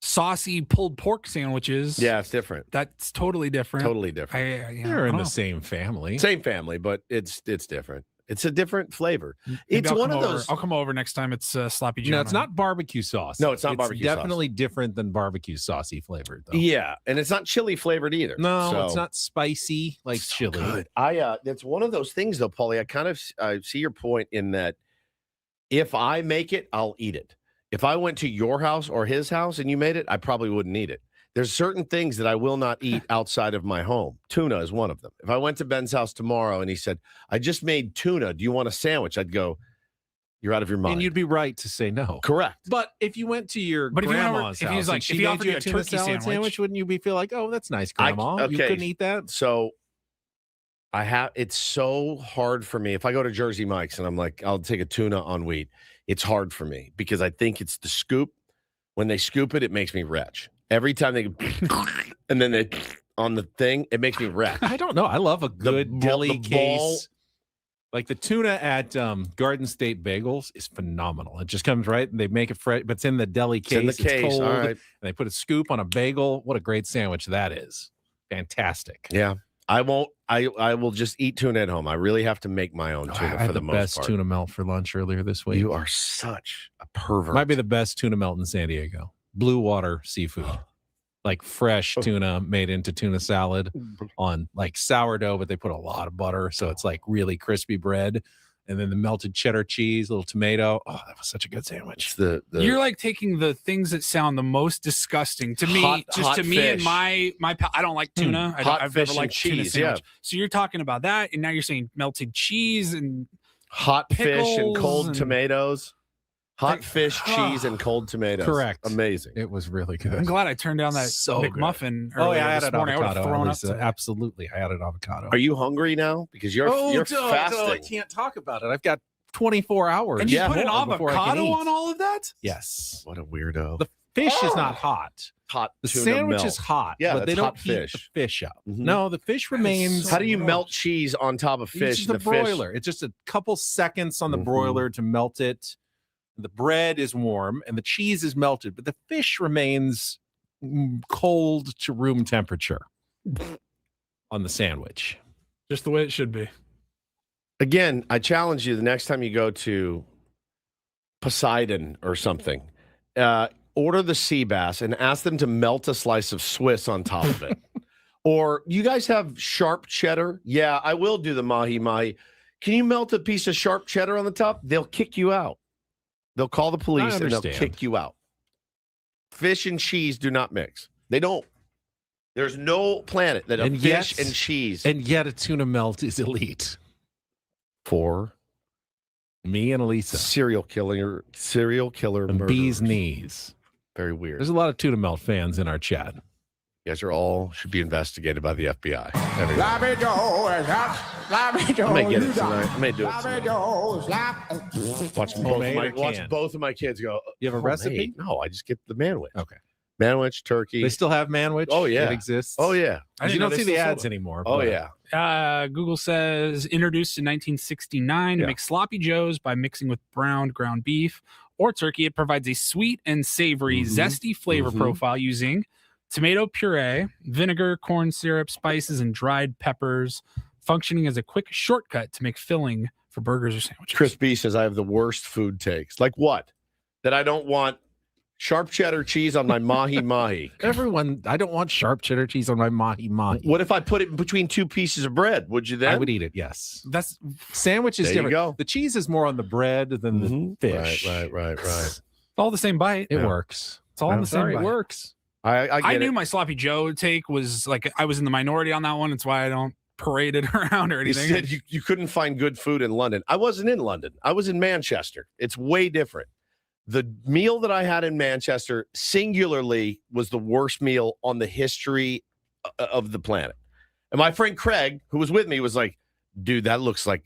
saucy pulled pork sandwiches.
Yeah, it's different.
That's totally different.
Totally different.
They're in the same family.
Same family, but it's different. It's a different flavor.
Maybe I'll come over next time it's sloppy Joe.
No, it's not barbecue sauce.
No, it's not barbecue sauce.
Definitely different than barbecue saucy flavored, though.
Yeah, and it's not chili flavored either.
No, it's not spicy like
so
chili.
Good. That's one of those things, though, Paulie. I kind of see your point in that if I make it, I'll eat it. If I went to your house or his house and you made it, I probably wouldn't eat it. There's certain things that I will not eat outside of my home. Tuna is one of them. If I went to Ben's house tomorrow and he said, I just made tuna, do you want a sandwich? I'd go, you're out of your mind.
And you'd be right to say no.
Correct.
But if you went to your grandma's house,
if
and she made you a tuna salad sandwich, wouldn't you feel like, oh, that's nice, Grandma? You couldn't eat that?
So it's so hard for me. If I go to Jersey Mike's and I'm like, I'll take a tuna on wheat, it's hard for me because I think it's the scoop. When they scoop it, it makes me retch. Every time they and then they on the thing, it makes me retch.
I don't know. I love a good deli case. Like the tuna at Garden State Bagels is phenomenal. It just comes right and they make it fresh, but it's in the deli case.
It's in the case.
Cold,
all right.
And they put a scoop on a bagel. What a great sandwich that is. Fantastic.
Yeah. I won't. I will just eat tuna at home. I really have to make my own tuna
I had
for the most
best
part.
tuna melt for lunch earlier this week.
You are such a pervert.
Might be the best tuna melt in San Diego. Blue water seafood. Like fresh tuna made into tuna salad on like sourdough, but they put a lot of butter. So it's like really crispy bread. And then the melted cheddar cheese, little tomato. Oh, that was such a good sandwich.
You're like taking the things that sound the most disgusting to me.
Hot
to me
fish.
and my I don't like tuna. I've
fish
never liked
and cheese,
tuna
yeah.
sandwich. So you're talking about that, and now you're saying melted cheese and
hot fish and cold
and-
tomatoes. Hot fish, cheese, and cold tomatoes.
Correct.
Amazing.
It was really good.
I'm glad I turned down that McMuffin.
Oh yeah, I
this
added
morning. I
avocado.
would have thrown up.
Lisa. Absolutely, I added avocado.
Are you hungry now? Because you're fasting.
I can't talk about it. I've got 24 hours.
And you put an
before I can
avocado
eat.
on all of that?
Yes.
What a weirdo.
The fish is not hot.
Hot
The
tuna
sandwich
melt.
is hot,
Yeah,
but they
that's
don't
hot
heat
fish.
the fish up.
Mhm.
No, the fish remains.
How do you melt cheese on top of
It's
fish?
just the
fish-
broiler. It's just a couple seconds on the
Mhm.
broiler to melt it. The bread is warm and the cheese is melted, but the fish remains cold to room temperature on the sandwich.
Just the way it should be.
Again, I challenge you the next time you go to Poseidon or something, order the sea bass and ask them to melt a slice of Swiss on top of it. Or you guys have sharp cheddar? Yeah, I will do the mahi-mahi. Can you melt a piece of sharp cheddar on the top? They'll kick you out. They'll call the police and they'll
understand.
kick you out. Fish and cheese do not mix. They don't. There's no planet that a
And
fish
yet-
and cheese
And yet a tuna melt is elite.
for
Me and Elisa.
serial killer
And
murderers.
bee's knees.
Very weird.
There's a lot of tuna melt fans in our chat.
You guys are all should be investigated by the FBI. Everyone. I may get it tonight. I may do it tonight.
Homemade or
Watch
canned?
both of my kids go.
You have a recipe?
No, I just get the manwich.
Okay.
Manwich, turkey.
They still have manwich?
Oh, yeah.
It exists?
Oh yeah.
I didn't
You
know
don't
they
see the
still sold
ads
it.
anymore.
Oh
but-
yeah.
Google says introduced in 1969 to
Yeah.
make sloppy joes by mixing with browned ground beef or turkey. It provides a sweet and savory, zesty flavor profile using tomato puree, vinegar, corn syrup, spices, and dried peppers, functioning as a quick shortcut to make filling for burgers or sandwiches.
Chris B says I have the worst food takes. Like what? That I don't want sharp cheddar cheese on my mahi-mahi.
Everyone, I don't want sharp cheddar cheese on my mahi-mahi.
What if I put it between two pieces of bread? Would you then?
I would eat it, yes.
That's
Sandwich is
There you
different.
go.
The cheese is more on the bread than the
Mhm.
fish.
Right.
all the same bite.
It
Yeah.
works.
It's all in
I'm
the same
Sorry,
bite.
it works.
I
I
get
knew
it.
my sloppy Joe take was like I was in the minority on that one. It's why I don't parade it around or
You
anything.
said you couldn't find good food in London. I wasn't in London. I was in Manchester. It's way different. The meal that I had in Manchester singularly was the worst meal on the history of the planet. And my friend Craig, who was with me, was like, dude, that looks like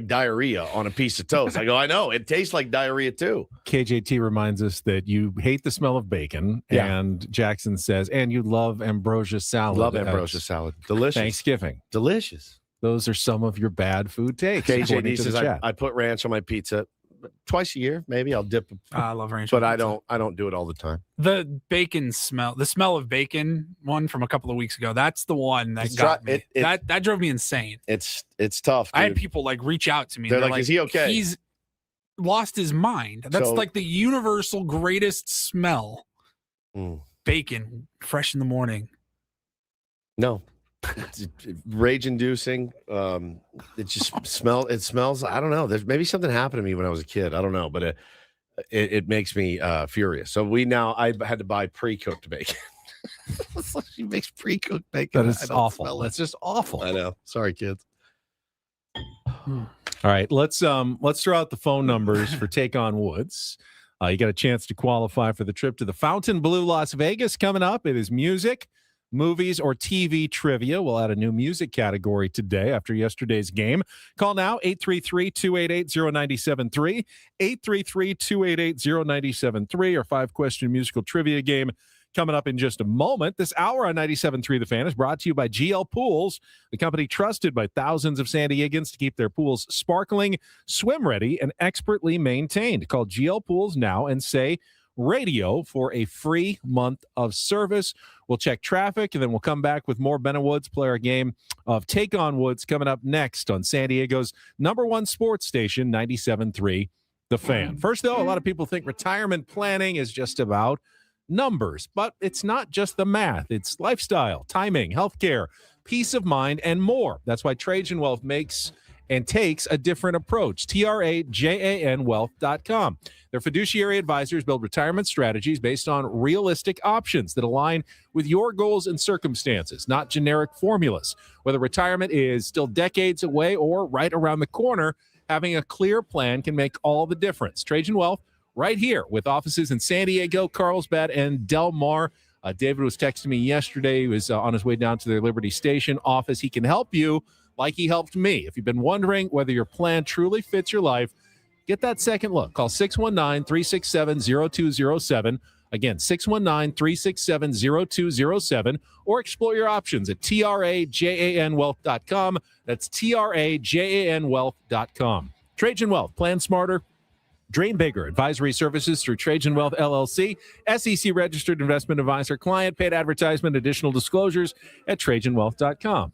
diarrhea on a piece of toast. I go, I know. It tastes like diarrhea too.
KJT reminds us that you hate the smell of bacon.
Yeah.
And Jackson says, and you love ambrosia salad.
Love
at
ambrosia salad. Delicious.
Thanksgiving.
Delicious.
Those are some of your bad food takes. according
KJD
to the
says
chat.
I put ranch on my pizza twice a year. Maybe I'll dip,
I love ranch,
but
on
I
pizza.
don't do it all the time.
The bacon smell, the smell of bacon one from a couple of weeks ago. That's the one that
It's
got
dry-
me.
it-
that drove me insane.
It's tough.
I had
dude.
people like reach out to me.
They're like, "Is he okay?"
He's lost his mind. That's
So-
like the universal greatest smell.
Mm.
Bacon, fresh in the morning.
No, it's rage inducing. It just smells. I don't know. There's maybe something happened to me when I was a kid. I don't know, but it makes me furious. So I had to buy pre-cooked bacon. She makes pre-cooked bacon.
That
I
is
don't
awful.
smell it.
That's just awful.
I know. Sorry, kids.
All right, let's throw out the phone numbers for Take on Woods. You got a chance to qualify for the trip to the Fontainebleau, Las Vegas coming up. It is music, movies, or TV trivia. We'll add a new music category today after yesterday's game. Call now, 833-288-0973, 833-288-0973, our 5-question musical trivia game coming up in just a moment. This hour on 97.3 The Fan is brought to you by GL Pools, the company trusted by thousands of San Diegans to keep their pools sparkling, swim ready, and expertly maintained. Call GL Pools now and say radio for a free month of service. We'll check traffic, and then we'll come back with more Ben and Woods, play our game of Take on Woods coming up next on San Diego's #1 sports station, 97.3 The Fan. First, though, a lot of people think retirement planning is just about numbers, but it's not just the math. It's lifestyle, timing, healthcare, peace of mind, and more. That's why Trajan Wealth makes and takes a different approach. TRAJANwealth.com. Their fiduciary advisors build retirement strategies based on realistic options that align with your goals and circumstances, not generic formulas. Whether retirement is still decades away or right around the corner, having a clear plan can make all the difference. Trajan Wealth, right here with offices in San Diego, Carlsbad, and Del Mar. David was texting me yesterday. He was on his way down to their Liberty Station office. He can help you like he helped me. If you've been wondering whether your plan truly fits your life, get that second look. Call 619-367-0207. Again, 619-367-0207, or explore your options at trajanwealth.com. That's trajanwealth.com. Trajan Wealth. Plan smarter. Dream bigger. Advisory services through Trajan Wealth, LLC. SEC registered investment advisor. Client paid advertisement. Additional disclosures at trajanwealth.com.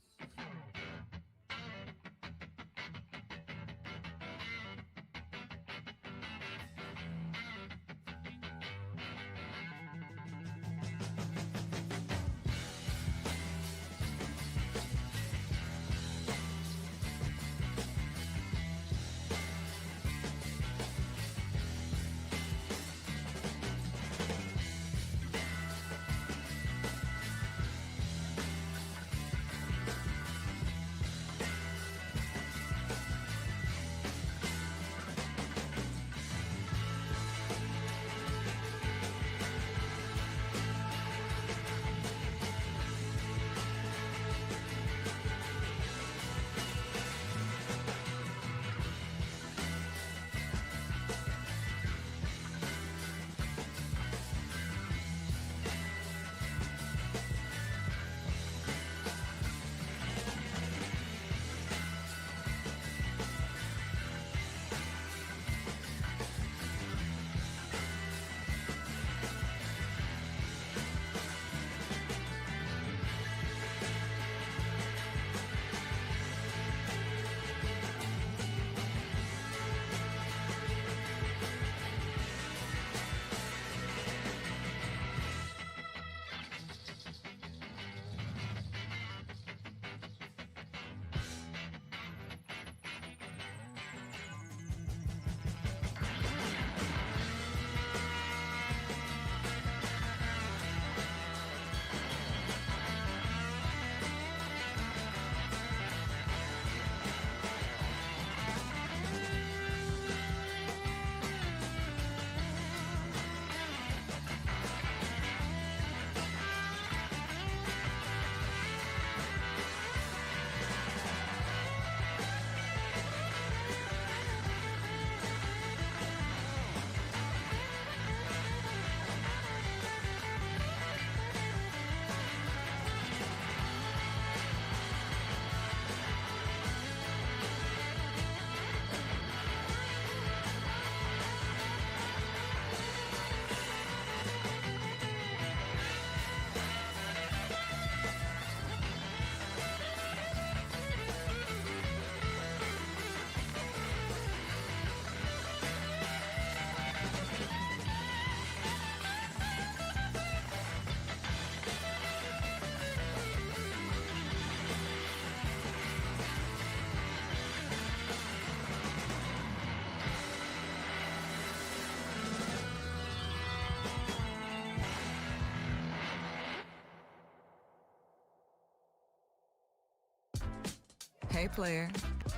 Hey, player,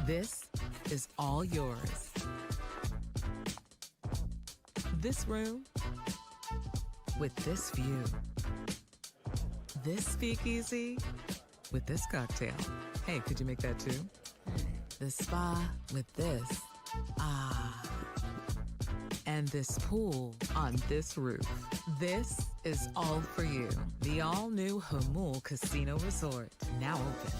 this is all yours. This room with this view. This speakeasy with this cocktail. Hey, could you make that too? The spa with this. Ah. And this pool on this roof. This is all for you. The all-new Hamul Casino Resort, now open.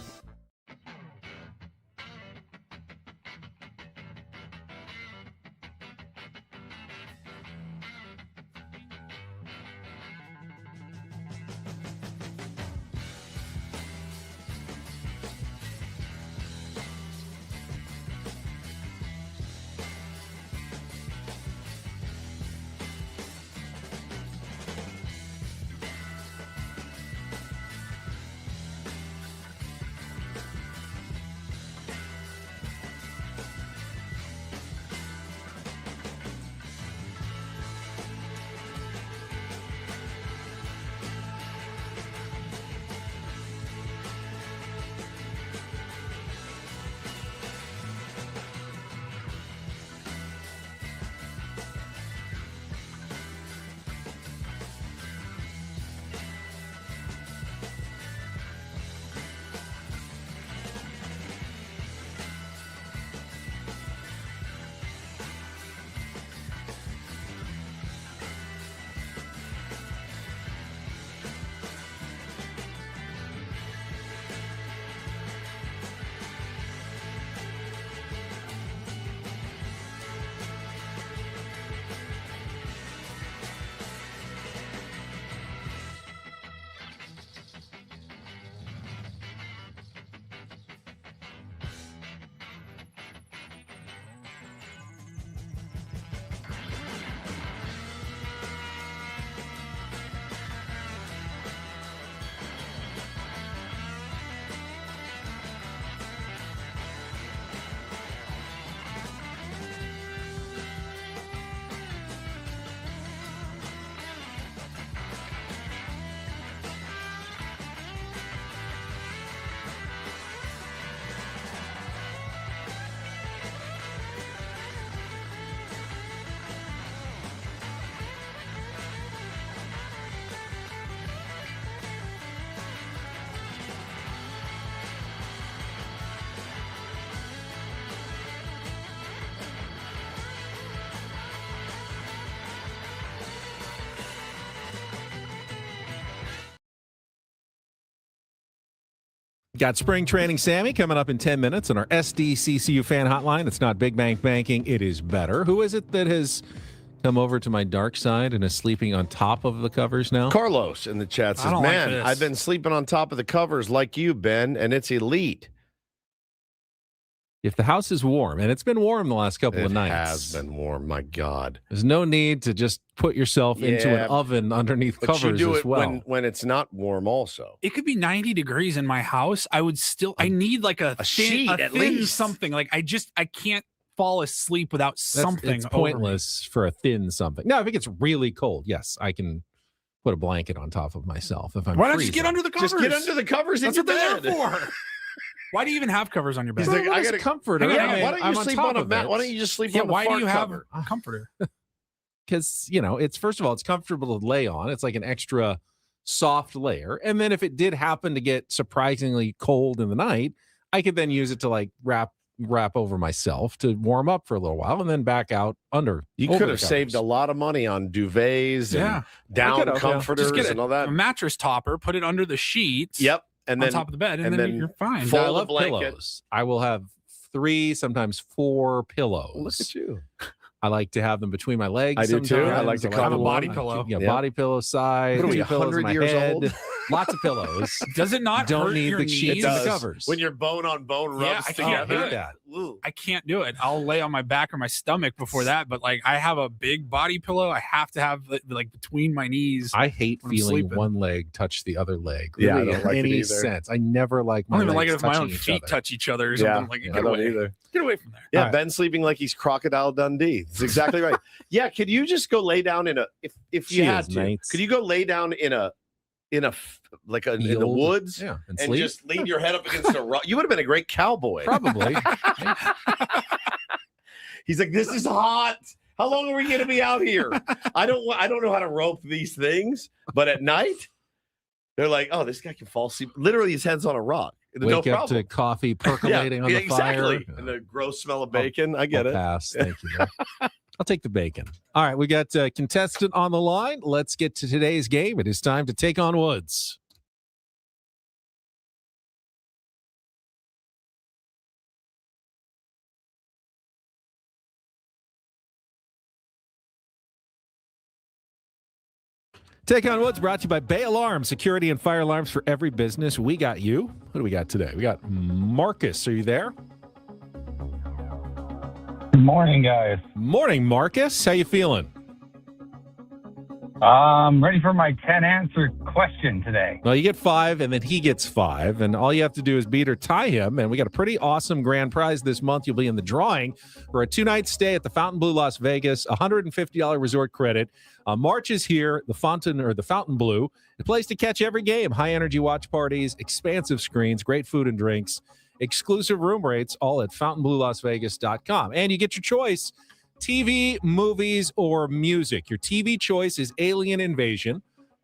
Got Spring Training Sammy coming up in 10 minutes on our SDCCU fan hotline. It's not Big Bang Banking. It is better. Who is it that has come over to my dark side and is sleeping on top of the covers now?
Carlos in the chat says, man, I've been sleeping on top of the covers like you, Ben, and it's elite.
If the house is warm, and it's been warm the last couple of nights.
It has been warm, my God.
There's no need to just put yourself into an oven underneath covers
you do
as
it
well.
when it's not warm also.
It could be 90 degrees in my house. I would still, I need like a
sheet at
thin
least.
something. Like I can't fall asleep without something.
It's pointless for a thin something. Now, if it gets really cold, yes, I can put a blanket on top of myself if I'm
Why not
freezing.
just get under the covers?
Just get under the covers
That's
in your
what they're
bed.
there for. Why do you even have covers on your bed?
He's like, I
got
got
a comforter.
Yeah, why don't
I'm
you sleep on a mat? Why don't you just sleep on the
why do
fart
you have
cover?
a comforter?
Because, it's first of all, it's comfortable to lay on. It's like an extra soft layer. And then if it did happen to get surprisingly cold in the night, I could then use it to like wrap over myself to warm up for a little while and then back out under.
You could have saved a lot of money on duvets and down comforters
Just get
and all that.
a mattress topper, put it under the sheets.
Yep. And
on
then
top of the bed, and then you're fine.
Fold
I love
the blanket.
pillows. I will have 3, sometimes 4 pillows.
Look at you.
I like to have them between my legs.
I do too.
sometimes.
I like to
have a
cuddle
body
one.
pillow.
Yeah,
Yep.
body pillow side.
What are we,
2 pillows in
100
my
years
head.
old?
Lots of pillows.
Does it not
Don't
hurt
need
your
the
knees?
sheets and the covers.
When your bone on bone rubs
Yeah, I can't
together.
do that. I can't do it. I'll lay on my back or my stomach before that, but like I have a big body pillow. I have to have like between my knees.
I hate
when I'm
feeling
sleeping.
one leg touch the other leg.
Yeah, I
Really,
don't like it
any
either.
sense. I never like
I
my
don't even like it
legs
if my own
touching each
feet
other.
touch each other or
Yeah,
something. Like,
I
get
don't
away.
either.
Get away from there.
Yeah,
All right.
Ben sleeping like he's Crocodile Dundee. That's exactly right. Yeah, could you just go lay down in a if
She
you had
is
to?
nice.
Could you go lay down in the
Field.
woods
Yeah,
and
sleep?
just lean your head up against a rock? You would have been a great cowboy.
Probably.
He's like, this is hot. How long are we going to be out here? I don't know how to rope these things, but at night they're like, oh, this guy can fall asleep. Literally, his head's on a rock. No
Wake up
problem.
to coffee percolating on the
exactly.
fire.
And the gross smell of bacon. I get
I'll
it.
pass. Thank you. I'll take the bacon. All right, we got a contestant on the line. Let's get to today's game. It is time to take on Woods. Take on Woods brought to you by Bay Alarm, security and fire alarms for every business. We got you. What do we got today? We got Marcus. Are you there?
Good morning, guys.
Morning, Marcus. How you feeling?
I'm ready for my 10 answer question today.
Well, you get 5, and then he gets 5, and all you have to do is beat or tie him, and we got a pretty awesome grand prize this month. You'll be in the drawing for a 2-night stay at the Fountain Blue Las Vegas, $150 resort credit. March is here, the Fountain Blue, a place to catch every game, high-energy watch parties, expansive screens, great food and drinks, exclusive room rates, all at fountainbluelasvegas.com. And you get your choice, TV, movies, or music. Your TV choice is Alien Invasion,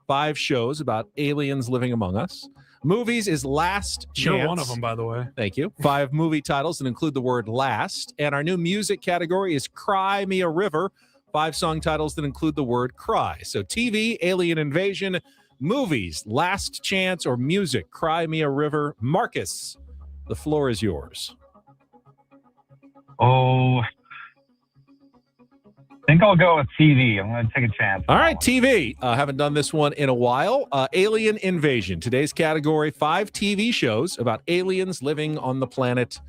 5 shows about aliens living among us. Movies is Last Chance.
You're one of them, by the way.
Thank you. 5 movie titles that include the word last. And our new music category is Cry Me a River, 5 song titles that include the word cry. So TV, Alien Invasion, movies, Last Chance, or music, Cry Me a River. Marcus, the floor is yours.
Oh, I think I'll go with TV. I'm going to take a chance.
All right, TV. Haven't done this one in a while. Alien Invasion. Today's category, 5 TV shows about aliens living on the planet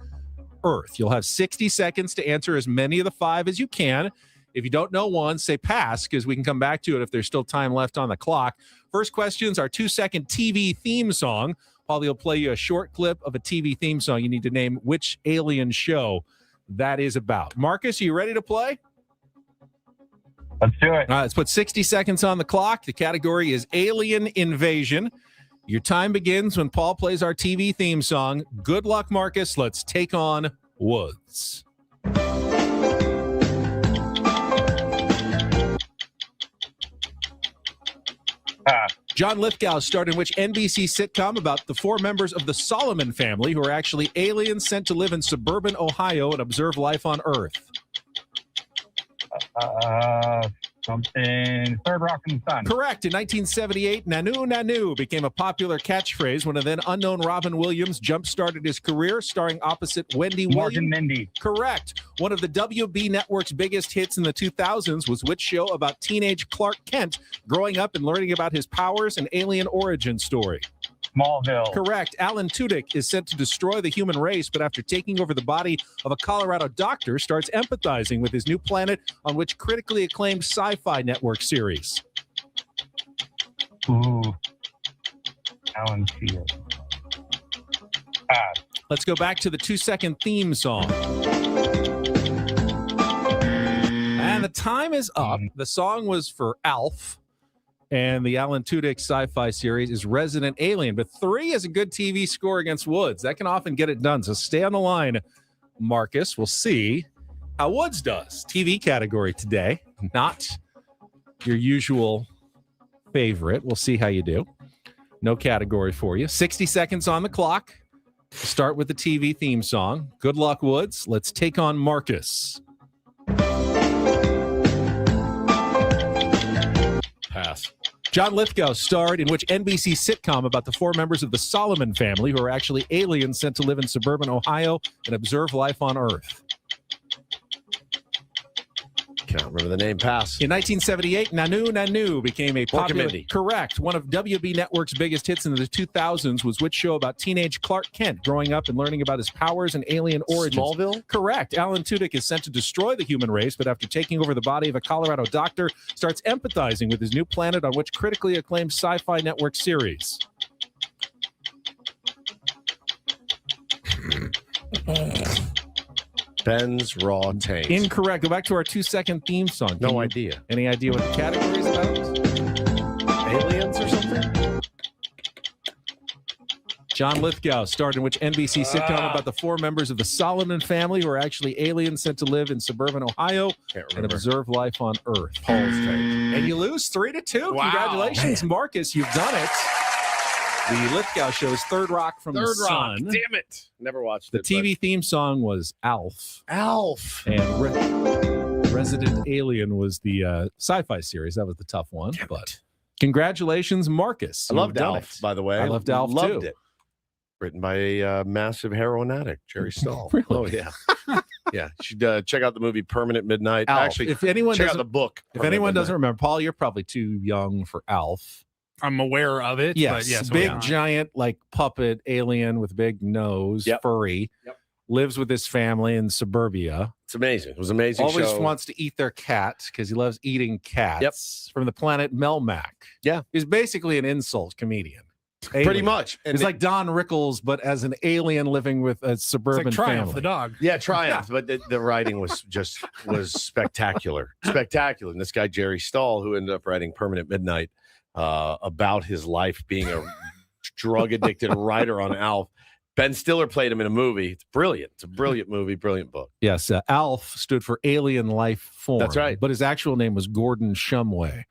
Earth. You'll have 60 seconds to answer as many of the 5 as you can. If you don't know one, say pass, because we can come back to it if there's still time left on the clock. First question's our 2-second TV theme song. Paulie will play you a short clip of a TV theme song. You need to name which alien show that is about. Marcus, are you ready to play?
Let's do it.
All right, let's put 60 seconds on the clock. The category is Alien Invasion. Your time begins when Paul plays our TV theme song. Good luck, Marcus. Let's take on Woods. John Lithgow starred in which NBC sitcom about the 4 members of the Solomon family who are actually aliens sent to live in suburban Ohio and observe life on Earth?
Something Third Rock from the Sun.
Correct. In 1978, Nanu Nanu became a popular catchphrase when a then unknown Robin Williams jump-started his career, starring opposite Wendy
Mork
Williams.
and Mindy.
Correct. One of the WB network's biggest hits in the 2000s was which show about teenage Clark Kent growing up and learning about his powers and alien origin story?
Smallville.
Correct. Alan Tudyk is sent to destroy the human race, but after taking over the body of a Colorado doctor, starts empathizing with his new planet on which critically acclaimed sci-fi network series.
Ooh. Alan Tudyk.
Let's go back to the 2-second theme song. And the time is up. The song was for Alf. And the Alan Tudyk sci-fi series is Resident Alien. But 3 is a good TV score against Woods. That can often get it done. So stay on the line, Marcus. We'll see how Woods does. TV category today. Not your usual favorite. We'll see how you do. No category for you. 60 seconds on the clock. Start with the TV theme song. Good luck, Woods. Let's take on Marcus.
Pass.
John Lithgow starred in which NBC sitcom about the 4 members of the Solomon family who are actually aliens sent to live in suburban Ohio and observe life on Earth?
Can't remember the name. Pass.
In 1978, Nanu Nanu became a
Mork and
popular...
Mindy.
Correct. One of WB Network's biggest hits in the 2000s was which show about teenage Clark Kent growing up and learning about his powers and alien origins?
Smallville?
Correct. Alan Tudyk is sent to destroy the human race, but after taking over the body of a Colorado doctor, starts empathizing with his new planet on which critically acclaimed sci-fi network series?
Ben's Raw Tank.
Incorrect. Go back to our 2-second theme song.
No idea.
Any idea what the category is about?
Aliens or something?
John Lithgow starred in which NBC sitcom about the 4 members of the Solomon family who are actually aliens sent to live in suburban Ohio and observe life on Earth?
Paul's Tank.
And you lose 3-2.
Wow.
Congratulations, Marcus. You've done it. The Lithgow Show's Third Rock from the Sun.
Damn it. Never watched
The
it.
TV theme song was Alf.
Alf.
And Resident Alien was the sci-fi series. That was the tough one. But congratulations, Marcus.
I
You've
loved
done
Alf,
it.
by the way.
I loved Alf,
loved
too.
it. Written by a massive heroin addict, Jerry Stahl.
Really?
Oh, yeah. Yeah. You should check out the movie Permanent Midnight.
Alf.
Actually,
If anyone
check out
doesn't-
the book.
If anyone doesn't remember, Paul, you're probably too young for Alf.
I'm aware of it.
Yes,
but yes,
big
yeah.
giant like puppet alien with big nose,
Yep.
furry.
Yep.
Lives with his family in suburbia.
It's amazing. It was an amazing
Always
show.
wants to eat their cat because he loves eating cats. From the planet Melmac.
Yeah.
He's basically an insult comedian.
Pretty
Alien.
much. And
It's like Don Rickles, but as an alien living with a
It's
suburban
like Triumph,
family.
the dog.
Yeah, Triumph. But the writing was spectacular. Spectacular. And this guy, Jerry Stahl, who ended up writing Permanent Midnight about his life being a drug addicted writer on Alf. Ben Stiller played him in a movie. It's brilliant. It's a brilliant movie, brilliant book.
Yes, Alf stood for alien life form.
That's right.
But his actual name was Gordon Shumway.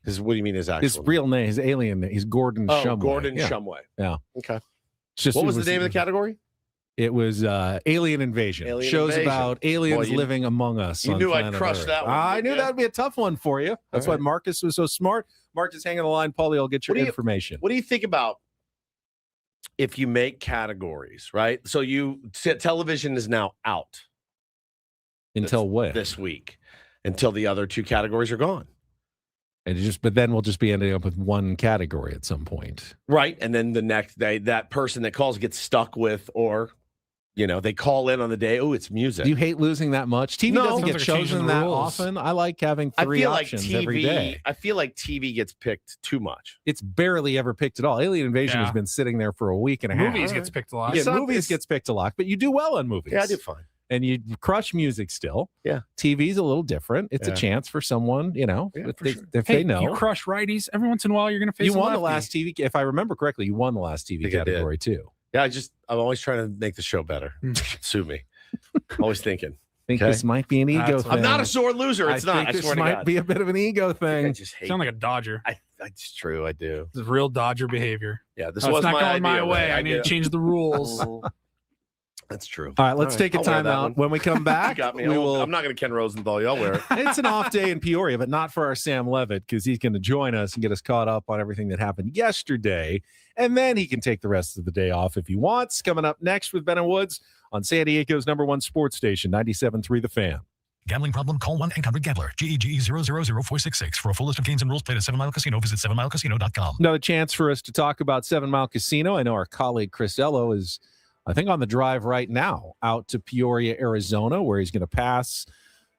What do you mean his actual
His real name, his alien name, he's Gordon Shumway.
Gordon
Yeah.
Shumway.
Yeah.
Okay.
It's just-
What
it
was the name of the category?
It was Alien Invasion.
Alien
Shows
Invasion.
about aliens
Boy, you-
living among us.
you
on
knew I'd
planet
crush
Earth.
that one,
I
didn't
knew
you?
that would be a tough one for you. That's
All
why
right.
Marcus was so smart. Marcus, hang on the line. Paulie, I'll get your information.
What do you think about if you make categories, right? So television is now out
Until when?
this week, until the other 2 categories are gone.
But then we'll just be ending up with one category at some point.
Right. And then the next day, that person that calls gets stuck with, or, they call in on the day. Oh, it's music.
Do you hate losing that much? TV
No.
doesn't
Sounds
get
like changing
chosen
the
that
rules.
often. I like having
I
3
feel like
options
TV.
every day.
I feel like TV gets picked too much.
It's barely ever picked at all. Alien Invasion
Yeah.
has been sitting there for a week and a half.
Movies gets picked a lot.
Yeah,
It's not-
movies
it's-
gets picked a lot, but you do well on movies.
Yeah, I do fine.
And you crush music still.
Yeah.
TV's a little different. It's
Yeah.
a chance for someone,
Yeah,
if,
for
they,
sure.
if
Hey,
they know.
you crush righties every once in a while. You're going to face.
You
a
won the
lefty.
last TV. If I remember correctly, you won the last TV
think I did.
category too.
Yeah, I'm always trying to make the show better. Sue me. Always thinking.
I think
Okay.
this might be an ego
That's
thing.
I'm not a sore loser. It's
I
not.
think
I
this
swear to
might
God.
be a bit of an ego
I
thing.
just hate.
Sound like a Dodger.
It's true. I do.
This is real Dodger behavior.
Yeah, this
Oh,
was
it's not
my
going
idea,
my way.
man.
I need to change the rules.
That's true.
All right, let's take a
I'll wear that
timeout.
one.
When we come back,
You got me.
we will.
I'm not going to Ken Rosenthal. Y'all wear it.
It's an off day in Peoria, but not for our Sam Levitt because he's going to join us and get us caught up on everything that happened yesterday. And then he can take the rest of the day off if he wants. Coming up next with Ben and Woods on San Diego's #1 sports station, 97.3 The Fan.
Gambling problem? Call 1-800-GAMBLER. GEGE 0000466. For a full list of games and rules, play at 7 Mile Casino. Visit 7milecasino.com.
Another chance for us to talk about 7 Mile Casino. I know our colleague Chris Ello is, I think, on the drive right now out to Peoria, Arizona, where he's going to pass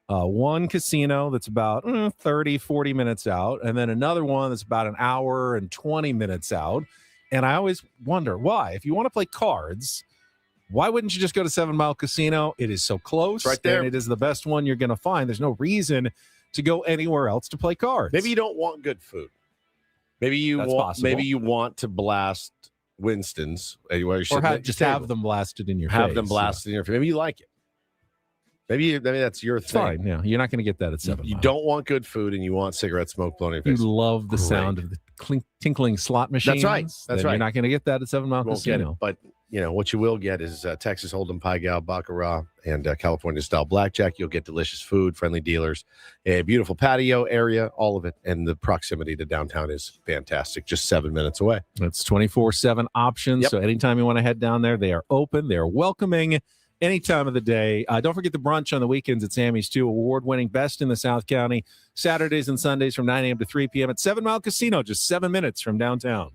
one casino that's about 30, 40 minutes out, and then another one that's about an hour and 20 minutes out. And I always wonder why. If you want to play cards, why wouldn't you just go to 7 Mile Casino? It is so close.
Right there.
And it is the best one you're going to find. There's no reason to go anywhere else to play cards.
Maybe you don't want good food. Maybe you
That's
want.
possible.
Maybe you want to blast Winston's. Or
have them blasted in your face.
Have them blasted in your face. Maybe you like it. Maybe that's your
It's
thing.
fine. Yeah, you're not going to get that at 7
You
Mile.
don't want good food and you want cigarette smoke blown in your
You
face.
love the sound of the tinkling slot machines.
That's right. That's
then
right.
You're not going to get that at 7 Mile
You won't get
Casino.
it, but what you will get is Texas Hold'em, Pai Gow, Baccarat, and California style blackjack. You'll get delicious food, friendly dealers, a beautiful patio area, all of it, and the proximity to downtown is fantastic. Just 7 minutes away.
It's 24/7 options.
Yep.
So anytime you want to head down there, they are open. They are welcoming any time of the day. Don't forget the brunch on the weekends at Sammy's too. Award-winning, best in the South County. Saturdays and Sundays from 9 a.m. to 3 p.m. at 7 Mile Casino, just 7 minutes from downtown.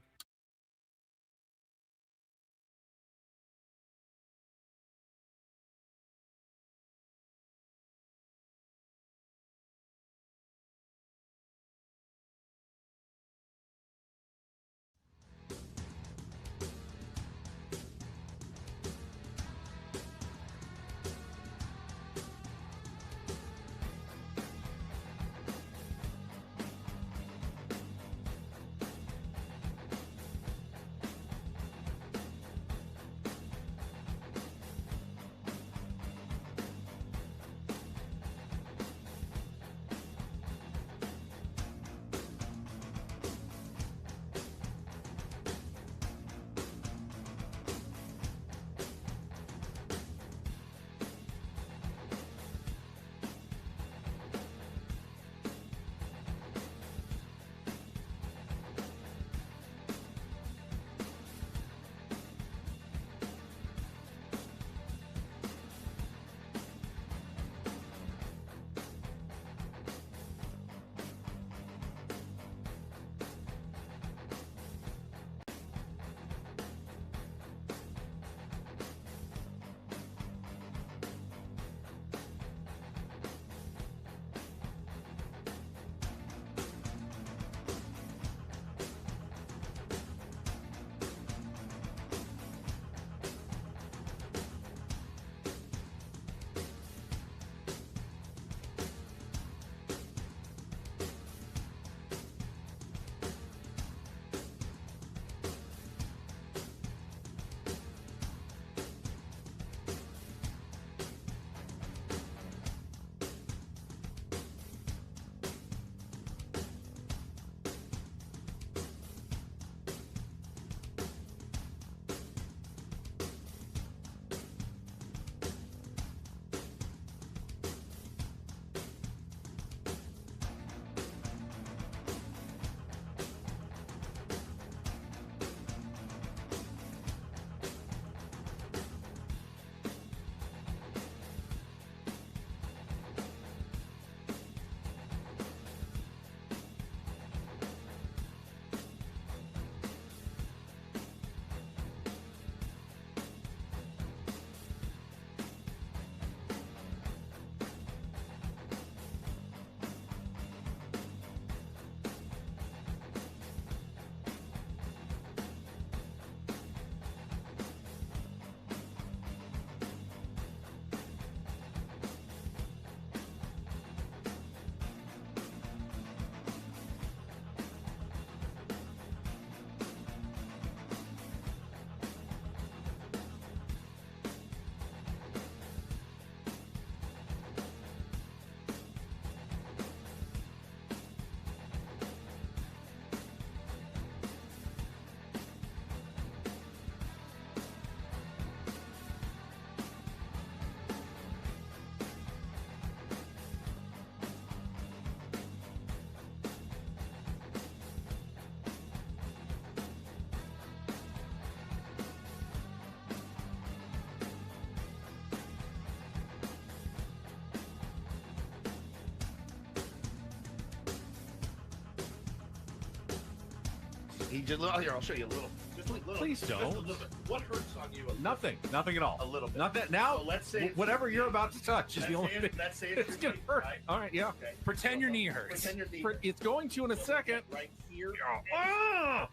He just here. I'll show you a little. Just a little.
Please don't.
Just a little bit. What hurts on you?
Nothing at all.
A little bit.
Not that now.
So let's say
whatever you're about to touch is the only thing.
Let's say
It's gonna hurt.
Right?
All right, yeah.
Okay.
Pretend your knee hurts.
Pretend your knee.
It's going to in a second.
Right here.
Oh,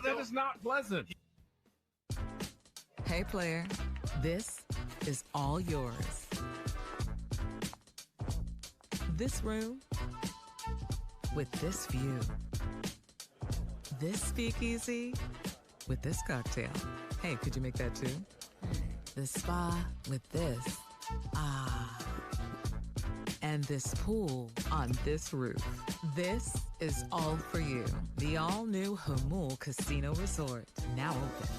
that is not pleasant.
Hey, player, this is all yours. This room with this view. This speakeasy with this cocktail. Hey, could you make that too? The spa with this. And this pool on this roof. This is all for you. The all-new Hamul Casino Resort, now open.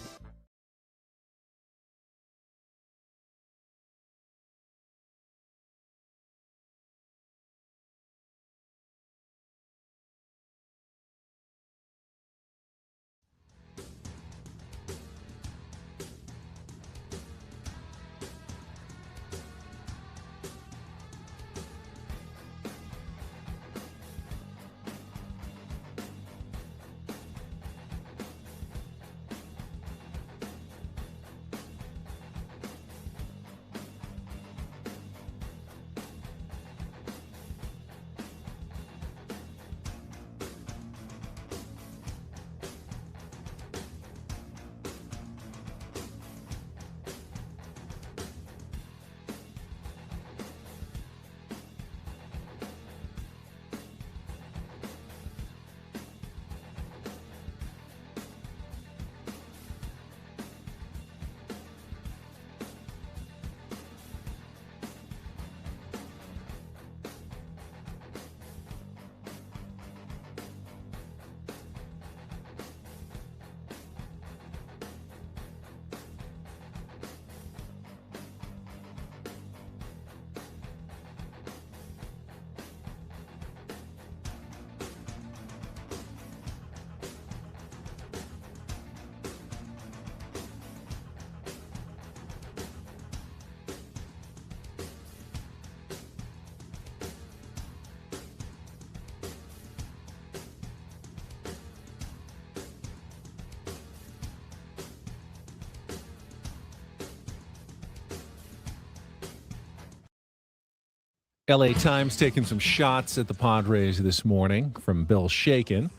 LA Times taking some shots at the Padres this morning from Bill Shaken,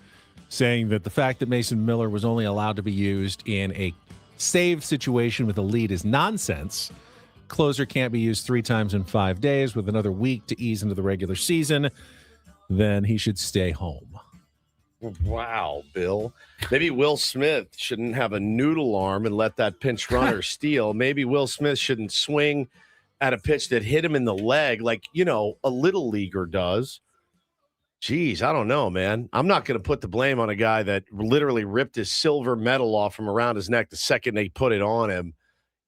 saying that the fact that Mason Miller was only allowed to be used in a save situation with a lead is nonsense. Closer can't be used 3 times in 5 days with another week to ease into the regular season. Then he should stay home.
Wow, Bill. Maybe Will Smith shouldn't have a noodle arm and let that pinch runner steal. Maybe Will Smith shouldn't swing at a pitch that hit him in the leg like, a little leaguer does. Jeez, I don't know, man. I'm not going to put the blame on a guy that literally ripped his silver medal off from around his neck the second they put it on him.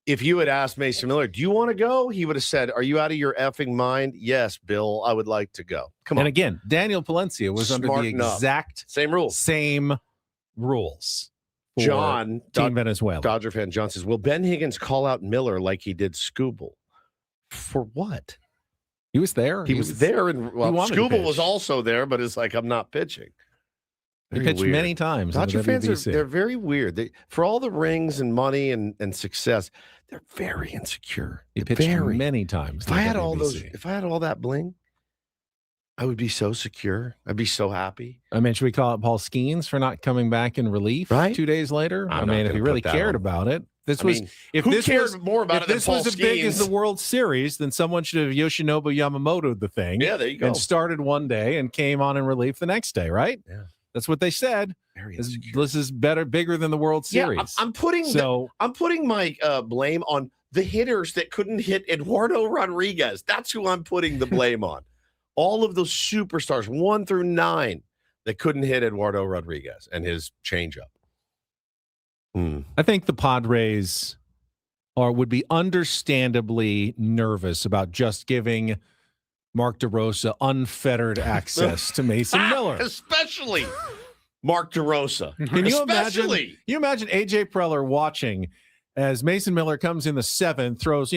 If you had asked Mason Miller, do you want to go? He would have said, are you out of your effing mind? Yes, Bill, I would like to go. Come on.
And again, Daniel Palencia was under the exact
same rules.
John, Team Venezuela.
Dodger fan John says, will Ben Higgins call out Miller like he did Scooble? For what?
He was there.
He was there, and Scooble was also there, but it's like, I'm not pitching.
He pitched many times.
Dodger fans they're very weird. For all the rings and money and success, they're very insecure.
He pitched many times.
If I had all that bling, I would be so secure. I'd be so happy.
I mean, should we call it Paul Skeens for not coming back in relief 2 daas later? I mean, if he really cared about it. If this was as big as the World Series, then someone should have Yoshinobu Yamamoto the thing.
Yeah, there you go.
And started one day and came on in relief the next day, right?
Yeah.
That's what they said. This is bigger than the World Series.
Yeah, I'm putting my blame on the hitters that couldn't hit Eduardo Rodriguez. That's who I'm putting the blame on. All of those superstars, 1 through 9, that couldn't hit Eduardo Rodriguez and his changeup.
I think the Padres would be understandably nervous about just giving Mark DeRosa unfettered access to Mason Miller.
Especially Mark DeRosa.
Can you imagine AJ Preller watching as Mason Miller comes in the 7th, throws,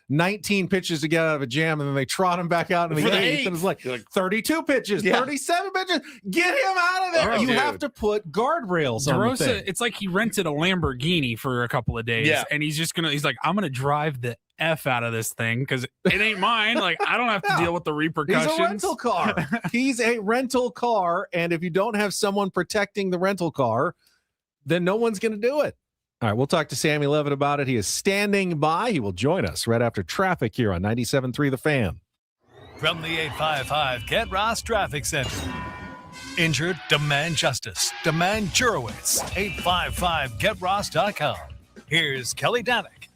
19 pitches to get out of a jam, and then they trot him back out in the 8th, and it's like 32 pitches, 37 pitches. Get him out of there. You have to put guardrails on the thing.
It's like he rented a Lamborghini for a couple of days, and he's like, I'm going to drive the F out of this thing because it ain't mine. Like, I don't have to deal with the repercussions.
He's a rental car. He's a rental car, and if you don't have someone protecting the rental car, then no one's going to do it. All right, we'll talk to Sammy Levitt about it. He is standing by. He will join us right after traffic here on 97.3 The Fan.
From the 855 Get Ross Traffic Center. Injured? Demand justice. Demand Jurowitz. 855GetRoss.com. Here's Kelly Danick.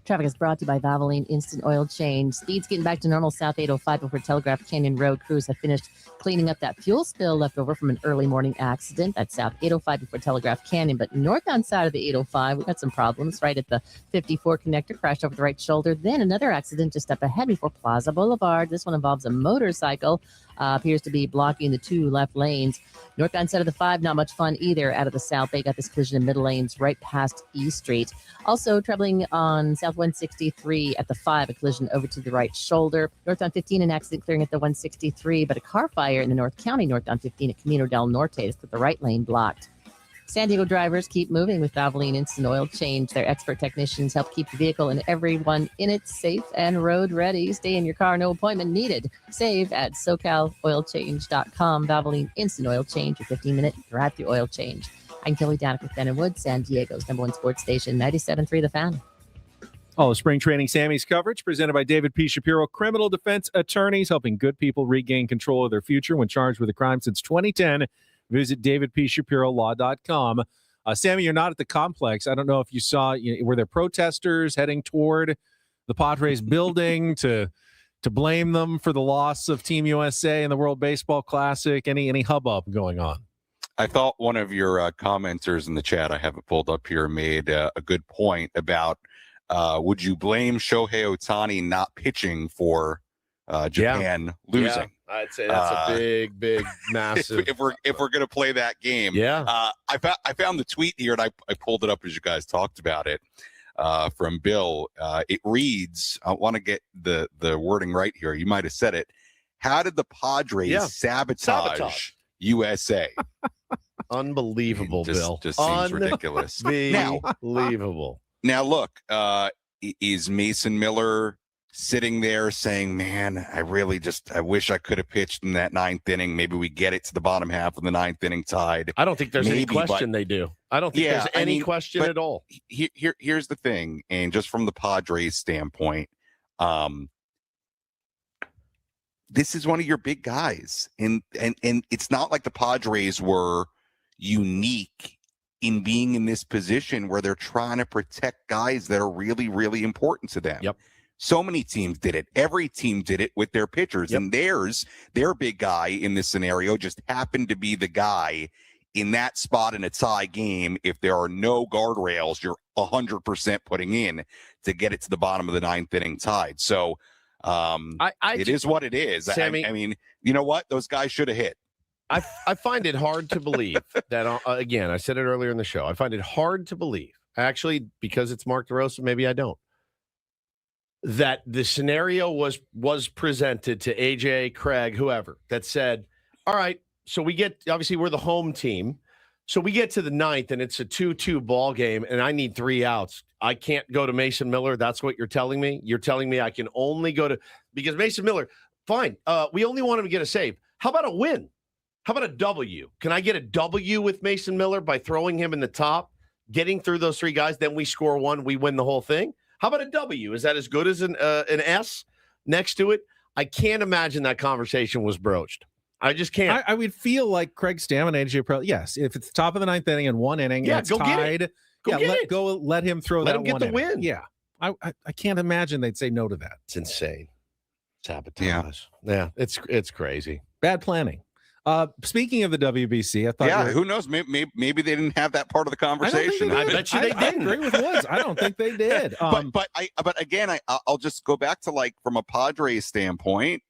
Traffic is brought to you by Valvoline Instant Oil Change. Speed's getting back to normal South 805 before Telegraph Canyon Road. Crews have finished cleaning up that fuel spill left over from an early morning accident. That's South 805 before Telegraph Canyon. But northbound side of the 805, we've got some problems right at the 54 connector. Crashed over the right shoulder. Then another accident just up ahead before Plaza Boulevard. This one involves a motorcycle. Appears to be blocking the 2 left lanes. Northbound side of the 5, not much fun either. Out of the South Bay, got this collision in middle lanes right past E Street. Also troubling on South 163 at the 5, a collision over to the right shoulder. Northbound 15, an accident clearing at the 163, but a car fire in the North County northbound 15 at Camino del Norte has put the right lane blocked. San Diego drivers keep moving with Valvoline Instant Oil Change. Their expert technicians help keep the vehicle and everyone in it safe and road ready. Stay in your car, no appointment needed. Save at SoCalOilChange.com. Valvoline Instant Oil Change, your 15-minute drive-through oil change. I'm Kelly Danick with Ben and Wood, San Diego's #1 sports station, 97.3 The Fan.
All of Spring Training Sammy's coverage presented by David P. Shapiro, criminal defense attorneys helping good people regain control of their future when charged with a crime since 2010. Visit davidpshapirolaw.com. Sammy, you're not at the complex. I don't know if you saw, were there protesters heading toward the Padres building to blame them for the loss of Team USA in the World Baseball Classic? Any hubbub going on?
I thought one of your commenters in the chat, I have it pulled up here, made a good point about would you blame Shohei Ohtani not pitching for Japan losing?
Yeah, I'd say that's a big, massive.
if we're gonna play that game, I found the tweet here and I pulled it up as you guys talked about it from Bill. It reads, I want to get the wording right here. You might have said it. How did the Padres sabotage USA?
Unbelievable, Bill.
Just seems ridiculous.
Unbelievable.
Now look, is Mason Miller sitting there saying, man, I wish I could have pitched in that 9th inning. Maybe we get it to the bottom half of the 9th inning tied.
I don't think there's any question they do. I don't think there's any question at all.
Here's the thing, and just from the Padres standpoint, this is one of your big guys. And it's not like the Padres were unique in being in this position where they're trying to protect guys that are really, really important to them.
Yep.
So many teams did it. Every team did it with their pitchers. And their big guy in this scenario just happened to be the guy in that spot in a tie game. If there are no guardrails, you're 100% putting in to get it to the bottom of the 9th inning tied. So it is what it is.
Sammy,
I mean, you know what? Those guys should have hit.
I find it hard to believe that, again, I said it earlier in the show. I find it hard to believe, actually, because it's Mark DeRosa, maybe I don't, that the scenario was presented to AJ, Craig, whoever, that said, all right, so obviously we're the home team, so we get to the 9th, and it's a 2-2 ball game, and I need 3 outs. I can't go to Mason Miller. That's what you're telling me? You're telling me I can only go to – because Mason Miller, fine, we only want him to get a save. How about a win? How about a W? Can I get a W with Mason Miller by throwing him in the top, getting through those 3 guys, then we score 1, we win the whole thing? How about a W? Is that as good as an S next to it? I can't imagine that conversation was broached. I just can't.
I would feel like Craig Stam and AJ Pro. Yes, if it's top of the 9th inning in 1 inning, and it's tied. Let him throw that one. Let him get the win. Yeah, I can't imagine they'd say no to that.
It's insane. Sabotage. Yeah, it's crazy.
Bad planning. Speaking of the WBC, I thought.
Who knows? Maybe they didn't have that part of the conversation.
I bet you they didn't.
I agree with Woods. I don't think they did.
But again, I'll just go back to, like, from a Padres standpoint.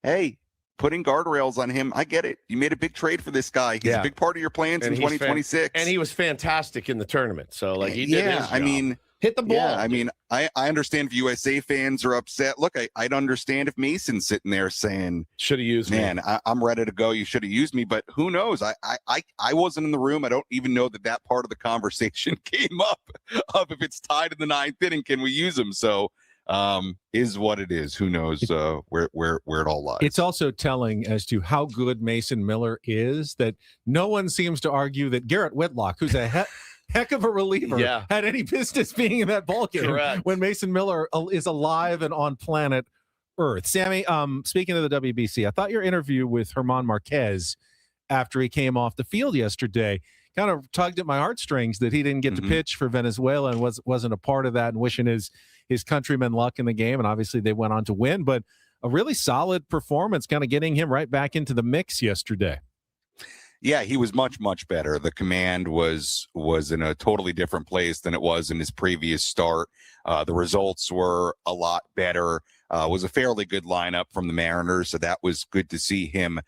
Hey, putting guardrails on him. I get it. You made a big trade for this guy. He's a big part of your plans in 2026.
And he was fantastic in the tournament. So, like, he did his job.
I mean,
hit the ball.
Yeah, I mean, I understand if USA fans are upset. Look, I'd understand if Mason's sitting there saying,
should have used me.
Man, I'm ready to go. You should have used me. But who knows? I wasn't in the room. I don't even know that part of the conversation came up of if it's tied in the ninth inning, can we use him? So is what it is. Who knows where it all lies.
It's also telling as to how good Mason Miller is that no one seems to argue that Garrett Whitlock, who's a heck of a reliever, had any business being in that ball game.
Correct.
When Mason Miller is alive and on planet Earth. Sammy, speaking of the WBC, I thought your interview with German Marquez after he came off the field yesterday kind of tugged at my heartstrings that he didn't get to pitch for Venezuela and wasn't a part of that, and wishing his countrymen luck in the game. And obviously they went on to win, but a really solid performance, kind of getting him right back into the mix yesterday.
Yeah, he was much, much better. The command was in a totally different place than it was in his previous start. The results were a lot better. Was a fairly good lineup from the Mariners, so that was good to see him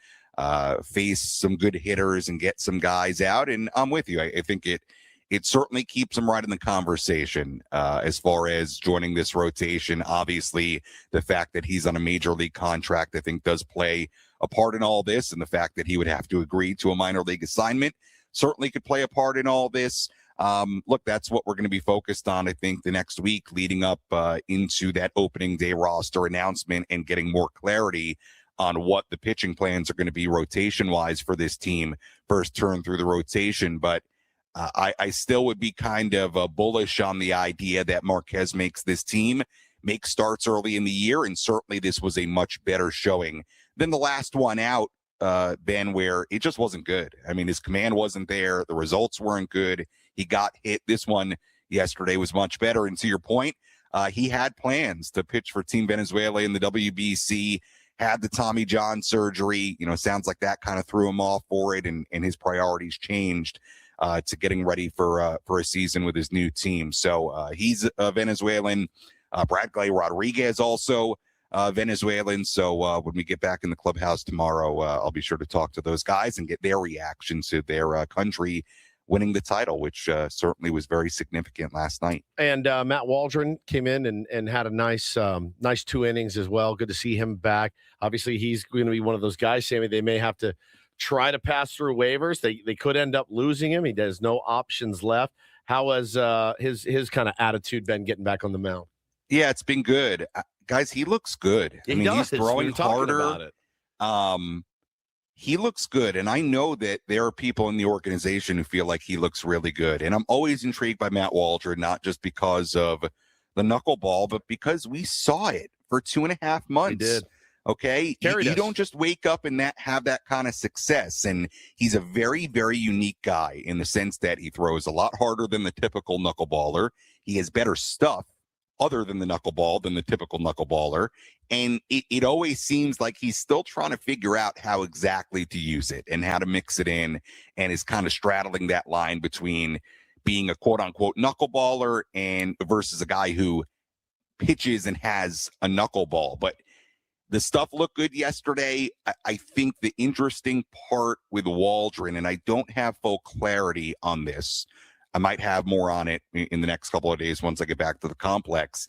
face some good hitters and get some guys out. And I'm with you. I think it certainly keeps him right in the conversation as far as joining this rotation. Obviously, the fact that he's on a major league contract, I think, does play a part in all this, and the fact that he would have to agree to a minor league assignment certainly could play a part in all this. Look, that's what we're going to be focused on, I think, the next week leading up into that opening day roster announcement and getting more clarity on what the pitching plans are going to be rotation-wise for this team first turn through the rotation. But I still would be kind of bullish on the idea that Marquez makes this team make starts early in the year, and certainly this was a much better showing than the last one out, Ben, where it just wasn't good. I mean, his command wasn't there. The results weren't good. He got hit. This one yesterday was much better. And to your point, he had plans to pitch for Team Venezuela in the WBC, had the Tommy John surgery. Sounds like that kind of threw him off for it, and his priorities changed to getting ready for a season with his new team. So he's a Venezuelan. Bradley Rodriguez also Venezuelan. So when we get back in the clubhouse tomorrow, I'll be sure to talk to those guys and get their reaction to their country winning the title, which certainly was very significant last night.
And Matt Waldron came in and had a nice 2 innings as well. Good to see him back. Obviously, he's going to be one of those guys, Sammy, they may have to try to pass through waivers. They could end up losing him. He has no options left. How has his kind of attitude been getting back on the mound?
Yeah, it's been good. Guys, he looks good. He's throwing harder. He looks good. And I know that there are people in the organization who feel like he looks really good. And I'm always intrigued by Matt Waldron, not just because of the knuckleball, but because we saw it for 2.5 months.
He did.
Okay. You don't just wake up and have that kind of success. And he's a very, very unique guy in the sense that he throws a lot harder than the typical knuckleballer. He has better stuff other than the knuckleball than the typical knuckleballer. And it always seems like he's still trying to figure out how exactly to use it and how to mix it in, and is kind of straddling that line between being a quote unquote knuckleballer and versus a guy who pitches and has a knuckleball. But the stuff looked good yesterday. I think the interesting part with Waldron, and I don't have full clarity on this, I might have more on it in the next couple of days once I get back to the complex,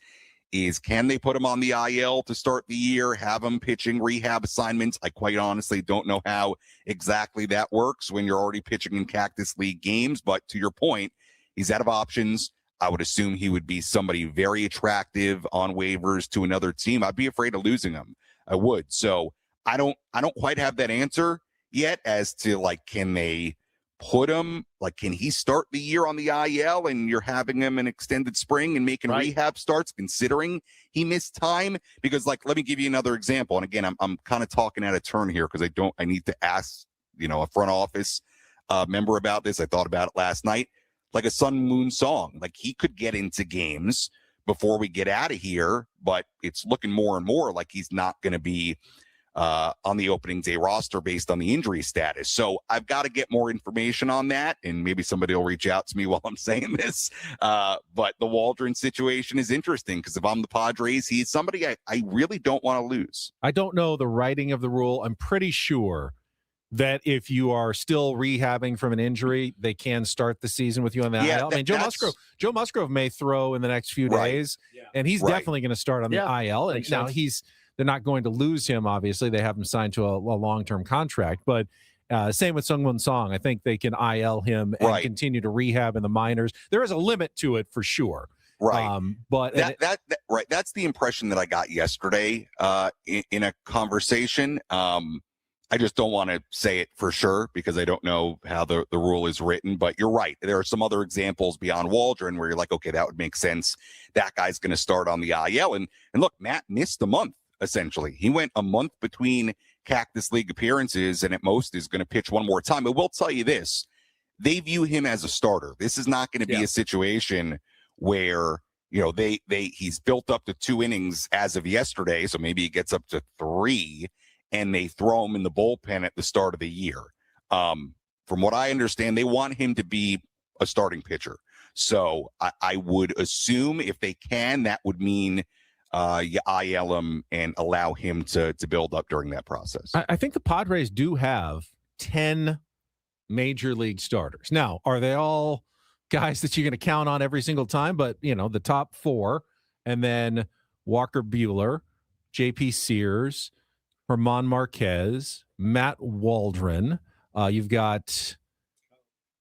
is can they put him on the IL to start the year, have him pitching rehab assignments? I quite honestly don't know how exactly that works when you're already pitching in Cactus League games. But to your point, he's out of options. I would assume he would be somebody very attractive on waivers to another team. I'd be afraid of losing him. I would. So I don't quite have that answer yet as to, like, can they put him, like, can he start the year on the IL and you're having him an extended spring and making rehab starts considering he missed time? Because, like, let me give you another example. And again, I'm kind of talking out of turn here because I need to ask, a front office member about this. I thought about it last night, like a Sun Moon Song. Like, he could get into games before we get out of here, but it's looking more and more like he's not going to be on the opening day roster based on the injury status. So I've got to get more information on that, and maybe somebody will reach out to me while I'm saying this. But the Waldron situation is interesting because if I'm the Padres, he's somebody I really don't want to lose.
I don't know the writing of the rule. I'm pretty sure that if you are still rehabbing from an injury, they can start the season with you on the IL. I mean, Joe Musgrove may throw in the next few days, and he's definitely going to start on the IL. And now they're not going to lose him, obviously. They have him signed to a long-term contract. But same with Sungwon Song. I think they can IL him and continue to rehab in the minors. There is a limit to it for sure.
Right.
But
that's the impression that I got yesterday in a conversation. I just don't want to say it for sure because I don't know how the rule is written, but you're right. There are some other examples beyond Waldron where you're like, okay, that would make sense. That guy's going to start on the IL. And look, Matt missed a month, essentially. He went a month between Cactus League appearances and at most is going to pitch one more time. I will tell you this. They view him as a starter. This is not going to be a situation where, he's built up to 2 innings as of yesterday. So maybe he gets up to 3. And they throw him in the bullpen at the start of the year. From what I understand, they want him to be a starting pitcher. So I would assume if they can, that would mean you IL him and allow him to build up during that process.
I think the Padres do have 10 major league starters. Now, are they all guys that you're going to count on every single time? But, the top 4, and then Walker Buehler, J.P. Sears, Herman Marquez, Matt Waldron. You've got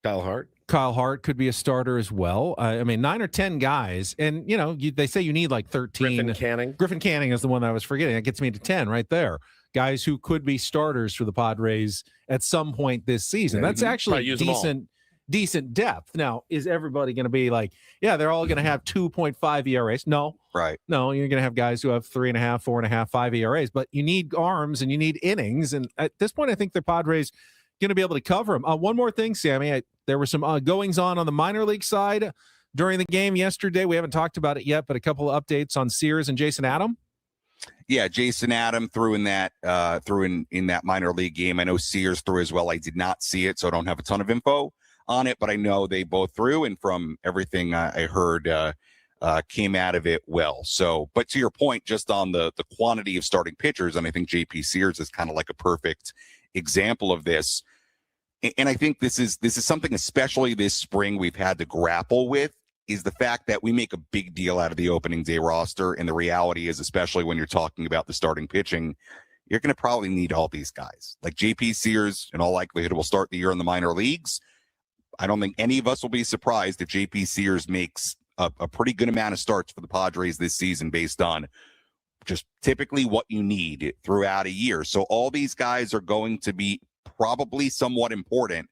Kyle Hart.
Kyle Hart could be a starter as well. 9 or 10 guys. And, they say you need like 13. Griffin Canning is the one that I was forgetting. That gets me to 10 right there. Guys who could be starters for the Padres at some point this season. That's actually decent depth. Now, is everybody going to be like, they're all going to have 2.5 ERAs? No.
Right.
No, you're going to have guys who have 3.5, 4.5, 5 ERAs, but you need arms and you need innings. And at this point, I think the Padres going to be able to cover them. One more thing, Sammy. There were some goings on the minor league side during the game yesterday. We haven't talked about it yet, but a couple of updates on Sears and Jason Adam.
Yeah, Jason Adam threw in that minor league game. I know Sears threw as well. I did not see it, so I don't have a ton of info on it, but I know they both threw, and from everything I heard, came out of it well. So, but to your point, just on the quantity of starting pitchers, and I think J.P. Sears is kind of like a perfect example of this. And I think this is something, especially this spring, we've had to grapple with, is the fact that we make a big deal out of the opening day roster. And the reality is, especially when you're talking about the starting pitching, you're going to probably need all these guys. Like J.P. Sears, in all likelihood, will start the year in the minor leagues. I don't think any of us will be surprised if J.P. Sears makes a pretty good amount of starts for the Padres this season based on just typically what you need throughout a year. So all these guys are going to be probably somewhat important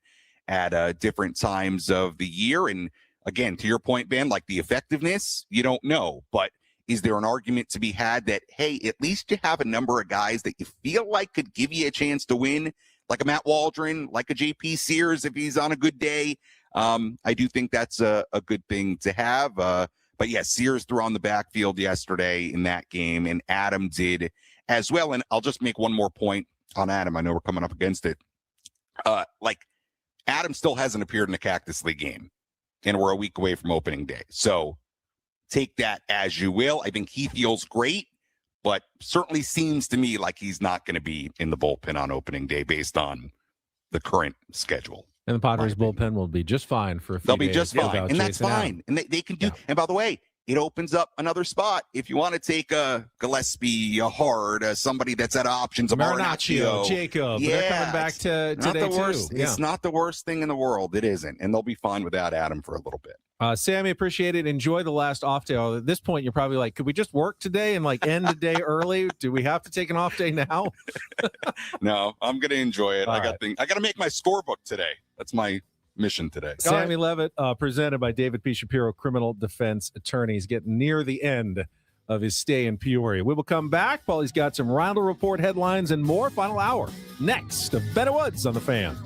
at different times of the year. And again, to your point, Ben, like the effectiveness, you don't know. But is there an argument to be had that, hey, at least you have a number of guys that you feel like could give you a chance to win, like a Matt Waldron, like a J.P. Sears if he's on a good day? I do think that's a good thing to have. But yeah, Sears threw on the backfield yesterday in that game, and Adam did as well. And I'll just make one more point on Adam. I know we're coming up against it. Adam still hasn't appeared in a Cactus League game, and we're a week away from opening day. So take that as you will. I think he feels great, but certainly seems to me like he's not going to be in the bullpen on opening day based on the current schedule.
And the Padres bullpen will be just fine for a few days.
They'll be just fine, and that's fine. And they can do. Yeah. And by the way, it opens up another spot if you want to take a Gillespie, a Hard, somebody that's at options, a Marinaccio,
Jacob. Yeah, they're coming back to today too. Yeah.
It's not the worst thing in the world. It isn't, and they'll be fine without Adam for a little bit.
Sammy, appreciate it. Enjoy the last off day. At this point, you're probably like, could we just work today and end the day early? Do we have to take an off day now?
No, I'm going to enjoy it. I got to make my scorebook today. That's my mission today.
Sammy Levitt, presented by David P. Shapiro, criminal defense attorneys, getting near the end of his stay in Peoria. We will come back. Paulie's got some Roundel Report headlines and more. Final hour next of Ben Woods on the Fan.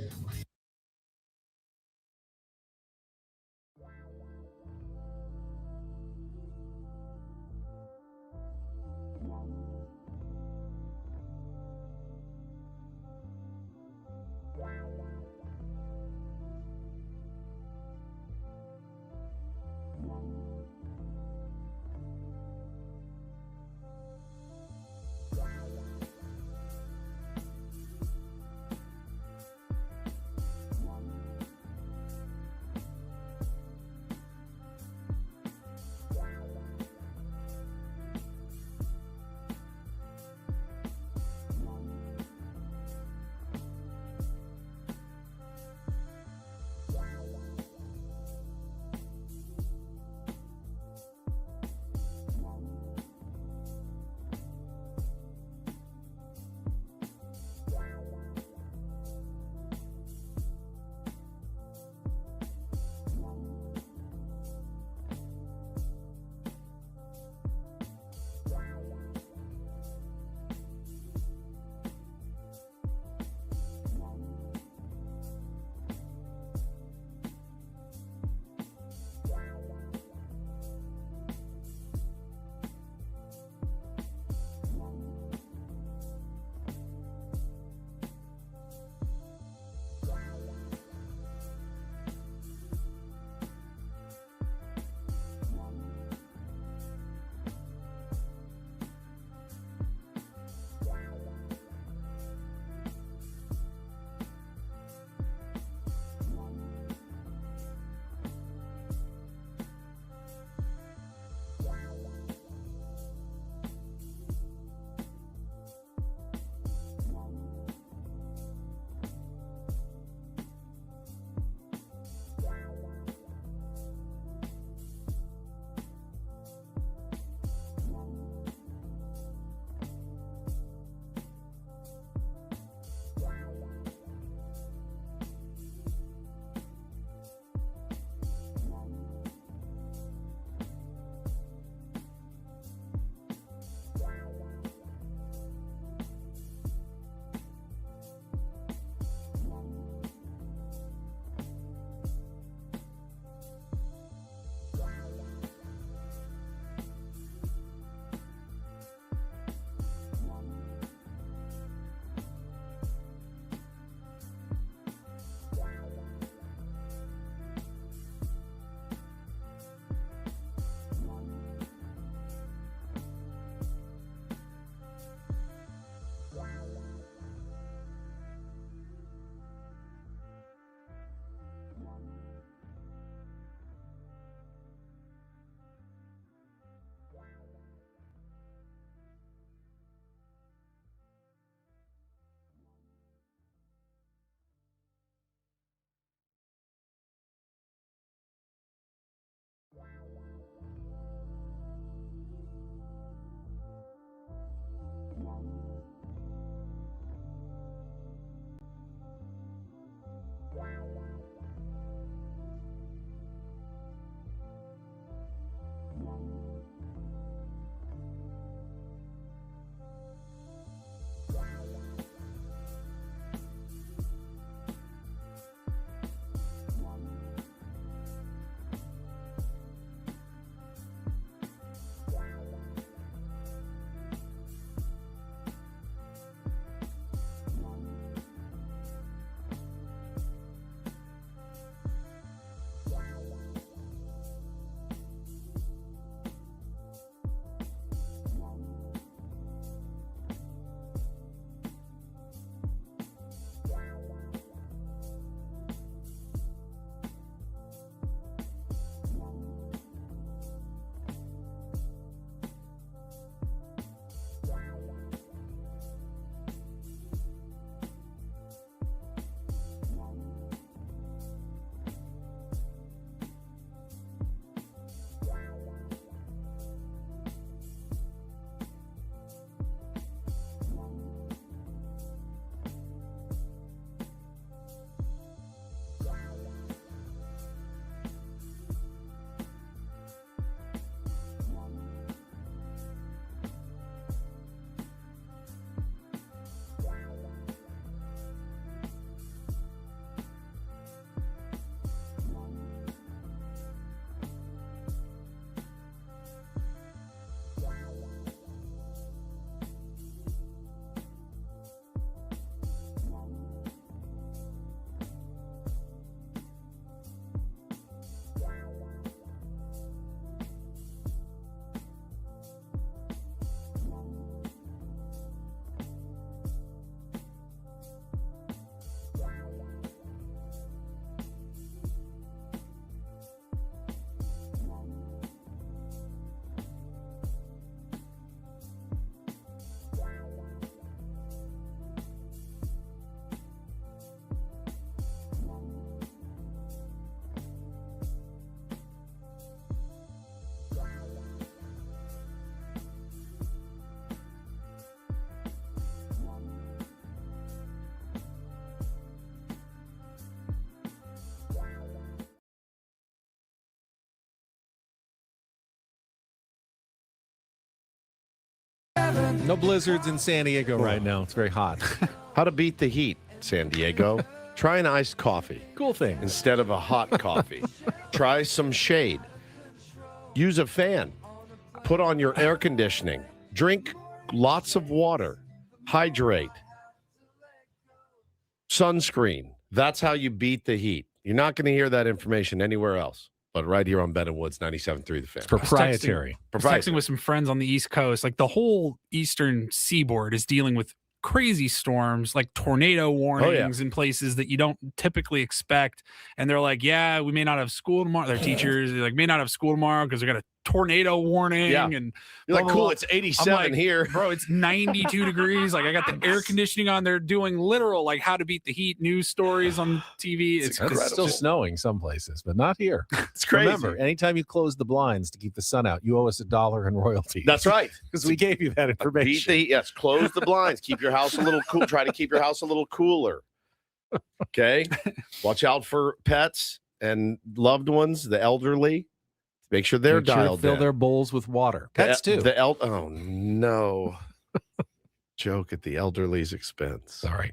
No blizzards in San Diego right now. It's very hot.
How to beat the heat, San Diego. Try an iced coffee.
Cool thing.
Instead of a hot coffee. Try some shade. Use a fan. Put on your air conditioning. Drink lots of water. Hydrate. Sunscreen. That's how you beat the heat. You're not going to hear that information anywhere else, but right here on Ben and Woods 97.3 The Fan.
Proprietary.
I was texting with some friends on the East Coast. Like the whole Eastern Seaboard is dealing with crazy storms, like tornado warnings in places that you don't typically expect. And they're like, yeah, we may not have school tomorrow. Their teachers may not have school tomorrow because we got a tornado warning.
Yeah.
And
you're
blah,
like, cool,
blah.
it's 87 here.
Bro, it's 92 degrees. Like I got the air conditioning on. They're doing literal like how to beat the heat news stories on TV. It's
still snowing some places, but not here.
It's crazy.
Remember, anytime you close the blinds to keep the sun out, you owe us $1 in royalties.
That's right.
Because we gave you that information.
Beat the heat. Yes, close the blinds. Keep your house a little cool. Try to keep your house a little cooler. Okay? Watch out for pets and loved ones, the elderly. Make sure they're dialed
fill
in.
their bowls with water. Pets too.
Oh no. Joke at the elderly's expense.
Sorry.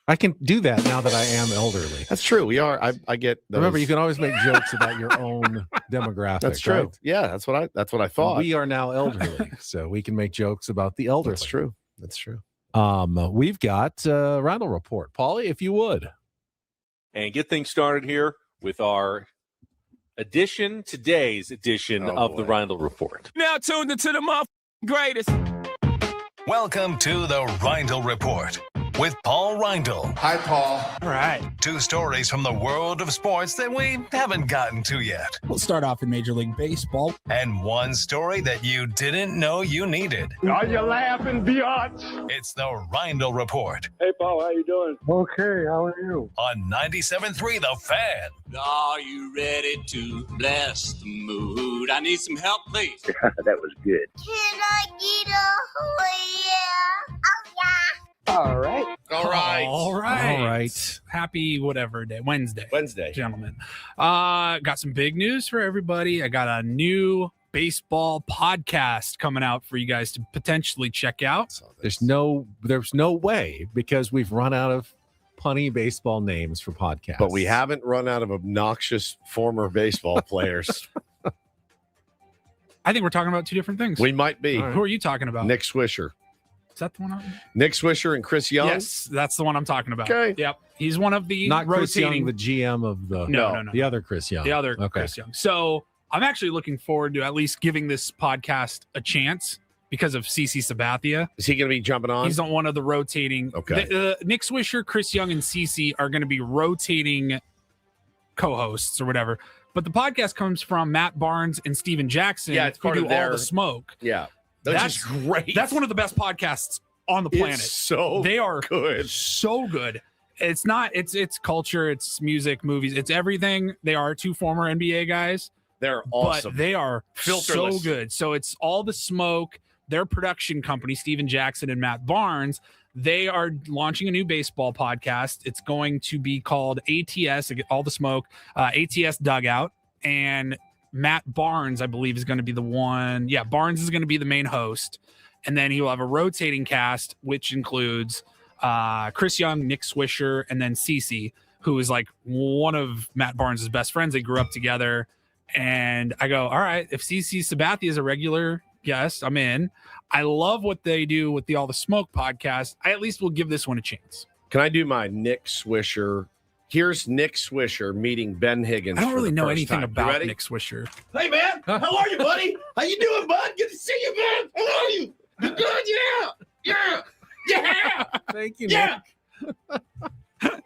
I can do that now that I am elderly.
That's true. We are. I get those.
Remember, you can always make jokes about your own demographic.
That's true.
Right?
Yeah, that's what I thought.
We are now elderly, so we can make jokes about the elderly.
That's true. That's true.
We've got Rhino Report. Paulie, if you would.
And get things started here with our today's edition of the Rindle Report.
Now tuned into the greatest.
Welcome to the Rindle Report with Paul Rindle.
Hi, Paul.
All right.
2 stories from the world of sports that we haven't gotten to yet.
We'll start off in Major League Baseball.
And 1 story that you didn't know you needed.
Are you laughing, biatch?
It's the Rindle Report.
Hey, Paul, how you doing?
Okay, how are you?
On 97.3 The Fan.
Are you ready to bless the mood? I need some help, please.
That was good.
Can I get a yeah? Oh, yeah.
All right.
All right. Happy whatever day. Wednesday, gentlemen. Got some big news for everybody. I got a new baseball podcast coming out for you guys to potentially check out.
There's no way because we've run out of punny baseball names for podcasts.
But we haven't run out of obnoxious former baseball players.
I think we're talking about 2 different things.
We might be.
Right. Who are you talking about?
Nick Swisher.
Is that the one?
Nick Swisher and Chris Young?
Yes, that's the one I'm talking about.
Okay.
Yep. He's one of the
not Chris
rotating.
Young, the GM of the
No.
the other Chris Young.
The other Chris Young. So I'm actually looking forward to at least giving this podcast a chance because of CC Sabathia.
Is he going to be jumping on?
He's on one of the rotating.
Okay.
Nick Swisher, Chris Young, and CC are going to be rotating co-hosts or whatever. But the podcast comes from Matt Barnes and Steven Jackson,
it's
who
part
do
of their
all the smoke.
Yeah.
That's
great.
That's one of the best podcasts on the planet.
It's so
they are
good.
So good. It's not, it's culture, it's music, movies, it's everything. They are 2 former NBA guys.
They're awesome.
But they are
Filterless.
so good. So it's all the smoke. Their production company, Steven Jackson and Matt Barnes, they are launching a new baseball podcast. It's going to be called ATS, all the smoke, ATS Dugout. And Matt Barnes, I believe, is going to be the one. Yeah, Barnes is going to be the main host. And then he will have a rotating cast, which includes Chris Young, Nick Swisher, and then CC, who is like one of Matt Barnes' best friends. They grew up together. And I go, all right, if CC Sabathia is a regular guest, I'm in. I love what they do with the All the Smoke podcast. I at least will give this one a chance.
Can I do my Nick Swisher? Here's Nick Swisher meeting Ben Higgins.
I don't really know anything
time.
about Nick Swisher.
Hey, man. How are you, buddy? How you doing, bud? Good to see you, man. How are you? You good? Yeah.
Thank you,
Yeah.
Nick.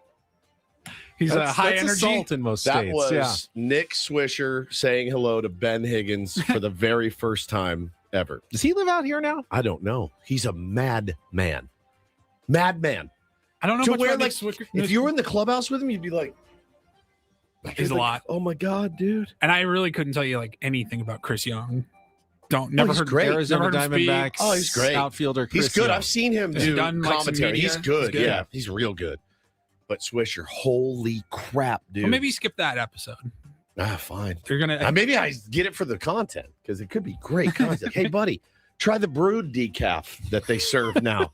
He's a high
that's
energy.
assault in most
That
states.
was Nick Swisher saying hello to Ben Higgins for the very first time ever.
Does he live out here now?
I don't know. He's a madman. Madman.
I don't know
To
much
where,
about
like,
Nick Swisher.
if you were in the clubhouse with him, you'd be like,
He's a lot.
Oh my God, dude.
And I really couldn't tell you like anything about Chris Young. Never
he's
heard
great.
Arizona
never heard him speak.
Diamondbacks.
Oh, he's great.
Outfielder. Chris
He's good.
Young.
I've seen him
Has he
do
done, like, some
commentary.
media?
He's good.
He's good.
Yeah, he's real good. But Swisher, holy crap, dude.
Well, maybe you skip that episode.
Fine.
You're gonna
Maybe I get it for the content because it could be great content. Hey, buddy, Try the brewed decaf that they serve now.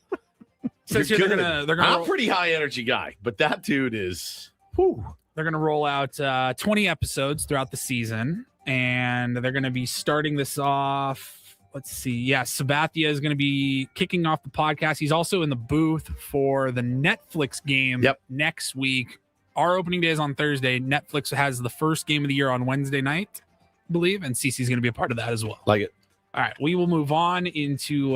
Says here they're gonna
I'm a pretty high energy guy, but that dude is. Whew.
They're gonna roll out 20 episodes throughout the season, and they're gonna be starting this off. Let's see. Yeah, Sabathia is gonna be kicking off the podcast. He's also in the booth for the Netflix game next week. Our opening day is on Thursday. Netflix has the first game of the year on Wednesday night, I believe, and Cece's gonna be a part of that as well.
Like it.
All right, we will move on into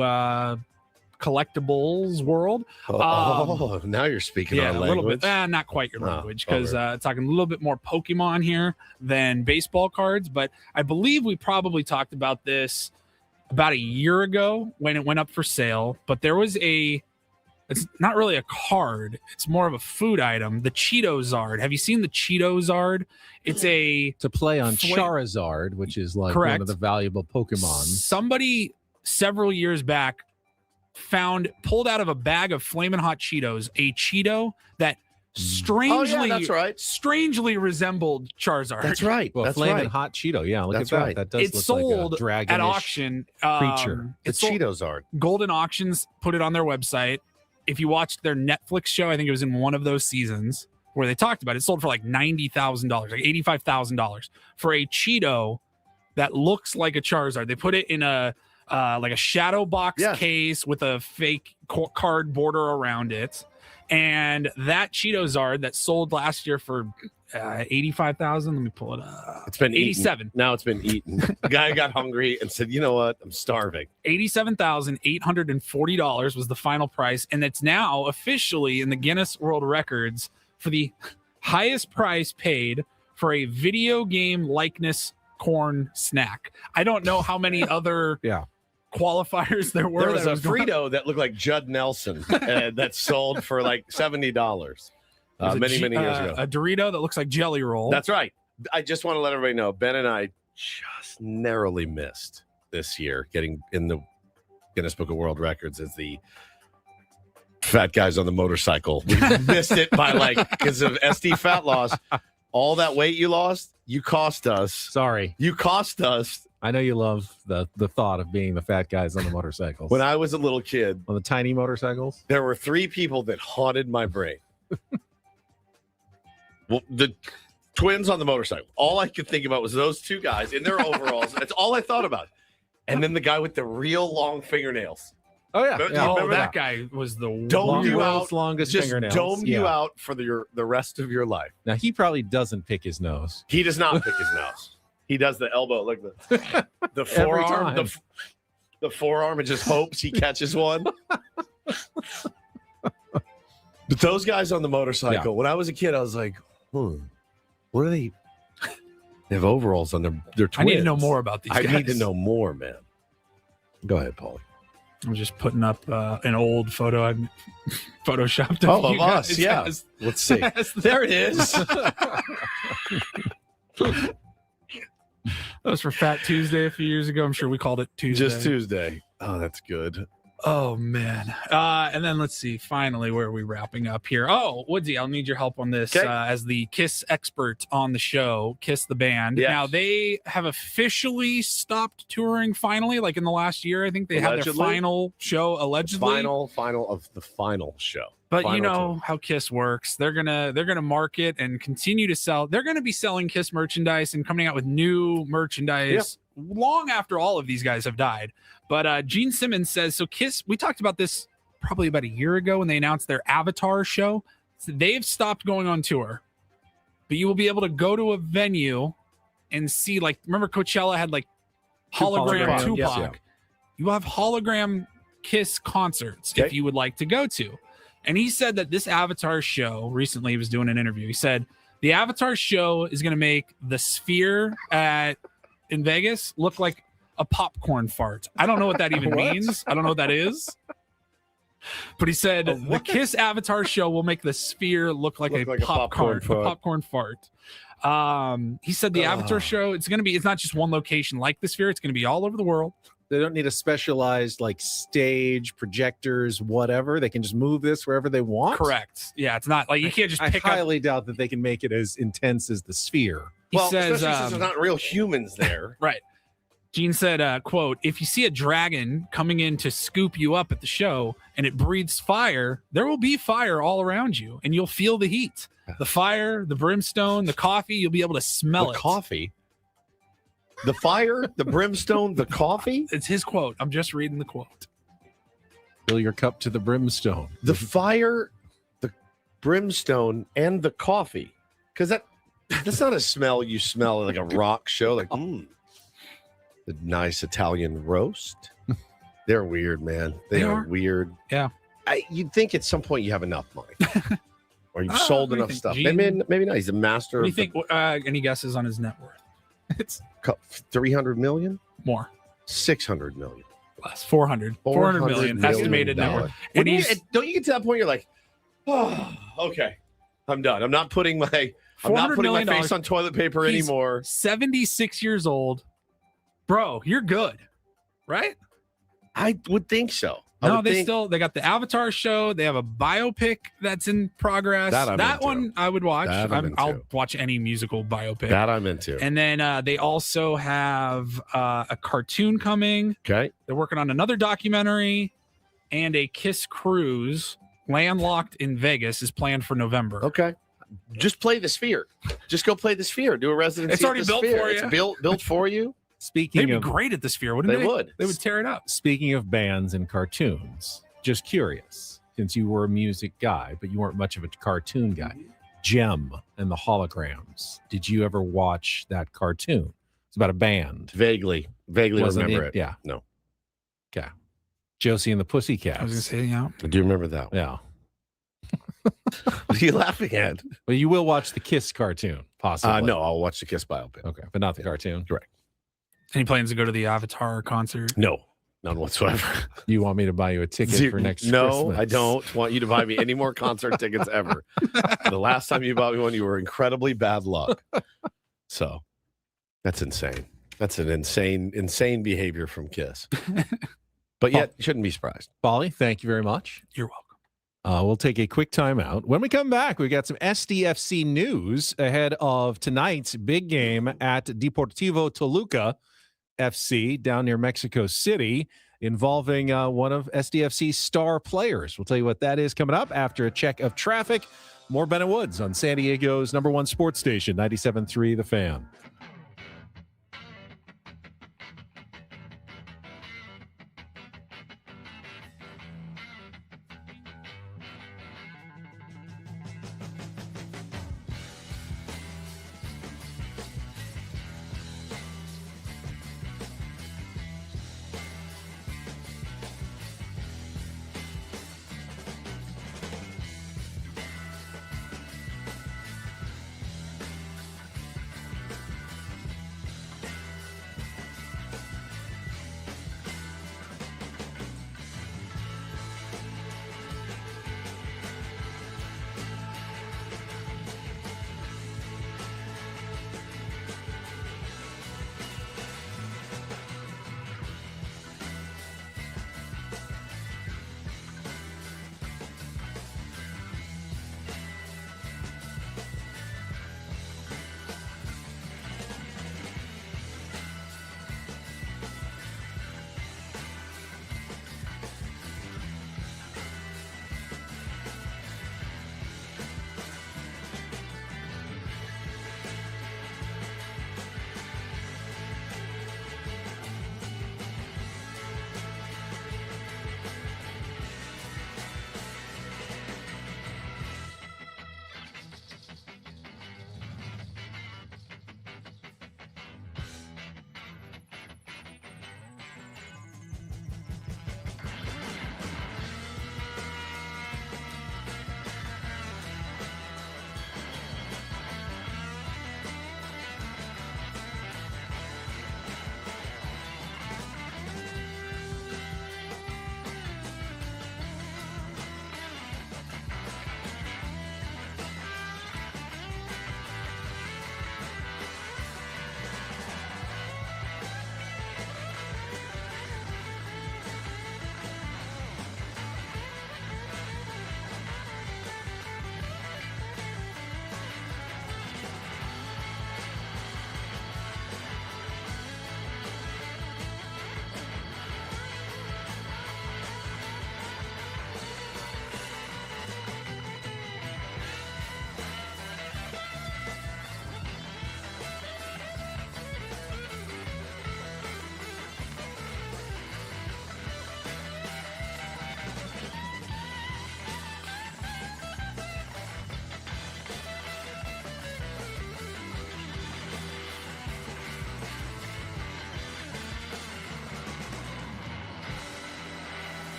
collectibles world.
Now you're speaking our language.
A little bit. Not quite your language, because talking a little bit more Pokemon here than baseball cards. But I believe we probably talked about this about a year ago when it went up for sale. But there was it's not really a card. It's more of a food item. The Cheeto Zard. Have you seen the Cheeto Zard? It's to
play on Charizard, which is like one of the valuable Pokemon.
Somebody several years back pulled out of a bag of Flamin' Hot Cheetos a Cheeto that strangely resembled Charizard.
That's right.
Well,
that's
Flamin'
Hot
Hot Cheeto. Yeah, look at that.
Right.
That does
It
look
sold
like a dragon
at auction.
creature.
The Cheeto Zard.
Golden Auctions put it on their website. If you watched their Netflix show, I think it was in one of those seasons where they talked about it. It sold for like $90,000, like $85,000 for a Cheeto that looks like a Charizard. They put it in a like a shadow box case with a fake card border around it. And that Cheeto Zard that sold last year for $85,000. Let me pull it up.
It's been
87.
Now it's been eaten. The guy got hungry and said, "You know what? I'm starving."
$87,840 was the final price, and it's now officially in the Guinness World Records for the highest price paid for a video game likeness corn snack. I don't know how many other qualifiers there were.
There was a Frito that looked like Judd Nelson that sold for like $70 many years ago.
A Dorito that looks like Jelly Roll.
That's right. I just want to let everybody know, Ben and I just narrowly missed this year getting in the Guinness Book of World Records as the fat guys on the motorcycle. We missed it by because of SD fat loss. All that weight you lost, you cost us.
Sorry.
You cost us.
I know you love the thought of being the fat guys on the motorcycles.
When I was a little kid.
On the tiny motorcycles?
There were 3 people that haunted my brain. Well, the twins on the motorcycle. All I could think about was those 2 guys in their overalls. That's all I thought about. And then the guy with the real long fingernails.
Oh, yeah.
That guy was the
longest fingernails.
Domed you out for the rest of your life.
Now, he probably doesn't pick his nose.
He does not pick his nose. He does the elbow, like the forearm, the forearm, and just hopes he catches one. But those guys on the motorcycle, when I was a kid, I was like, what are they? They have overalls on their twins.
I need to know more about these guys.
I need to know more, man. Go ahead, Paulie.
I'm just putting up an old photo I photoshopped
of us. Yeah. Let's see. There it is.
That was for Fat Tuesday a few years ago. I'm sure we called it Tuesday.
Just Tuesday. Oh, that's good.
Oh, man. And then let's see. Finally, where are we wrapping up here? Oh, Woodsy, I'll need your help on this as the Kiss expert on the show, Kiss the band. Yes. Now, they have officially stopped touring finally, like in the last year. I think they had their final show, allegedly.
Final of the final show.
But you know how Kiss works. They're gonna market and continue to sell. They're gonna be selling Kiss merchandise and coming out with new merchandise long after all of these guys have died. But Gene Simmons says, so Kiss, we talked about this probably about a year ago when they announced their Avatar show. So they've stopped going on tour, but you will be able to go to a venue and see, like, remember Coachella had like hologram Tupac. Yes, yeah. You will have hologram Kiss concerts if you would like to go to. And he said that this Avatar show, recently he was doing an interview. He said the Avatar show is going to make the Sphere in Vegas look like a popcorn fart. I don't know what that even means. I don't know what that is. But he said the Kiss Avatar show will make the Sphere look like a popcorn fart. He said the Avatar show, it's not just one location like the Sphere. It's going to be all over the world.
They don't need a specialized stage, projectors, whatever. They can just move this wherever they want.
Correct. Yeah, it's not like you can't just pick
I highly doubt that they can make it as intense as the Sphere.
Well, he says, especially since there's not real humans there.
Right. Gene said, quote, if you see a dragon coming in to scoop you up at the show and it breathes fire, there will be fire all around you and you'll feel the heat. The fire, the brimstone, the coffee, you'll be able to smell it.
Coffee? The fire, the brimstone, the coffee?
It's his quote. I'm just reading the quote.
Fill your cup to the brimstone.
The fire, the brimstone, and the coffee. Because that's not a smell you smell like a rock show. Like, the nice Italian roast. They're weird, man. They are weird.
Yeah.
You'd think at some point you have enough money. Or you've sold enough stuff.
Gene?
Maybe not. He's a master
What do you think? Any guesses on his net worth? It's
300 million?
More.
600 million.
Less. 400 million estimated net worth. And
don't you get to that point? You're like, oh, okay, I'm done. I'm not putting my face on toilet paper anymore.
76 years old, bro. You're good, right?
I would think so.
No, they got the Avatar show. They have a biopic that's in progress. That one I would watch. I'll watch any musical biopic.
That I'm into.
And then they also have a cartoon coming.
Okay.
They're working on another documentary, and a Kiss cruise landlocked in Vegas is planned for November.
Okay. Just play the Sphere. Just go play the Sphere. Do a residency.
It's already
at the
built
Sphere.
for you.
It's built for you.
They'd be great at the Sphere, wouldn't they? They would tear it up.
Speaking of bands and cartoons, just curious, since you were a music guy, but you weren't much of a cartoon guy, Gem and the Holograms. Did you ever watch that cartoon? It's about a band.
Vaguely remember it.
Yeah.
No.
Okay. Josie and the Pussycats.
I was going to say, yeah.
I do remember that.
Yeah.
What are you laughing at?
Well, you will watch the Kiss cartoon, possibly.
No, I'll watch the Kiss biopic.
Okay, but not the cartoon.
Correct.
Any plans to go to the Avatar concert?
No, none whatsoever.
You want me to buy you a ticket for next Christmas?
No, I don't want you to buy me any more concert tickets ever. The last time you bought me one, you were incredibly bad luck. So that's insane. That's an insane behavior from Kiss. But yet, you shouldn't be surprised.
Polly, thank you very much.
You're welcome.
We'll take a quick time out. When we come back, we got some SDFC news ahead of tonight's big game at Deportivo Toluca FC down near Mexico City, involving one of SDFC's star players. We'll tell you what that is coming up after a check of traffic. More Bennett Woods on San Diego's #1 sports station, 97.3 The Fan.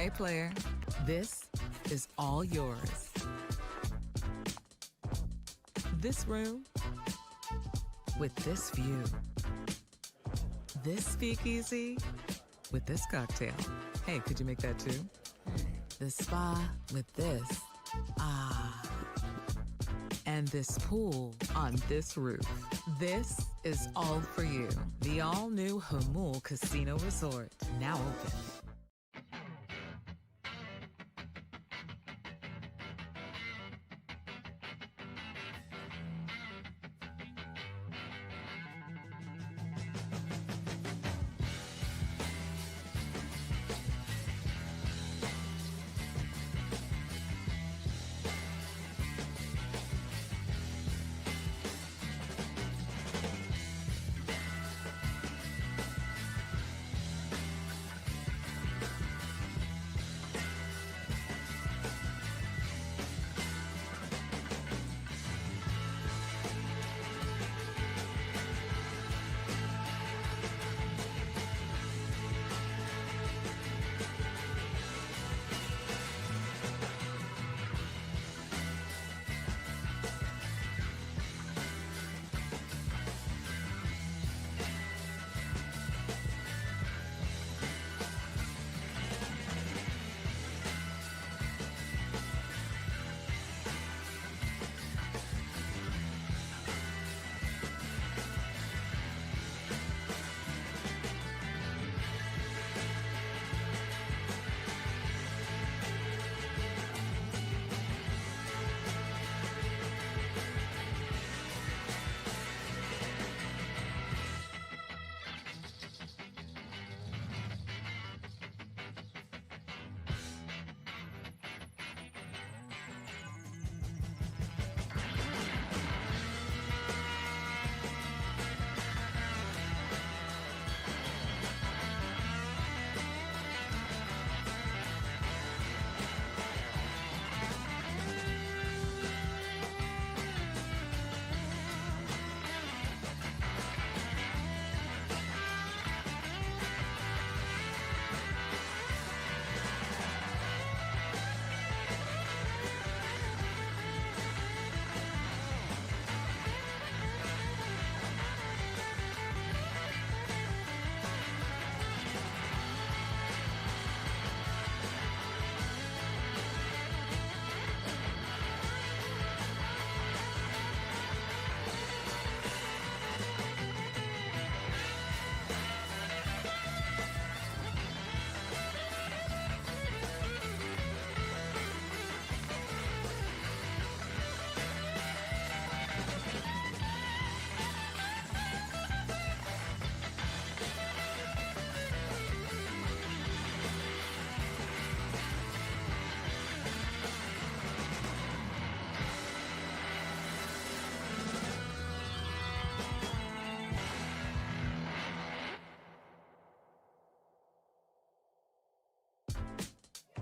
Hey, player, this is all yours. This room with this view. This speakeasy with this cocktail. Hey, could you make that too? The spa with this. Ah. And this pool on this roof. This is all for you. The all-new Hamul Casino Resort, now open.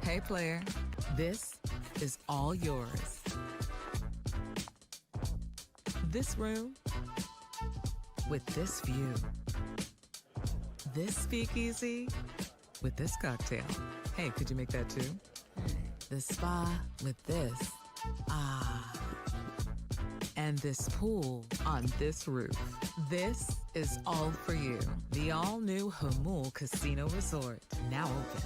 Hey, player, this is all yours. This room with this view. This speakeasy with this cocktail. Hey, could you make that too? The spa with this. Ah. And this pool on this roof. This is all for you. The all-new Hamul Casino Resort, now open.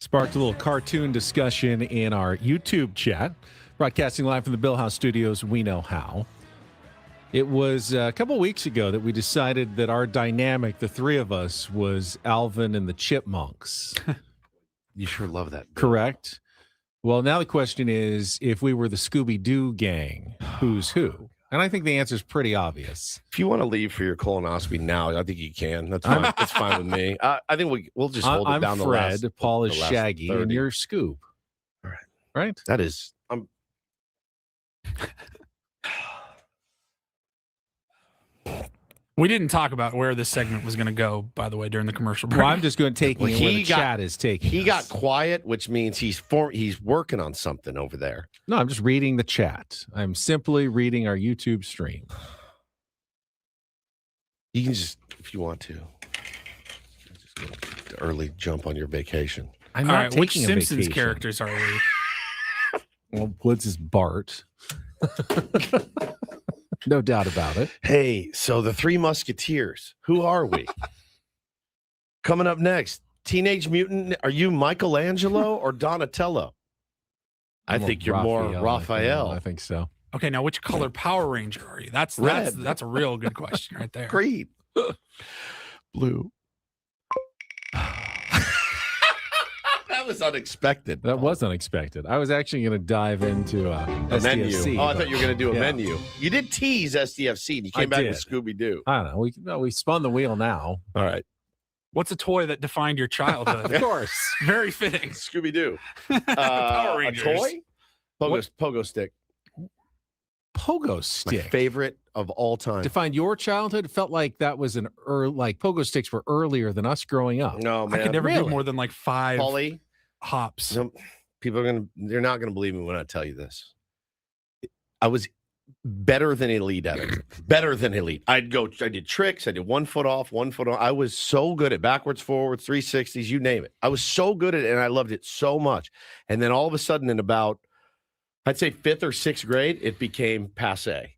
Sparked a little cartoon discussion in our YouTube chat, broadcasting live from the Bill House Studios. We know how. It was a couple weeks ago that we decided that our dynamic, the three of us, was Alvin and the Chipmunks.
You sure love that.
Correct. Well, now the question is, if we were the Scooby-Doo gang, who's who? And I think the answer is pretty obvious.
If you want to leave for your colonoscopy now, I think you can. That's fine. That's fine with me. I think we'll just hold it down.
I'm Fred,
the last.
Paul is
the last
Shaggy,
30.
and you're Scoob.
All right.
Right?
That is.
We didn't talk about where this segment was going to go, by the way, during the commercial break.
Well, I'm just going to take where the chat is taking.
He got quiet, which means he's working on something over there.
No, I'm just reading the chat. I'm simply reading our YouTube stream.
You can just, if you want to, just go early jump on your vacation.
I'm
All
not
right,
taking
which
a
Simpsons
vacation.
characters are we?
Well, Blitz is Bart. No doubt about it.
Hey, so the Three Musketeers, who are we? Coming up next, Teenage Mutant, are you Michelangelo or Donatello? I think you're more Raphael.
I think so.
Okay, now which color Power Ranger are you? That's
Red.
that's a real good question right there.
Green. Blue. That was unexpected.
That was unexpected. I was actually going to dive into
a
SDFC,
menu. Oh, I thought you were going to do a
yeah.
menu. You did tease SDFC, and you came back
did.
with Scooby-Doo.
I don't know. We spun the wheel now.
All right.
What's a toy that defined your childhood?
Of course.
Very fitting.
Scooby-Doo.
Power
A
Rangers.
toy? Pogo stick.
Pogo
My
stick.
favorite of all time.
Defined your childhood. It felt like that was like pogo sticks were earlier than us growing up.
No, man.
I could never do
Really?
more than like 5
Pauly,
hops.
no, they're not gonna believe me when I tell you this. I was better than elite at it. Better than elite. I did tricks. I did 1 foot off, 1 foot on. I was so good at backwards, forwards, 360s, you name it. I was so good at it, and I loved it so much. And then all of a sudden, in about, I'd say 5th or 6th grade, it became passe.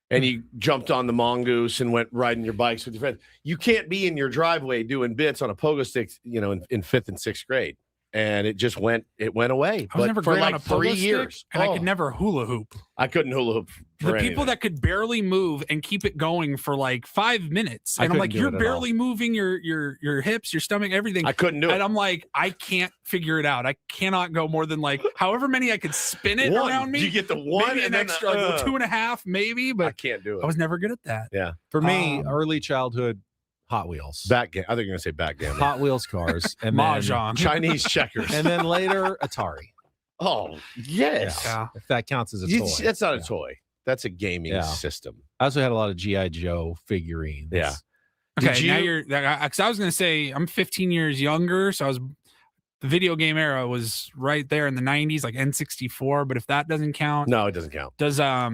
And you jumped on the mongoose and went riding your bikes with your friends. You can't be in your driveway doing bits on a pogo stick, in 5th and 6th grade. And it just went away.
I was never
for
great
like
on a pogo
3
stick,
years.
and I could never hula hoop.
I couldn't hula hoop.
The people that could barely move and keep it going for like 5 minutes, and I'm like, you're barely moving your hips, your stomach, everything.
I couldn't do it.
And I'm like, I can't figure it out. I cannot go more than like however many I could spin it
One.
around me.
You get the one
maybe
and
an
then
extra like 2.5, maybe,
I
but
can't do it.
I was never good at that.
Yeah.
For me, early childhood, Hot Wheels.
Backgammon. I think you're going to say backgammon.
Hot Wheels cars. And then
Mahjong.
Chinese checkers.
And then later, Atari.
Oh, yes.
Yeah.
If that counts as a toy.
That's not a toy. That's a gaming system.
I also had a lot of G.I. Joe figurines.
Yeah.
Okay, now you're because I was going to say I'm 15 years younger, so the video game era was right there in the 90s, like N64. But if that doesn't count,
No, it doesn't count.
does a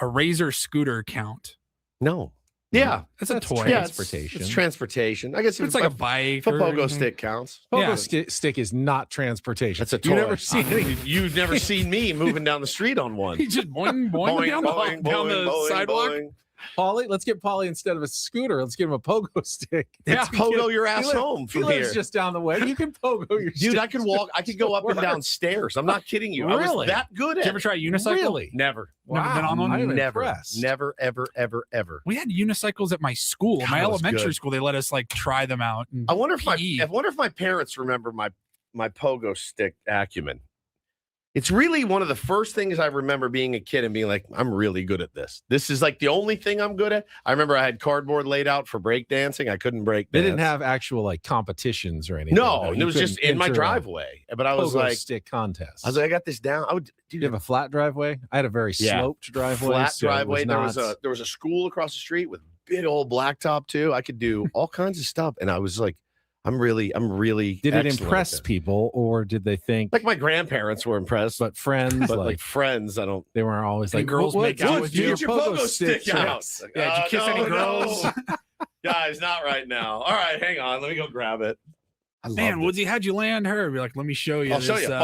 Razor scooter count?
No. Yeah.
That's a toy.
Yeah,
Transportation.
It's transportation. I guess
It's like a bike.
If a
or
pogo
anything.
stick counts.
Pogo stick is not transportation.
That's a toy. You've never seen me moving down the street on one.
He just boing, boing, down the sidewalk.
boing.
Paulie, let's get Paulie instead of a scooter. Let's give him a pogo stick.
Yeah, pogo your ass home from
he lives
here.
just down the way. You can pogo your
Dude,
stick.
I could walk. I could go up and down stairs. I'm not kidding you. I was
Really?
that good at
Did you ever try a unicycle?
Really?
Never.
Never been on one?
I'm
Never.
impressed.
Never, ever, ever, ever.
We had unicycles at my school,
God,
my
that was
elementary
good.
school. They let us like try them out. And
I wonder if
PE.
my parents remember my pogo stick acumen. It's really one of the first things I remember being a kid and being like, I'm really good at this. This is like the only thing I'm good at. I remember I had cardboard laid out for breakdancing. I couldn't break
They
dance.
didn't have actual like competitions or anything.
No,
You
it was just
couldn't
in my
enter a
driveway. But I was
pogo
like,
stick contest.
I was like, I got this down. I would
Do you have a flat driveway? I had a very
Yeah.
sloped driveway.
flat
so it
driveway.
was
There was a school across the street with big old blacktop too. I could do all kinds of stuff, and I was like, I'm really.
Did it
excellent at
impress
this.
people, or did they think
Like my grandparents were impressed,
but friends
but
like,
like friends, I don't.
they weren't always
Any
like
girls
"What-
make out
what-
with
get
you?
Get your pogo stick
tricks."
out. Like,
Yeah, did you kiss any girls?
Guys, not right now. All right, hang on. Let me go grab it. I
Man,
loved it.
Woodsy, how'd you land her? Be like, let me show you.
I'll show
this,
you.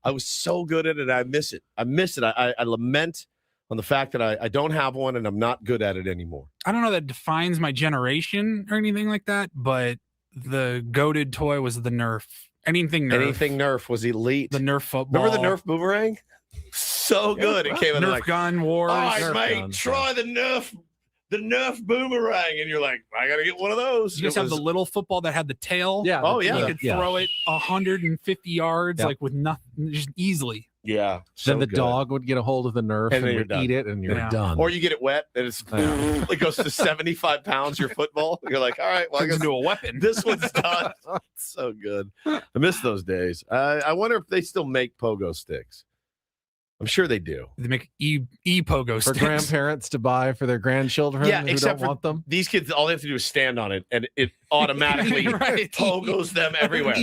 I was so good at it. I miss it. I lament on the fact that I don't have one and I'm not good at it anymore.
I don't know that defines my generation or anything like that, but the goated toy was the Nerf. Anything Nerf.
Anything Nerf was elite.
The Nerf football.
Remember the Nerf boomerang? So good. It came in
Nerf
like,
gun wars.
all right,
Nerf
mate,
guns,
try the Nerf boomerang. And you're like, I got to get one of those.
You guys
It
have the
was-
little football that had the tail.
Yeah.
Oh, yeah.
You could throw it 150 yards
Yeah.
like with nothing, just easily.
Yeah.
Then
so
the
good.
dog would get a hold of the Nerf
And
and,
then you're
would
done.
eat it, and you're
Yeah.
done.
Or you get it wet and
Yeah.
it goes to 75 pounds, your football. You're like, all right, well, I
Turns
guess
into a weapon.
this one's done. So good. I miss those days. I wonder if they still make pogo sticks. I'm sure they do.
They make e-pogo
For
sticks.
grandparents to buy for their grandchildren
Yeah,
who
except
don't want them.
These kids, all they have to do is stand on it, and it automatically
Right.
pogos them everywhere.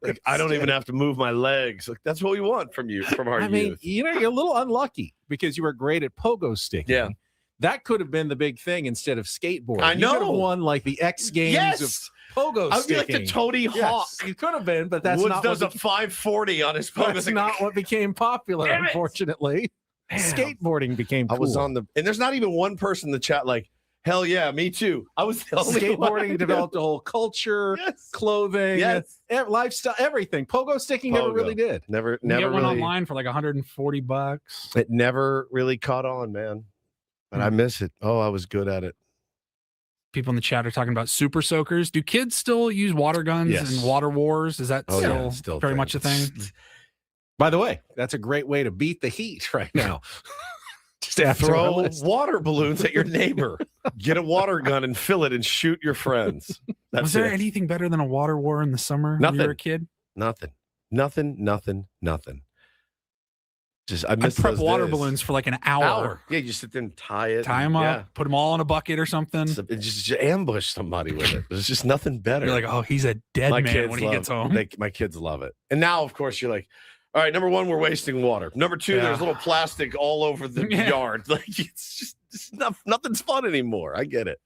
Like, I don't even have to move my legs. Like, that's what we want from our youth.
You're a little unlucky because you were great at pogo sticking.
Yeah.
That could have been the big thing instead of skateboarding.
I
You could have
know.
won like the X Games
Yes.
of pogo
I would be
sticking.
like the Tony Hawk.
Yes, you could have been, but that's
Woods
not
does
what
a 540 on his pogo
that's
stick.
not what became popular,
Damn it.
unfortunately.
Damn.
Skateboarding became cool.
I was on and there's not even one person in the chat like, hell yeah, me too. I was the only
Skateboarding
one.
developed a whole culture, clothing, lifestyle, everything. Pogo sticking never
Pogo.
really did.
Never
You get one
really.
online for like $140.
It never really caught on, man. But I miss it. Oh, I was good at it.
People in the chat are talking about super soakers. Do kids still use water guns
Yes.
and water wars? Is that
Oh, yeah,
still very much a thing?
By the way, that's a great way to beat the heat right now. Just after our
Throw
list.
water balloons at your neighbor. Get a water gun and fill it and shoot your friends. That's
Was there
it.
anything better than a water war in the summer when you
Nothing.
were a kid?
Nothing. Just I
I'd
miss
prep
those
water
days.
balloons for like an hour.
Yeah, you sit there and tie it.
Tie
and-
them up,
yeah.
put them all in a bucket or something.
Just ambush somebody with it. There's just nothing better.
You're like, oh, he's a dead
My
man
kids
when he
love-
gets home.
My kids love it. And now, of course, you're like, all right, number one, we're wasting water. Number two,
Yeah.
there's little plastic all over the
Yeah.
yard. Like nothing's fun anymore. I get it.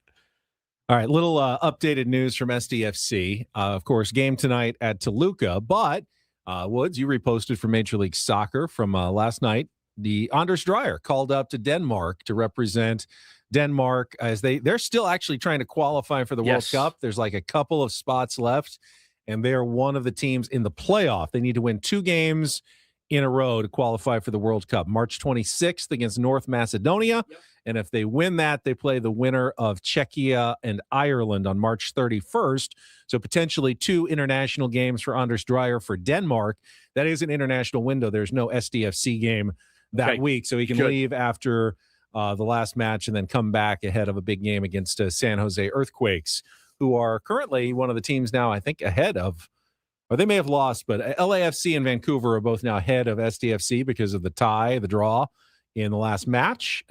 All right, little updated news from SDFC. Of course, game tonight at Toluca, but Woods, you reposted from Major League Soccer from last night. The Anders Dreyer called up to Denmark to represent Denmark as they're still actually trying to qualify for the
Yes.
World Cup. There's like a couple of spots left, and they are one of the teams in the playoff. They need to win 2 games in a row to qualify for the World Cup. March 26th against North Macedonia. And if they win that, they play the winner of Czechia and Ireland on March 31st. So potentially 2 international games for Anders Dreyer for Denmark. That is an international window. There's no SDFC game that week. So he can
Good.
leave after the last match and then come back ahead of a big game against San Jose Earthquakes, who are currently one of the teams now, I think, ahead of, or they may have lost, but LAFC and Vancouver are both now ahead of SDFC because of the draw in the last match.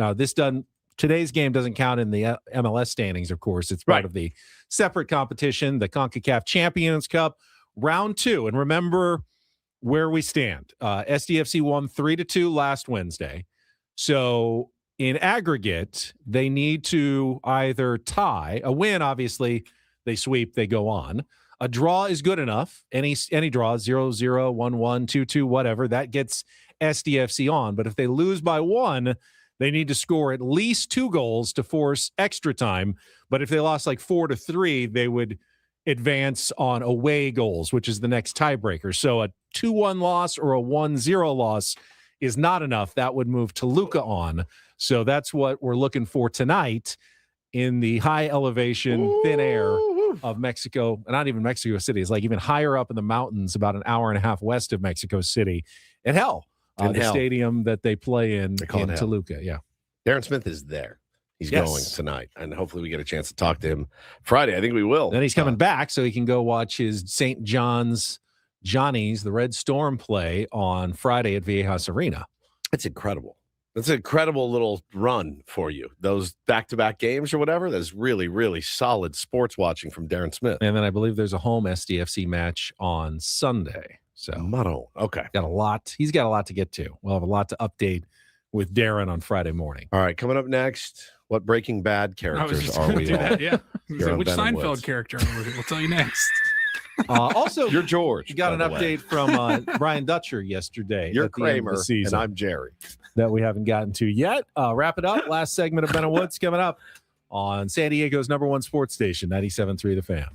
Today's game doesn't count in the MLS standings, of course. It's part of the separate competition, the CONCACAF Champions Cup, round 2. And remember where we stand. SDFC won 3-2 last Wednesday. So in aggregate, they need to either tie, a win, obviously, they sweep, they go on. A draw is good enough. Any draw, 0-0, 1-1, 2-2, whatever, that gets SDFC on. But if they lose by 1, they need to score at least 2 goals to force extra time. But if they lost like 4-3, they would advance on away goals, which is the next tiebreaker. So a 2-1 loss or a 1-0 loss is not enough. That would move Toluca on. So that's what we're looking for tonight in the high elevation, thin air of Mexico. Not even Mexico City. It's like even higher up in the mountains, about an hour and a half west of Mexico City. At Hell, the stadium that they play in
Hell.
Toluca. Yeah.
Darren Smith is there. He's
Yes.
going tonight, and hopefully we get a chance to talk to him Friday. I think we will.
Then he's coming back so he can go watch his St. John's Johnnies, the Red Storm, play on Friday at Viejas Arena.
It's incredible. That's an incredible little run for you. Those back-to-back games or whatever, that's really, really solid sports watching from Darren Smith.
And then I believe there's a home SDFC match on Sunday. So
okay.
Got a lot. He's got a lot to get to. We'll have a lot to update with Darren on Friday morning.
All right, coming up next, what Breaking Bad characters are we
do
all?
that, yeah.
Here on
Which
Ben and
Seinfeld
Woods.
character? We'll tell you next.
Also,
you're George.
You got an
by the way.
update from Brian Dutcher yesterday.
You're
at the end of the
Kramer,
season
and I'm Jerry.
that we haven't gotten to yet. Wrap it up. Last segment of Ben and Woods coming up on San Diego's #1 sports station, 97.3 The Fan.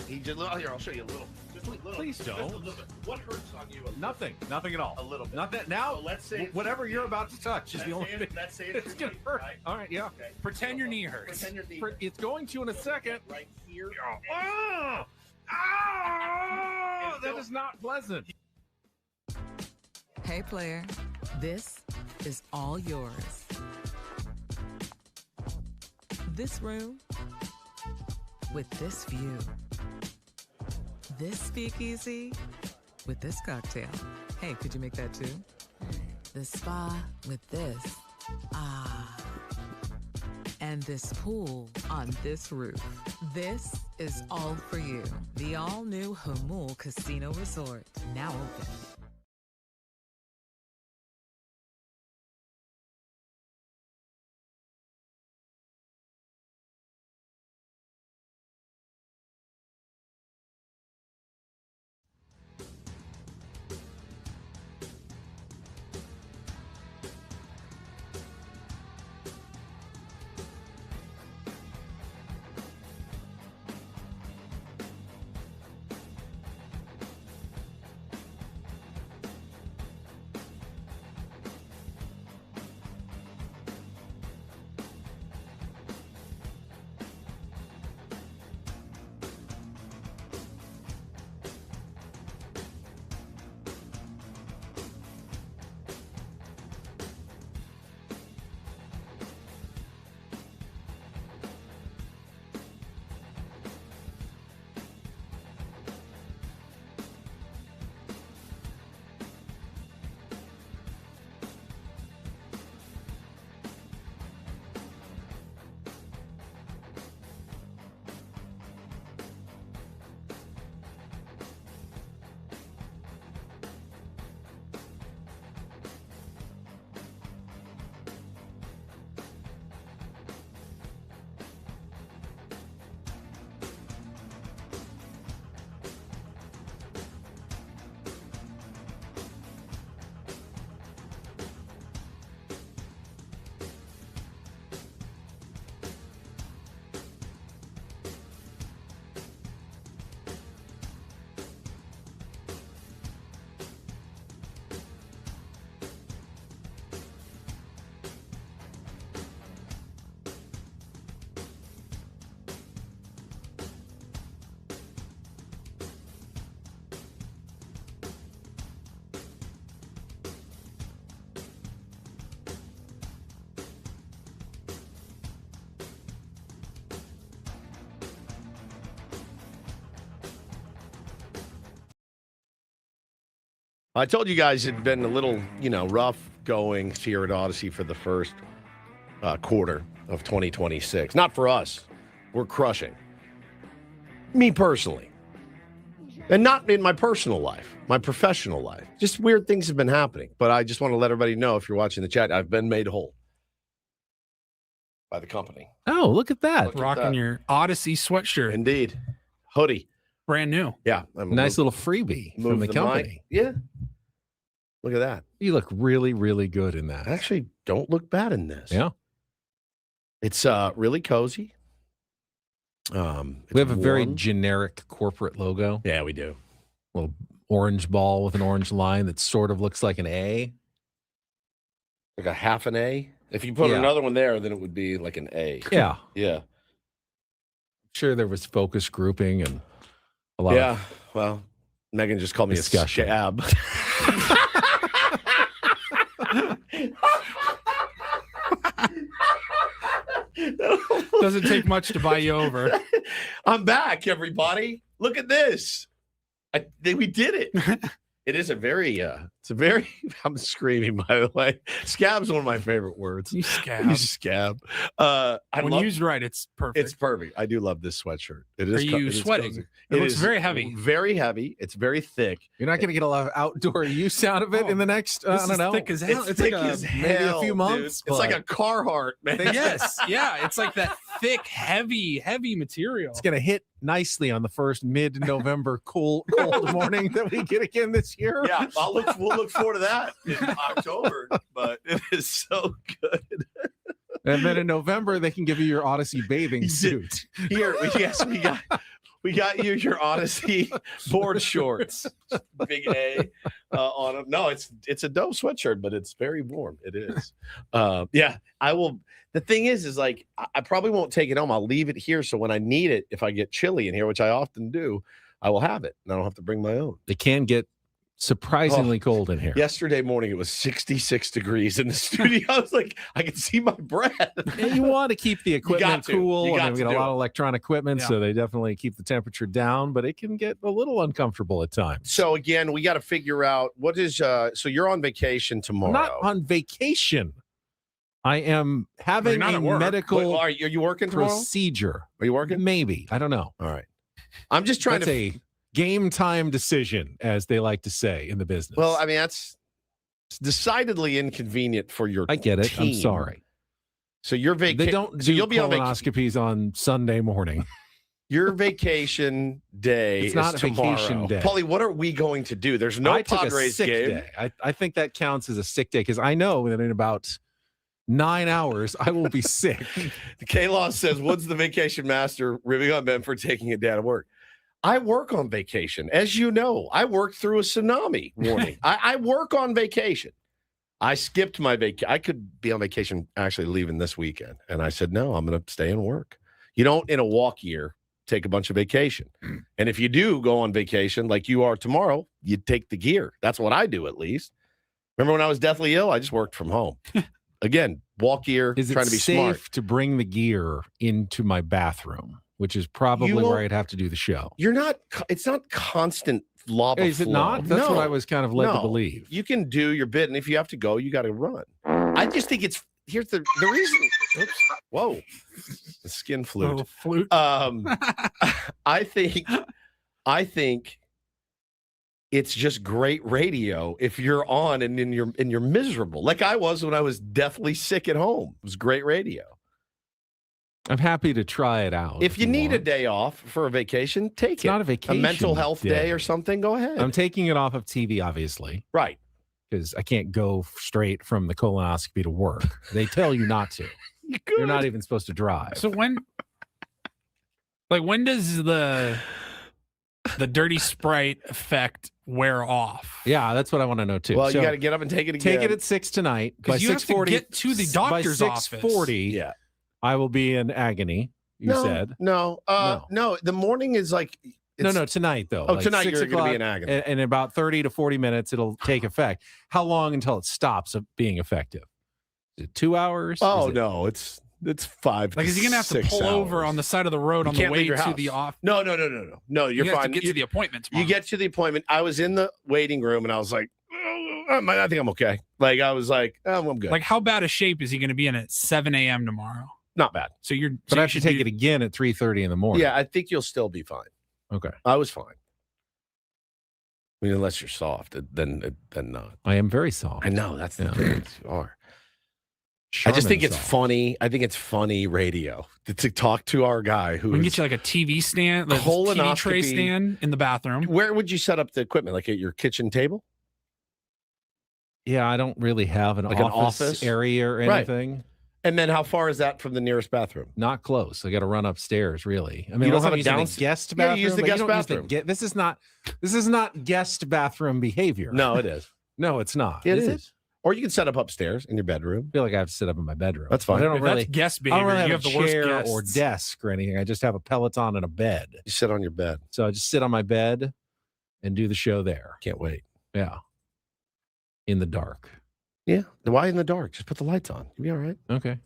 He just here. I'll show you a little. Just a little.
Please don't.
Just a little bit. What hurts on you?
Nothing at all.
A little bit.
Nothing. Now,
So let's say
whatever you're about to touch is the only thing.
Let's say
It's gonna hurt.
Right?
All right, yeah.
Okay.
Pretend your knee hurts.
Pretend your knee.
It's going to in a second.
Right here.
Oh, that is not pleasant.
Hey, player, this is all yours. This room with this view. This speakeasy with this cocktail. Hey, could you make that too? The spa with this. And this pool on this roof. This is all for you. The all-new Hamul Casino Resort, now open.
I told you guys it'd been a little, rough going here at Odyssey for the first quarter of 2026. Not for us. We're crushing. Me personally. And not in my personal life, my professional life. Just weird things have been happening. But I just want to let everybody know, if you're watching the chat, I've been made whole by the company.
Oh, look at that.
Rocking your Odyssey sweatshirt.
Indeed. Hoodie.
Brand new.
Yeah.
Nice little freebie from the company.
Yeah. Look at that.
You look really, really good in that.
I actually don't look bad in this.
Yeah.
It's really cozy.
We have a very generic corporate logo.
Yeah, we do.
Little orange ball with an orange line that sort of looks like an A.
Like a half an A? If you put another one there, then it would be like an A.
Yeah.
Yeah.
Sure, there was focus grouping and a lot of
well, Megan just called me
discussion.
A scab.
Doesn't take much to buy you over.
I'm back, everybody. Look at this. We did it. It is a very, I'm screaming, by the way. Scab's one of my favorite words.
You scab.
You scab.
When used right, it's perfect.
It's perfect. I do love this sweatshirt. It
Are
is.
you sweating? It looks very heavy.
Very heavy. It's very thick.
You're not going to get a lot of outdoor use out of it in the next, I don't know.
Thick as hell.
It's thick
like
as
maybe
hell,
a few months.
It's like a Carhartt, man.
Yes. Yeah. It's like that thick, heavy material.
It's going to hit nicely on the first mid-November cold morning that we get again this year.
Yeah, we'll look forward to that in October, but it is so good. And
then in November, they can give you your Odyssey bathing suit.
Here, yes, We got you your Odyssey board shorts. Big A on them. No, it's a dope sweatshirt, but it's very warm. It is. Yeah, I will. The thing is like I probably won't take it home. I'll leave it here. So when I need it, if I get chilly in here, which I often do, I will have it. And I don't have to bring my own.
It can get surprisingly cold in here.
Yesterday morning, it was 66 degrees in the studio. I was like, I can see my breath.
And you want to keep the equipment cool. And we got a lot of electronic equipment, so they definitely keep the temperature down, but it can get a little uncomfortable at times.
So again, we got to figure out what is, so you're on vacation tomorrow.
I'm not on vacation. I am having a medical
are you working tomorrow?
Procedure.
Are you working?
Maybe. I don't know.
All right. I'm just trying
That's a game time decision, as they like to say in the business.
Well, I mean, that's decidedly inconvenient for your
I get it.
team.
I'm sorry.
So your vacation.
They don't do
you'll be on
colonoscopies on Sunday morning.
Your vacation day
It's not
is
a
tomorrow.
vacation day.
Paulie, what are we going to do? There's no
I took a
Padres
sick
game.
day. I think that counts as a sick day because I know that in about 9 hours I will be sick.
The K-Law says, what's the vacation master ribbing on Ben for taking a day out of work? I work on vacation. As you know, I worked through a tsunami warning. I work on vacation. I skipped my vacation. I could be on vacation actually leaving this weekend. And I said, no, I'm going to stay and work. You don't, in a walk year, take a bunch of vacation. And if you do go on vacation like you are tomorrow, you take the gear. That's what I do, at least. Remember when I was deathly ill? I just worked from home. Again, walk year,
Is
trying
it
to be
safe
smart.
to bring the gear into my bathroom, which is probably where I'd have to do the show?
You're not, it's not constant lava
Is it
flow.
not? That's
No.
what I was kind of led to
No.
believe.
You can do your bit, and if you have to go, you got to run. I just think it's, here's the reason. Oops. Whoa. The skin flute.
Oh, flute.
I think it's just great radio if you're on and you're miserable, like I was when I was deathly sick at home. It was great radio.
I'm happy to try it out.
If you need a day off for a vacation, take it.
Not a vacation.
A mental health day or something, go ahead.
I'm taking it off of TV, obviously.
Right.
Because I can't go straight from the colonoscopy to work. They tell you not to. You're not even supposed to drive.
So when does the dirty Sprite effect wear off?
Yeah, that's what I want to know too.
Well,
So
you got to get up and take it again.
take it at 6 tonight. By
You have to
6:40,
get to the doctor's
by
office.
6:40,
Yeah.
I will be in agony. You said
no. The morning is like
no. Tonight though.
Oh,
like
tonight
6
you're going to be
o'clock,
in agony.
and in about 30 to 40 minutes, it'll take effect. How long until it stops being effective? Is it 2 hours?
Oh
Is it-
no, it's 5.
Like, is he gonna have to
6
pull over
hours.
on the side of the road
You
on the
can't
way
leave your
to
house.
the office?
No, you're
You have
fine.
to get to the appointment tomorrow.
You get to the appointment. I was in the waiting room and I was like, I think I'm okay. Like I was like, oh, I'm good.
Like, how bad a shape is he going to be in at 7 a.m. tomorrow?
Not bad.
So you're,
But I have to take it again at 3:30 in the morning.
Yeah, I think you'll still be fine.
Okay.
I was fine. I mean, unless you're soft, then not.
I am very soft.
I know that's the
Yeah.
thing. You are. I just think
Charmin
it's
soft.
funny. I think it's funny radio to talk to our guy who
We can get you like a TV stand, like a TV tray
Colonoscopy.
stand in the bathroom.
Where would you set up the equipment? Like at your kitchen table?
Yeah, I don't really have an
Like an
office
office?
area or
Right.
anything.
And then how far is that from the nearest bathroom?
Not close. I got to run upstairs. Really. I mean,
You don't
unless
have
I'm
a
using
downst-
a guest
Yeah,
bathroom.
you use the
but
guest
don't use the
bathroom.
This is not guest bathroom behavior.
No, it is.
No, it's not.
It
Is
is. Or you can set up upstairs in your bedroom.
I feel like I have to sit up in my bedroom.
That's fine.
But I don't
If
really.
that's guest
I don't
behavior,
really have
you
a
have the worst
chair
guests.
or desk or anything. I just have a Peloton and a bed.
You sit on your bed.
So I just sit on my bed and do the show there.
Can't wait.
Yeah. In the dark.
Yeah. Why in the dark? Just put the lights on. You'll be all right.
Okay.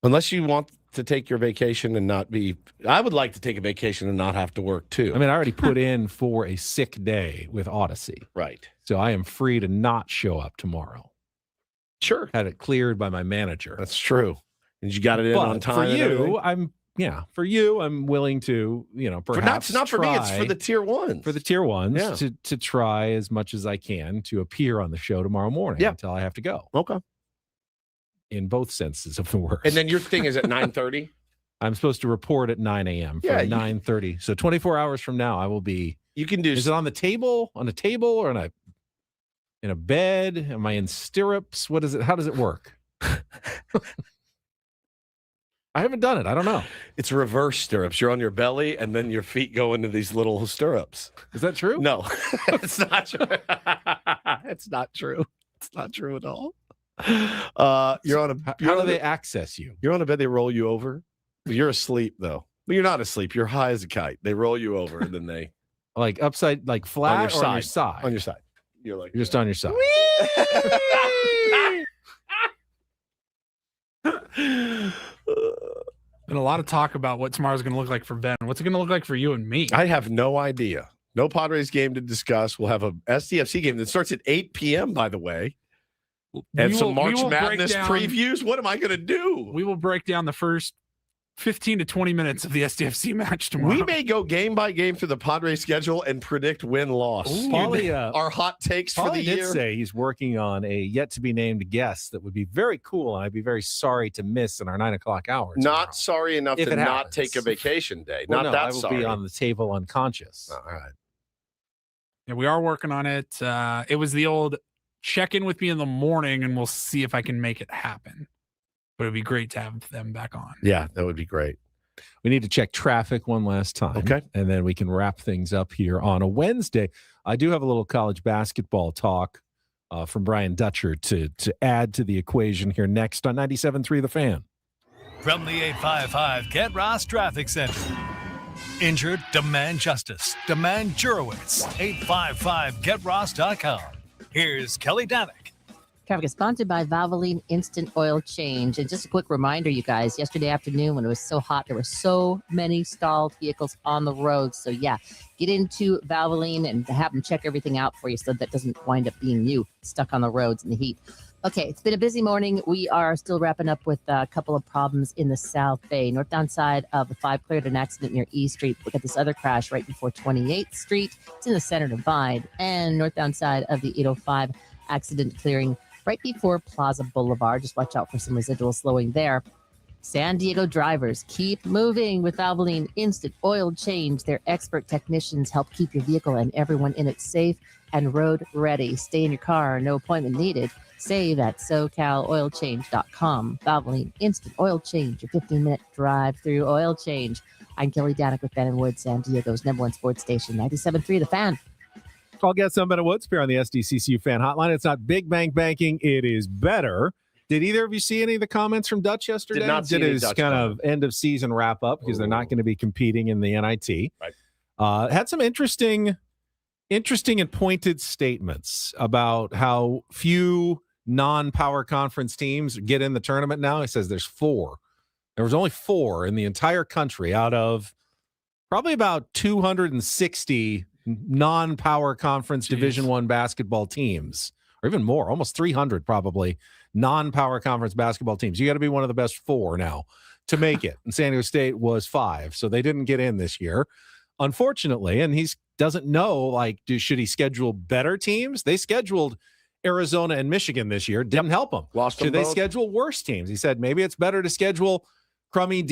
Unless you want to take your vacation and not be. I would like to take a vacation and not have to work too.
I mean, I already put in for a sick day with Odyssey.
Right.
So I am free to not show up tomorrow.
Sure.
Had it cleared by my manager.
That's true. And you got it in
But
on time.
for
and everything?
you, for you, I'm willing to, perhaps
not for me. It's for
try-
the tier ones.
for the tier ones
Yeah.
to try as much as I can to appear on the show tomorrow morning
Yeah.
until I have to go.
Okay.
In both senses of the word.
And then your thing is at 9:30.
I'm supposed to report at 9 a.m. for
Yeah, you-
9:30. So 24 hours from now, I will be.
You can do.
Is it on the table? On a table or in a bed? Am I in stirrups? What is it? How does it work? I haven't done it. I don't know.
It's reverse stirrups. You're on your belly, and then your feet go into these little stirrups.
Is that true?
No, it's not true. It's not true. It's not true at all. You're on a.
How do they access you?
You're on a bed. They roll you over. You're asleep though. Well, you're not asleep. You're high as a kite. They roll you over, and then they
like upside, like flat,
on your
or
side.
on your side.
On your side. You're like
you're just on your side.
Been a lot of talk about what tomorrow's going to look like for Ben. What's it going to look like for you and me?
I have no idea. No Padres game to discuss. We'll have a SDFC game that starts at 8 p.m., by the way. And some March Madness previews. What am I going to do?
We will break down the first 15 to 20 minutes of the SDFC match tomorrow.
We may go game by game through the Padres schedule and predict win-loss. Our hot takes for the year.
Did say he's working on a yet-to-be-named guest that would be very cool, and I'd be very sorry to miss in our 9 o'clock hour.
Not sorry enough
if
to not
happens.
take a vacation day.
Well,
not
no,
that
I will
sorry.
be on the table unconscious.
All right.
Yeah, we are working on it. It was the old check in with me in the morning, and we'll see if I can make it happen. But it'd be great to have them back on.
Yeah, that would be great.
We need to check traffic one last time.
Okay.
And then we can wrap things up here on a Wednesday. I do have a little college basketball talk from Brian Dutcher to add to the equation here next on 97.3 The Fan.
From the 855 Get Ross Traffic Center. Injured? Demand justice. Demand Jurowitz. 855GetRoss.com. Here's Kelly Danick.
Traffic is sponsored by Valvoline Instant Oil Change. And just a quick reminder, you guys, yesterday afternoon when it was so hot, there were so many stalled vehicles on the road. So, yeah, get into Valvoline and have them check everything out for you so that doesn't wind up being you stuck on the roads in the heat. Okay, it's been a busy morning. We are still wrapping up with a couple of problems in the South Bay. Northbound side of the 5 cleared an accident near E Street. Look at this other crash right before 28th Street. It's in the center divide. And northbound side of the 805 accident clearing right before Plaza Boulevard. Just watch out for some residual slowing there. San Diego drivers, keep moving with Valvoline Instant Oil Change. Their expert technicians help keep your vehicle and everyone in it safe and road ready. Stay in your car, no appointment needed. Save at SoCalOilChange.com. Valvoline Instant Oil Change, your 15-minute drive-through oil change. I'm Kelly Danick with Ben and Wood, San Diego's #1 sports station, 97.3 The Fan.
Call Get Some Better Woods here on the SDCCU fan hotline. It's not big bang banking. It is better. Did either of you see any of the comments from Dutch yesterday?
Did not see any
his
Dutch
kind
comment.
of end of season wrap up because they're not going to be competing in the NIT.
Right.
Had some interesting and pointed statements about how few non-power conference teams get in the tournament now. He says there's 4. There was only 4 in the entire country out of probably about 260 non-power conference Division I basketball teams, or even more, almost 300 probably non-power conference basketball teams. You got to be one of the best 4 now to make it. And San Diego State was 5, so they didn't get in this year, unfortunately. And he doesn't know, should he schedule better teams? They scheduled Arizona and Michigan this year. Didn't help them.
Lost them
Should they
both.
schedule worse teams? He said maybe it's better to schedule crummy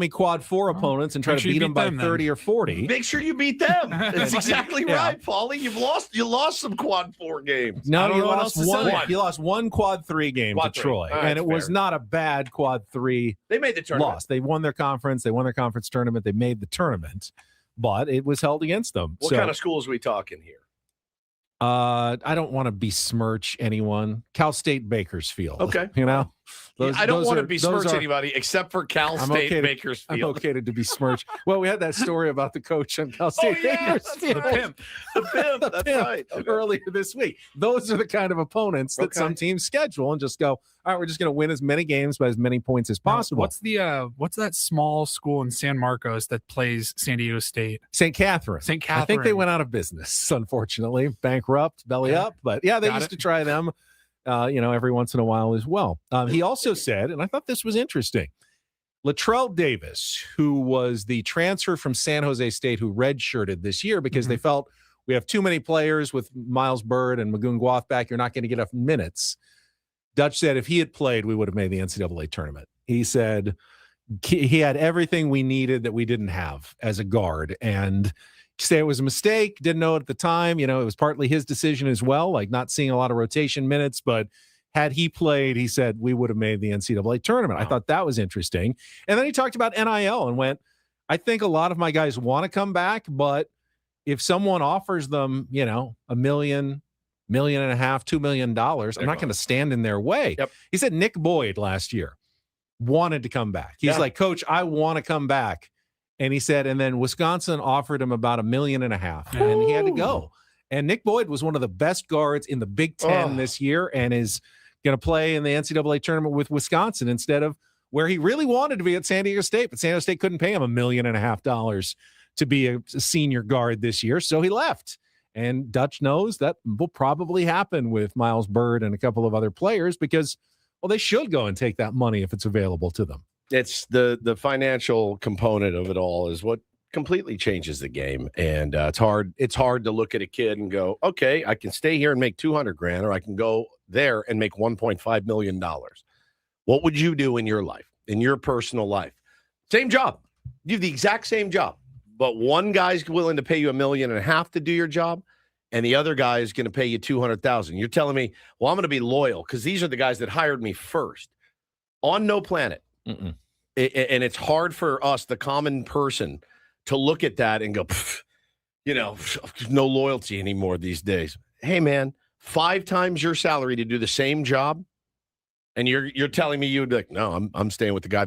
quad 4 opponents and try to beat them by 30 or 40.
Make sure you beat them. That's exactly right, Paulie. You lost some quad 4 games.
No, you lost one. You lost one quad 3 game
Quad
to
3.
Troy,
All right,
and it was
fair.
not a bad quad 3
They made the tournament.
loss. They won their conference. They won their conference tournament. They made the tournament, but it was held against them.
What kind of schools are we talking here?
I don't want to besmirch anyone. Cal State Bakersfield.
Okay.
I
don't want to besmirch anybody except for Cal State Bakersfield.
I'm okay to besmirch. Well, we had that story about the coach on Cal State Bakersfield.
The pimp. That's right. Okay.
Earlier this week. Those are the kind of opponents that some teams schedule and just go, all right, we're just going to win as many games by as many points as possible.
What's that small school in San Marcos that plays San Diego State?
St. Catherine.
St. Catherine.
I think they went out of business, unfortunately. Bankrupt, belly up. But yeah, they used to try them, every once in a while as well. He also said, and I thought this was interesting, Latrell Davis, who was the transfer from San Jose State who redshirted this year because they felt we have too many players with Miles Bird and Magoon Guath back. You're not going to get enough minutes. Dutch said if he had played, we would have made the NCAA tournament. He said he had everything we needed that we didn't have as a guard. And say it was a mistake, didn't know at the time. It was partly his decision as well, like not seeing a lot of rotation minutes, but had he played, he said, we would have made the NCAA tournament.
Wow.
I thought that was interesting. And then he talked about NIL and went, I think a lot of my guys want to come back, but if someone offers them, $1 million, $1.5 million, $2 million, I'm not going to stand in their way.
Yep.
He said Nick Boyd last year wanted to come back. He's like, Coach, I want to come back. And he said, and then Wisconsin offered him about $1.5 million, and he had to go. And Nick Boyd was one of the best guards in the Big Ten this year and is going to play in the NCAA tournament with Wisconsin instead of where he really wanted to be at San Diego State. But San Diego State couldn't pay him $1.5 million to be a senior guard this year, so he left. And Dutch knows that will probably happen with Miles Byrd and a couple of other players because, well, they should go and take that money if it's available to them.
It's the financial component of it all is what completely changes the game. And it's hard to look at a kid and go, okay, I can stay here and make $200,000, or I can go there and make $1.5 million. What would you do in your life, in your personal life? Same job. You have the exact same job, but one guy's willing to pay you $1.5 million to do your job, and the other guy is going to pay you $200,000. You're telling me, well, I'm going to be loyal because these are the guys that hired me first. On no planet. And it's hard for us, the common person, to look at that and go, no loyalty anymore these days. Hey, man, 5 times your salary to do the same job, and you're telling me you would be like, no, I'm staying with the guy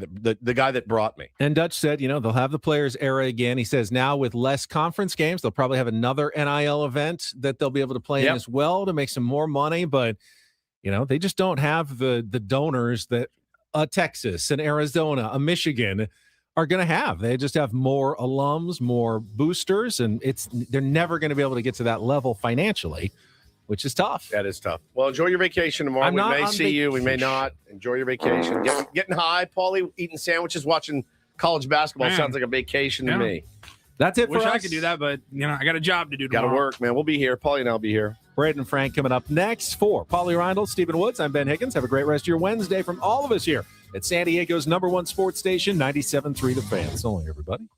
that brought me.
And Dutch said, they'll have the players era again. He says now with less conference games, they'll probably have another NIL event that they'll be able to play in as well to make some more money. But they just don't have the donors that Texas and Arizona, Michigan are going to have. They just have more alums, more boosters, and they're never going to be able to get to that level financially, which is tough.
That is tough. Well, enjoy your vacation tomorrow. We may see you. We may not. Enjoy your vacation. Getting high, Paulie, eating sandwiches, watching college basketball.
Man.
Sounds like a vacation to me.
That's it for
Wish
us.
I could do that, but I got a job to do tomorrow.
Got to work, man. We'll be here. Paulie and I'll be here.
Braden and Frank coming up next for Paulie Reindl, Stephen Woods. I'm Ben Higgins. Have a great rest of your Wednesday from all of us here at San Diego's #1 sports station, 97.3 The Fan. So long, everybody.